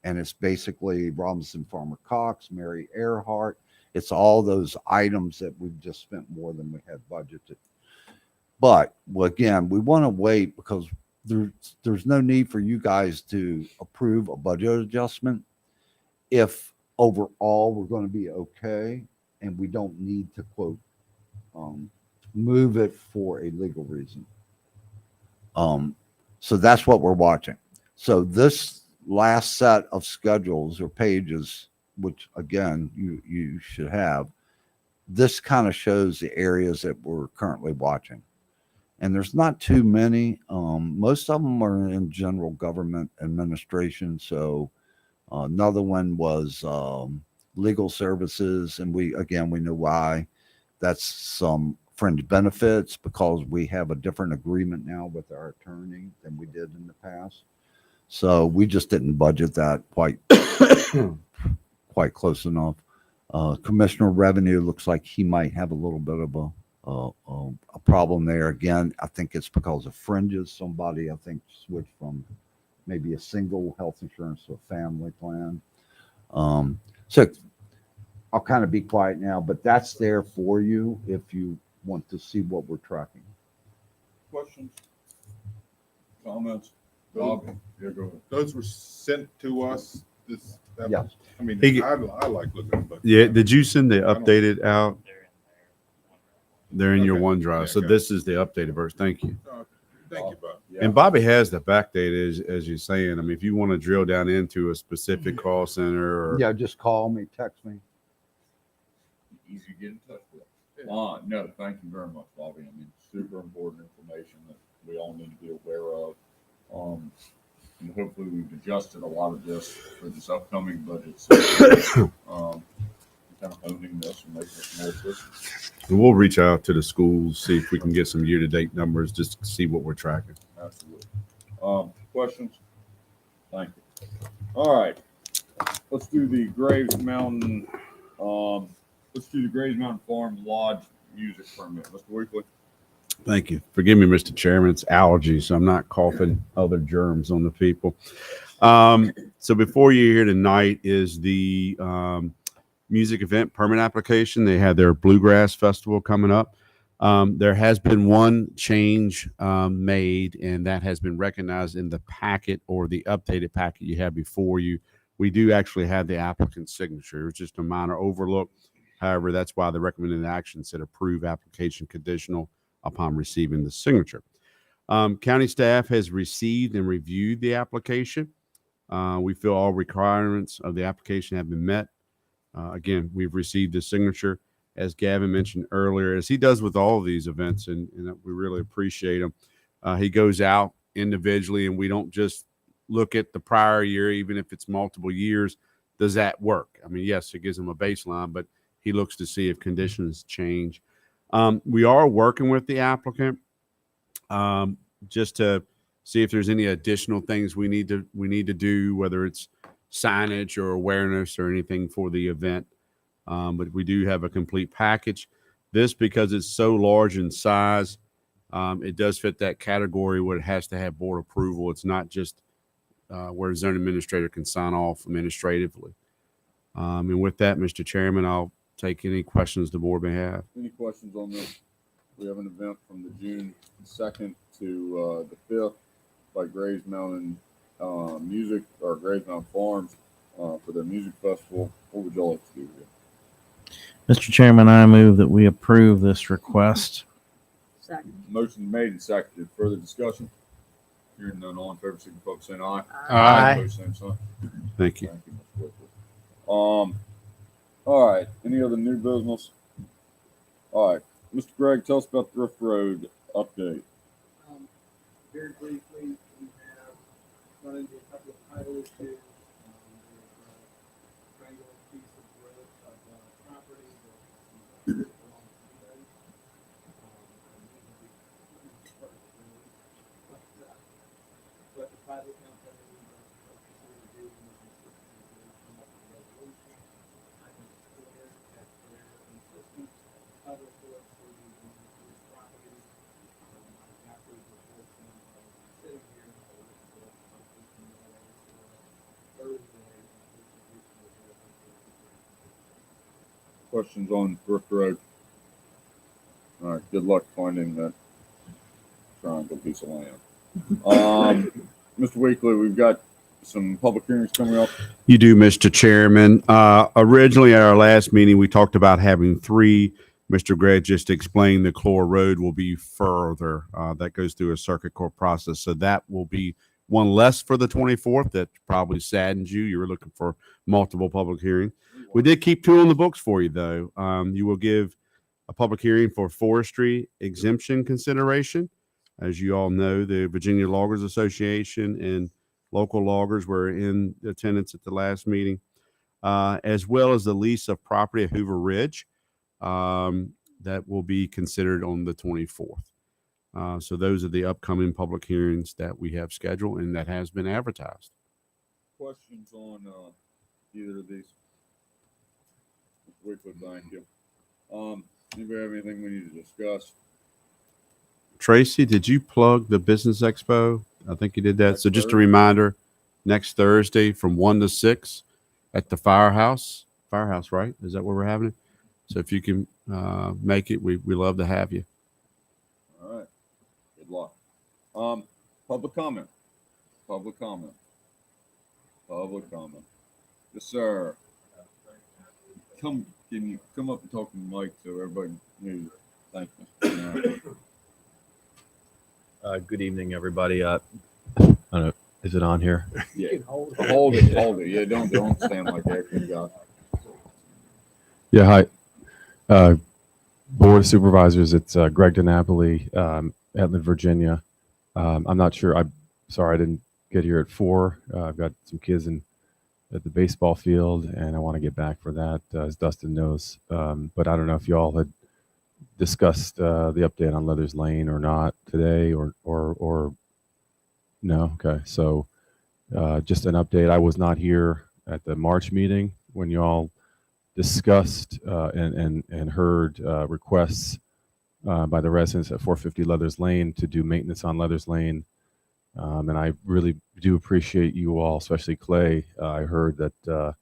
And it's basically Robinson Farmer Cox, Mary Earhart. It's all those items that we've just spent more than we had budgeted. But again, we want to wait because there's no need for you guys to approve a budget adjustment if overall we're going to be okay and we don't need to quote move it for a legal reason. So that's what we're watching. So this last set of schedules or pages, which again you should have, this kind of shows the areas that we're currently watching. And there's not too many. Most of them are in general government administration. So another one was legal services, and we know why. That's some fringe benefits because we have a different agreement now with our attorney than we did in the past. So we just didn't budget that quite close enough. Commissioner revenue looks like he might have a little bit of a problem there. Again, I think it's because of fringes. Somebody, I think, switched from maybe a single health insurance to a family plan. So I'll kind of be quiet now, but that's there for you if you want to see what we're tracking. Questions? Comments? Bob? Yeah, go ahead. Those were sent to us. Yes. I mean, Hey, I like looking, but Yeah, did you send the updated out? They're in your OneDrive. Yeah, So got this is the updated version. Thank you. thank you, Bob. And Bobby has the back data, as you're saying. I mean, if you want to drill down into a specific call center or Yeah, just call me, text me. Easy to get in touch with. No, thank you very much, Bobby. I mean, super important information that we all need to be aware of. And hopefully we've adjusted a lot of this for this upcoming budget. So, kind of honing this and making it more efficient. And we'll reach out to the schools, see if we can get some year-to-date numbers, just to see what we're tracking. Absolutely. Questions? Thank you. All right. Let's do the Graves Mountain. Let's do the Graves Mountain Farm Lodge music permit. Mr. Weekly. Thank you. Forgive me, Mr. Chairman. It's allergies, so I'm not coughing other germs on the people. So before you here tonight is the music event permit application. They have their Bluegrass Festival coming up. There has been one change made, and that has been recognized in the packet or the updated packet you have before you. We do actually have the applicant's signature. It's just a minor overlook. However, that's why the recommended action said approve application conditional upon receiving the signature. County staff has received and reviewed the application. We feel all requirements of the application have been met. Again, we've received the signature, as Gavin mentioned earlier, as he does with all of these events, and we really appreciate him. He goes out individually, and we don't just look at the prior year, even if it's multiple years. Does that work? I mean, yes, it gives him a baseline, but he looks to see if conditions change. We are working with the applicant just to see if there's any additional things we need to do, whether it's signage or awareness or anything for the event. But we do have a complete package. This, because it's so large in size, it does fit that category where it has to have board approval. It's not just where a zone administrator can sign off administratively. And with that, Mr. Chairman, I'll take any questions the board may have. Any questions on this? We have an event from the June 2nd to the 5th by Graze Mountain Music or Graze Mountain Farms for their music festival. What would y'all like to do here? Mr. Chairman, I move that we approve this request. Second. Motion made and seconded. Further discussion? Hearing none, all in favor, signify by saying aye. Aye. Opposed, same sign. Thank you. Thank you, Mr. Whitfield. All right. Any other new business? All right. Mr. Gregg, tell us about the Thrift Road update. Very briefly, we have run into a couple of title issues. There's a triangular piece of road of property that belongs to those. But the title company purchasing the deed and come up with a resolution. I can clear at their insistence. Title court for these properties. After the report sitting here, Thursday. Questions on Thrift Road? All right. Good luck finding that triangle piece of land. Mr. Weekly, we've got some public hearings coming up. You do, Mr. Chairman. Originally, at our last meeting, we talked about having 3. Mr. Gregg just explained the Clore Road will be further. That goes through a circuit court process. So that will be one less for the 24th. That probably saddens you. You were looking for multiple public hearings. We did keep 2 on the books for you, though. You will give a public hearing for forestry exemption consideration. As you all know, the Virginia Loggers Association and local loggers were in attendance at the last meeting, as well as the lease of property at Hoover Ridge. That will be considered on the 24th. So those are the upcoming public hearings that we have scheduled and that has been advertised. Questions on either of these? Mr. Weekly, thank you. Anybody have anything we need to discuss? Tracy, did you plug the Business Expo? I think you did that. So just a reminder, next Thursday from 1 to 6 at the Firehouse. Firehouse, right? Is that where we're having it? So if you can make it, we love to have you. All right. Good luck. Public comment. Public comment. Public comment. Yes, sir. Can you come up and talk to the mic so everybody knows? Thank you. Good evening, everybody. I don't know, is it on here? Yeah. Hold it. Hold it. Yeah, don't stand like that. You got Yeah, hi. Board of Supervisors, it's Greg DiNapoli, Atlanta, Virginia. I'm not sure. I'm sorry I didn't get here at 4. I've got some kids at the baseball field, and I want to get back for that, as Dustin knows. But I don't know if you all had discussed the update on Leathers Lane or not today, or no. Okay, so just an update. I was not here at the March meeting when you all discussed and heard requests by the residents at 450 Leathers Lane to do maintenance on Leathers Lane. And I really do appreciate you all, especially Clay. I heard that, the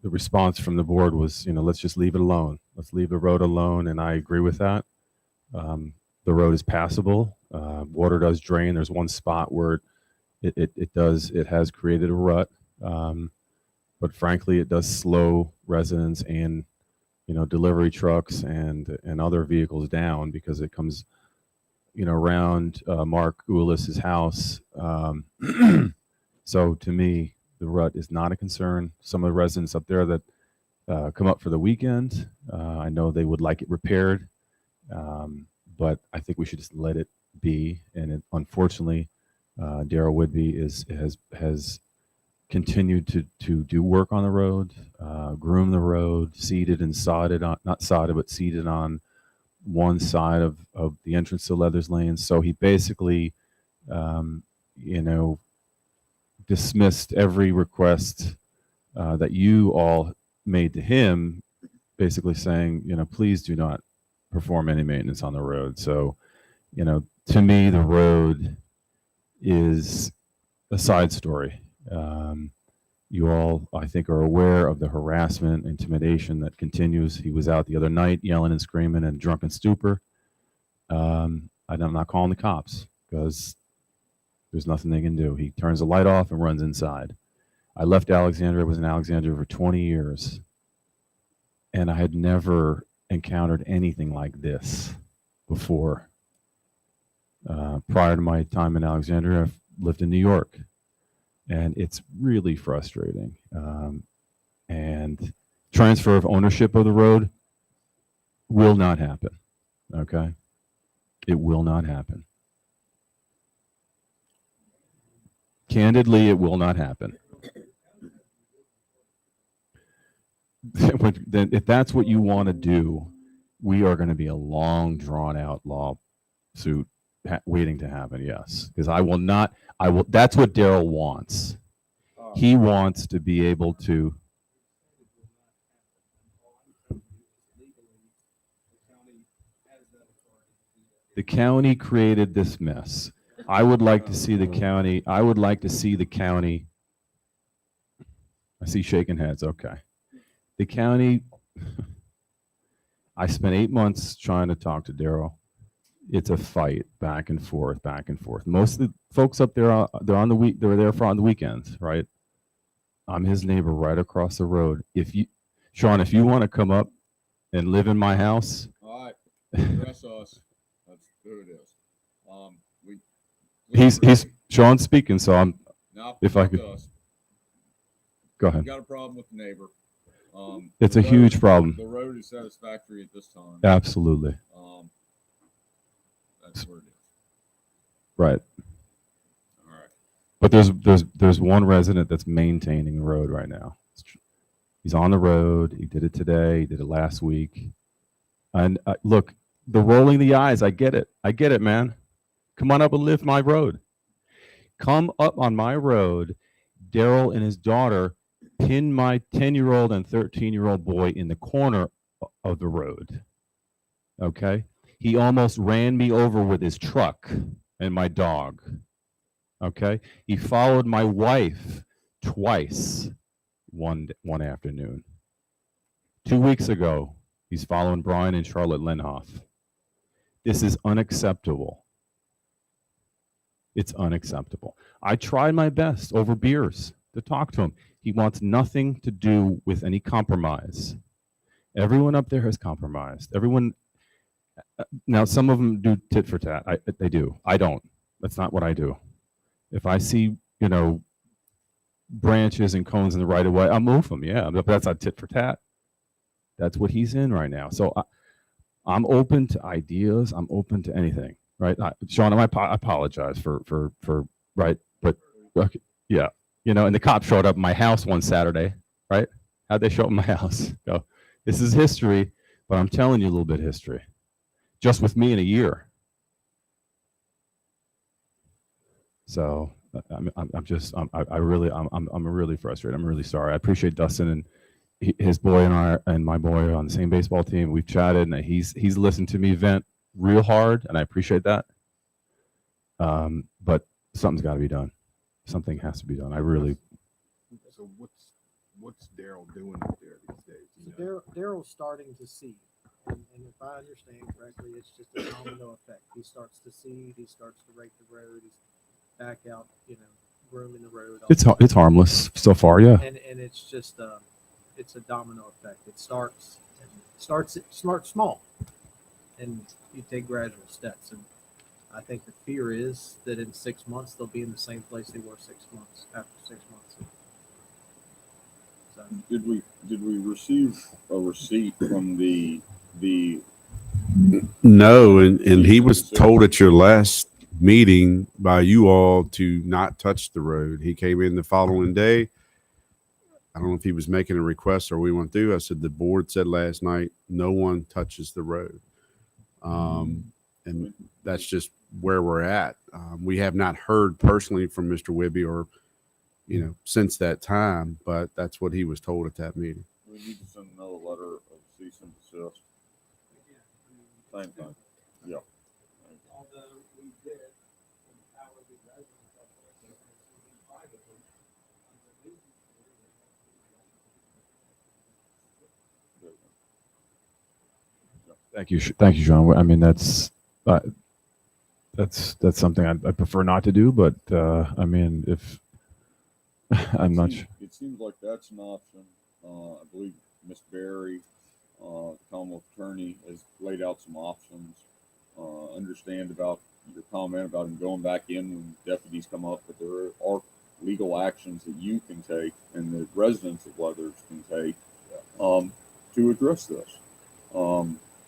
response from the board was, let's just leave it alone. Let's leave the road alone. And I agree with that. The road is passable. Water does drain. There's one spot where it has created a rut. But frankly, it does slow residents and, delivery trucks and other vehicles down because it comes, around Mark Ulis's house. So to me, the rut is not a concern. Some of the residents up there that come up for the weekend, I know they would like it repaired, but I think we should just let it be. And unfortunately, Darrell Whitby has continued to do work on the road, groom the road, seeded and sodded on, not sodded, but seeded on one side of the entrance to Leathers Lane. So he basically, dismissed every request that you all made to him, basically saying, please do not perform any maintenance on the road. So, to me, the road is a side story. You all, I think, are aware of the harassment, intimidation that continues. He was out the other night yelling and screaming in drunken stupor. I'm not calling the cops because there's nothing they can do. He turns the light off and runs inside. I left Alexandria, was in Alexandria for 20 years, and I had never encountered anything like this before. Prior to my time in Alexandria, I've lived in New York, and it's really frustrating. And transfer of ownership of the road will not happen, okay? It will not happen. Candidly, it will not happen. Then if that's what you want to do, we are going to be a long, drawn-out lawsuit waiting to happen, yes. Because that's what Daryl wants. He wants to be able to. The county created this mess. I would like to see the county. I see shaking heads. Okay. The county. I spent 8 months trying to talk to Daryl. It's a fight back and forth, back and forth. Most of the folks up there, they're there on the weekends, right? I'm his neighbor right across the road. Sean, if you want to come up and live in my house. All right, address us. That's who it is. He's Sean's speaking, so I'm. Now, if I could. Go ahead. We got a problem with the neighbor. It's a huge problem. The road is satisfactory at this time. Absolutely. That's where it is. Right. All right. But there's one resident that's maintaining the road right now. He's on the road. He did it today. He did it last week. And look, the rolling the eyes. I get it. I get it, man. Come on up and live my road. Come up on my road. Daryl and his daughter pinned my 10-year-old and 13-year-old boy in the corner of the road. Okay? He almost ran me over with his truck and my dog. Okay? He followed my wife twice one afternoon. 2 weeks ago, he's following Brian and Charlotte Lenhoff. This is unacceptable. It's unacceptable. I tried my best over beers to talk to him. He wants nothing to do with any compromise. Everyone up there has compromised. Everyone. Now, some of them do tit for tat. They do. I don't. That's not what I do. If I see, branches and cones in the right of way, I'll move them. Yeah, but that's not tit for tat. That's what he's in right now. So I'm open to ideas. I'm open to anything. Right, Sean, I apologize for right, but okay, yeah, and the cops showed up at my house one Saturday, right? How'd they show up at my house? Go, this is history, but I'm telling you a little bit of history, just with me in a year. So I'm really frustrated. I'm really sorry. I appreciate Dustin and his boy and my boy on the same baseball team. We've chatted, and he's listened to me vent real hard, and I appreciate that. But something's got to be done. Something has to be done. I really. So what's Daryl doing up there these days? So Daryl's starting to see, and if I understand correctly, it's just a domino effect. He starts to seed, he starts to rake the road, he's back out, grooming the road. It's harmless so far, yeah. And it's just it's a domino effect. It starts small, and you take gradual steps. And I think the fear is that in 6 months they'll be in the same place they were 6 months after 6 months. So, Did we receive a receipt from the No, and he was told at your last meeting by you all to not touch the road. He came in the following day. I don't know if he was making a request or we went through. I said the board said last night no one touches the road. And that's just where we're at. We have not heard personally from Mr. Wibby or, since that time, but that's what he was told at that meeting. We need to send another letter of cease and desist. Same thing. Yeah. Although we did empower the residents up there to privately, Thank you, thank you, Sean. I mean, that's something I prefer not to do, but I mean, if I'm not sure. It seems like that's an option. I believe Ms. Berry, Commonwealth Attorney, has laid out some options. Understand about your comment about him going back in when deputies come up, but there are legal actions that you can take and the residents of Leathers can take to address this.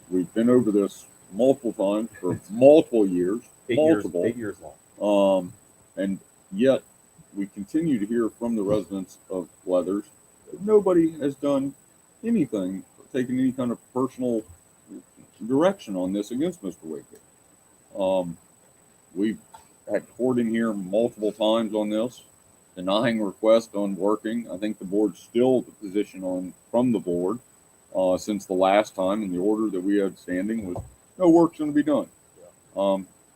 We've been over this multiple times for multiple years, 8 years long. And yet we continue to hear from the residents of Leathers that nobody has done anything, taken any kind of personal direction on this against Mr. Wakely. We've had court in here multiple times on this, denying request on working. I think the board's still the position on from the board since the last time, and the order that we had standing was no work's going to be done.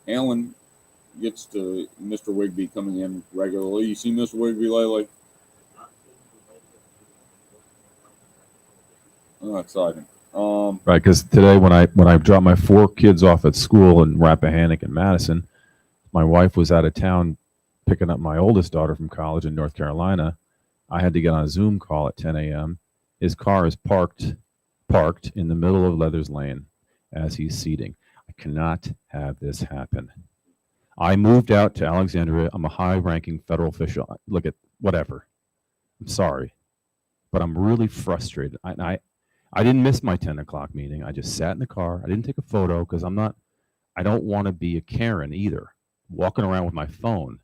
Alan gets to Mr. Wigby coming in regularly. You see Mr. Wigby lately? Oh, exciting. Right, because today when I dropped my 4 kids off at school in Rappahannock and Madison, my wife was out of town picking up my oldest daughter from college in North Carolina. I had to get on a Zoom call at 10 a.m. His car is parked in the middle of Leathers Lane as he's seating. I cannot have this happen. I moved out to Alexandria. I'm a high-ranking federal official. Look at whatever. I'm sorry, but I'm really frustrated. I didn't miss my 10 o'clock meeting. I just sat in the car. I didn't take a photo because I don't want to be a Karen either, walking around with my phone.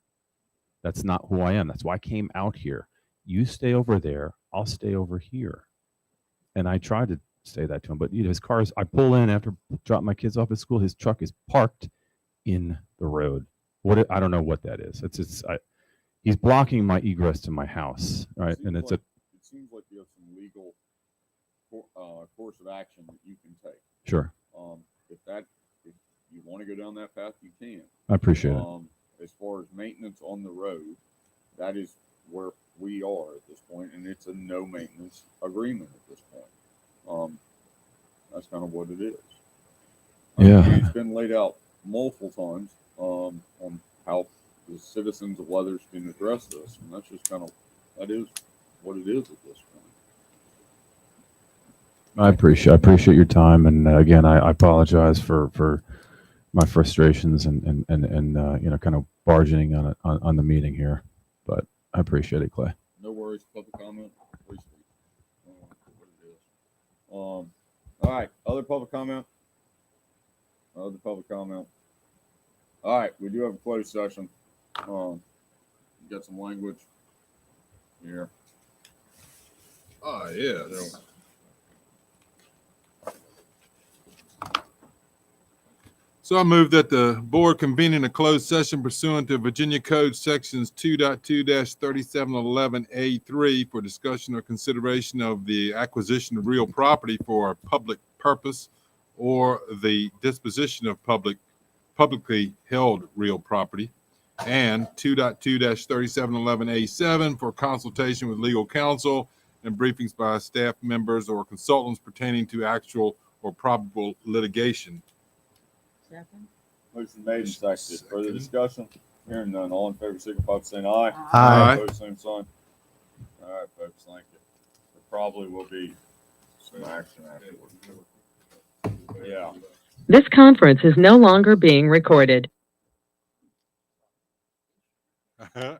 That's not who I am. That's why I came out here. You stay over there. I'll stay over here. And I tried to say that to him, but his car is, I pull in after dropping my kids off at school. His truck is parked in the road. I don't know what that is. He's blocking my egress to my house, right? And it seems like you have some legal course of action that you can take. Sure. If you want to go down that path, you can. I appreciate it. As far as maintenance on the road, that is where we are at this point, and it's a no maintenance agreement at this point. That's kind of what it is. Yeah. It's been laid out multiple times on how the citizens of Leathers can address this, and that's just that is what it is at this point. I appreciate your time, and again, I apologize for my frustrations and kind of barging on the meeting here, but I appreciate it, Clay. No worries. Public comment, please speak. What it is. All right. Other public comment. All right. We do have a closed session. Got some language here. Oh yeah. So I move that the board convene in a closed session pursuant to Virginia Code Sections 2.2-3711A3 for discussion or consideration of the acquisition of real property for a public purpose or the disposition of publicly held real property, and 2.2-3711A7 for consultation with legal counsel and briefings by staff members or consultants pertaining to actual or probable litigation. Second. Motion made and seconded. Further discussion? Hearing none. All in favor, signify by saying aye. Aye. Opposed, same sign. All right, folks. Thank you. There probably will be some action afterwards. Yeah. This conference is no longer being recorded. That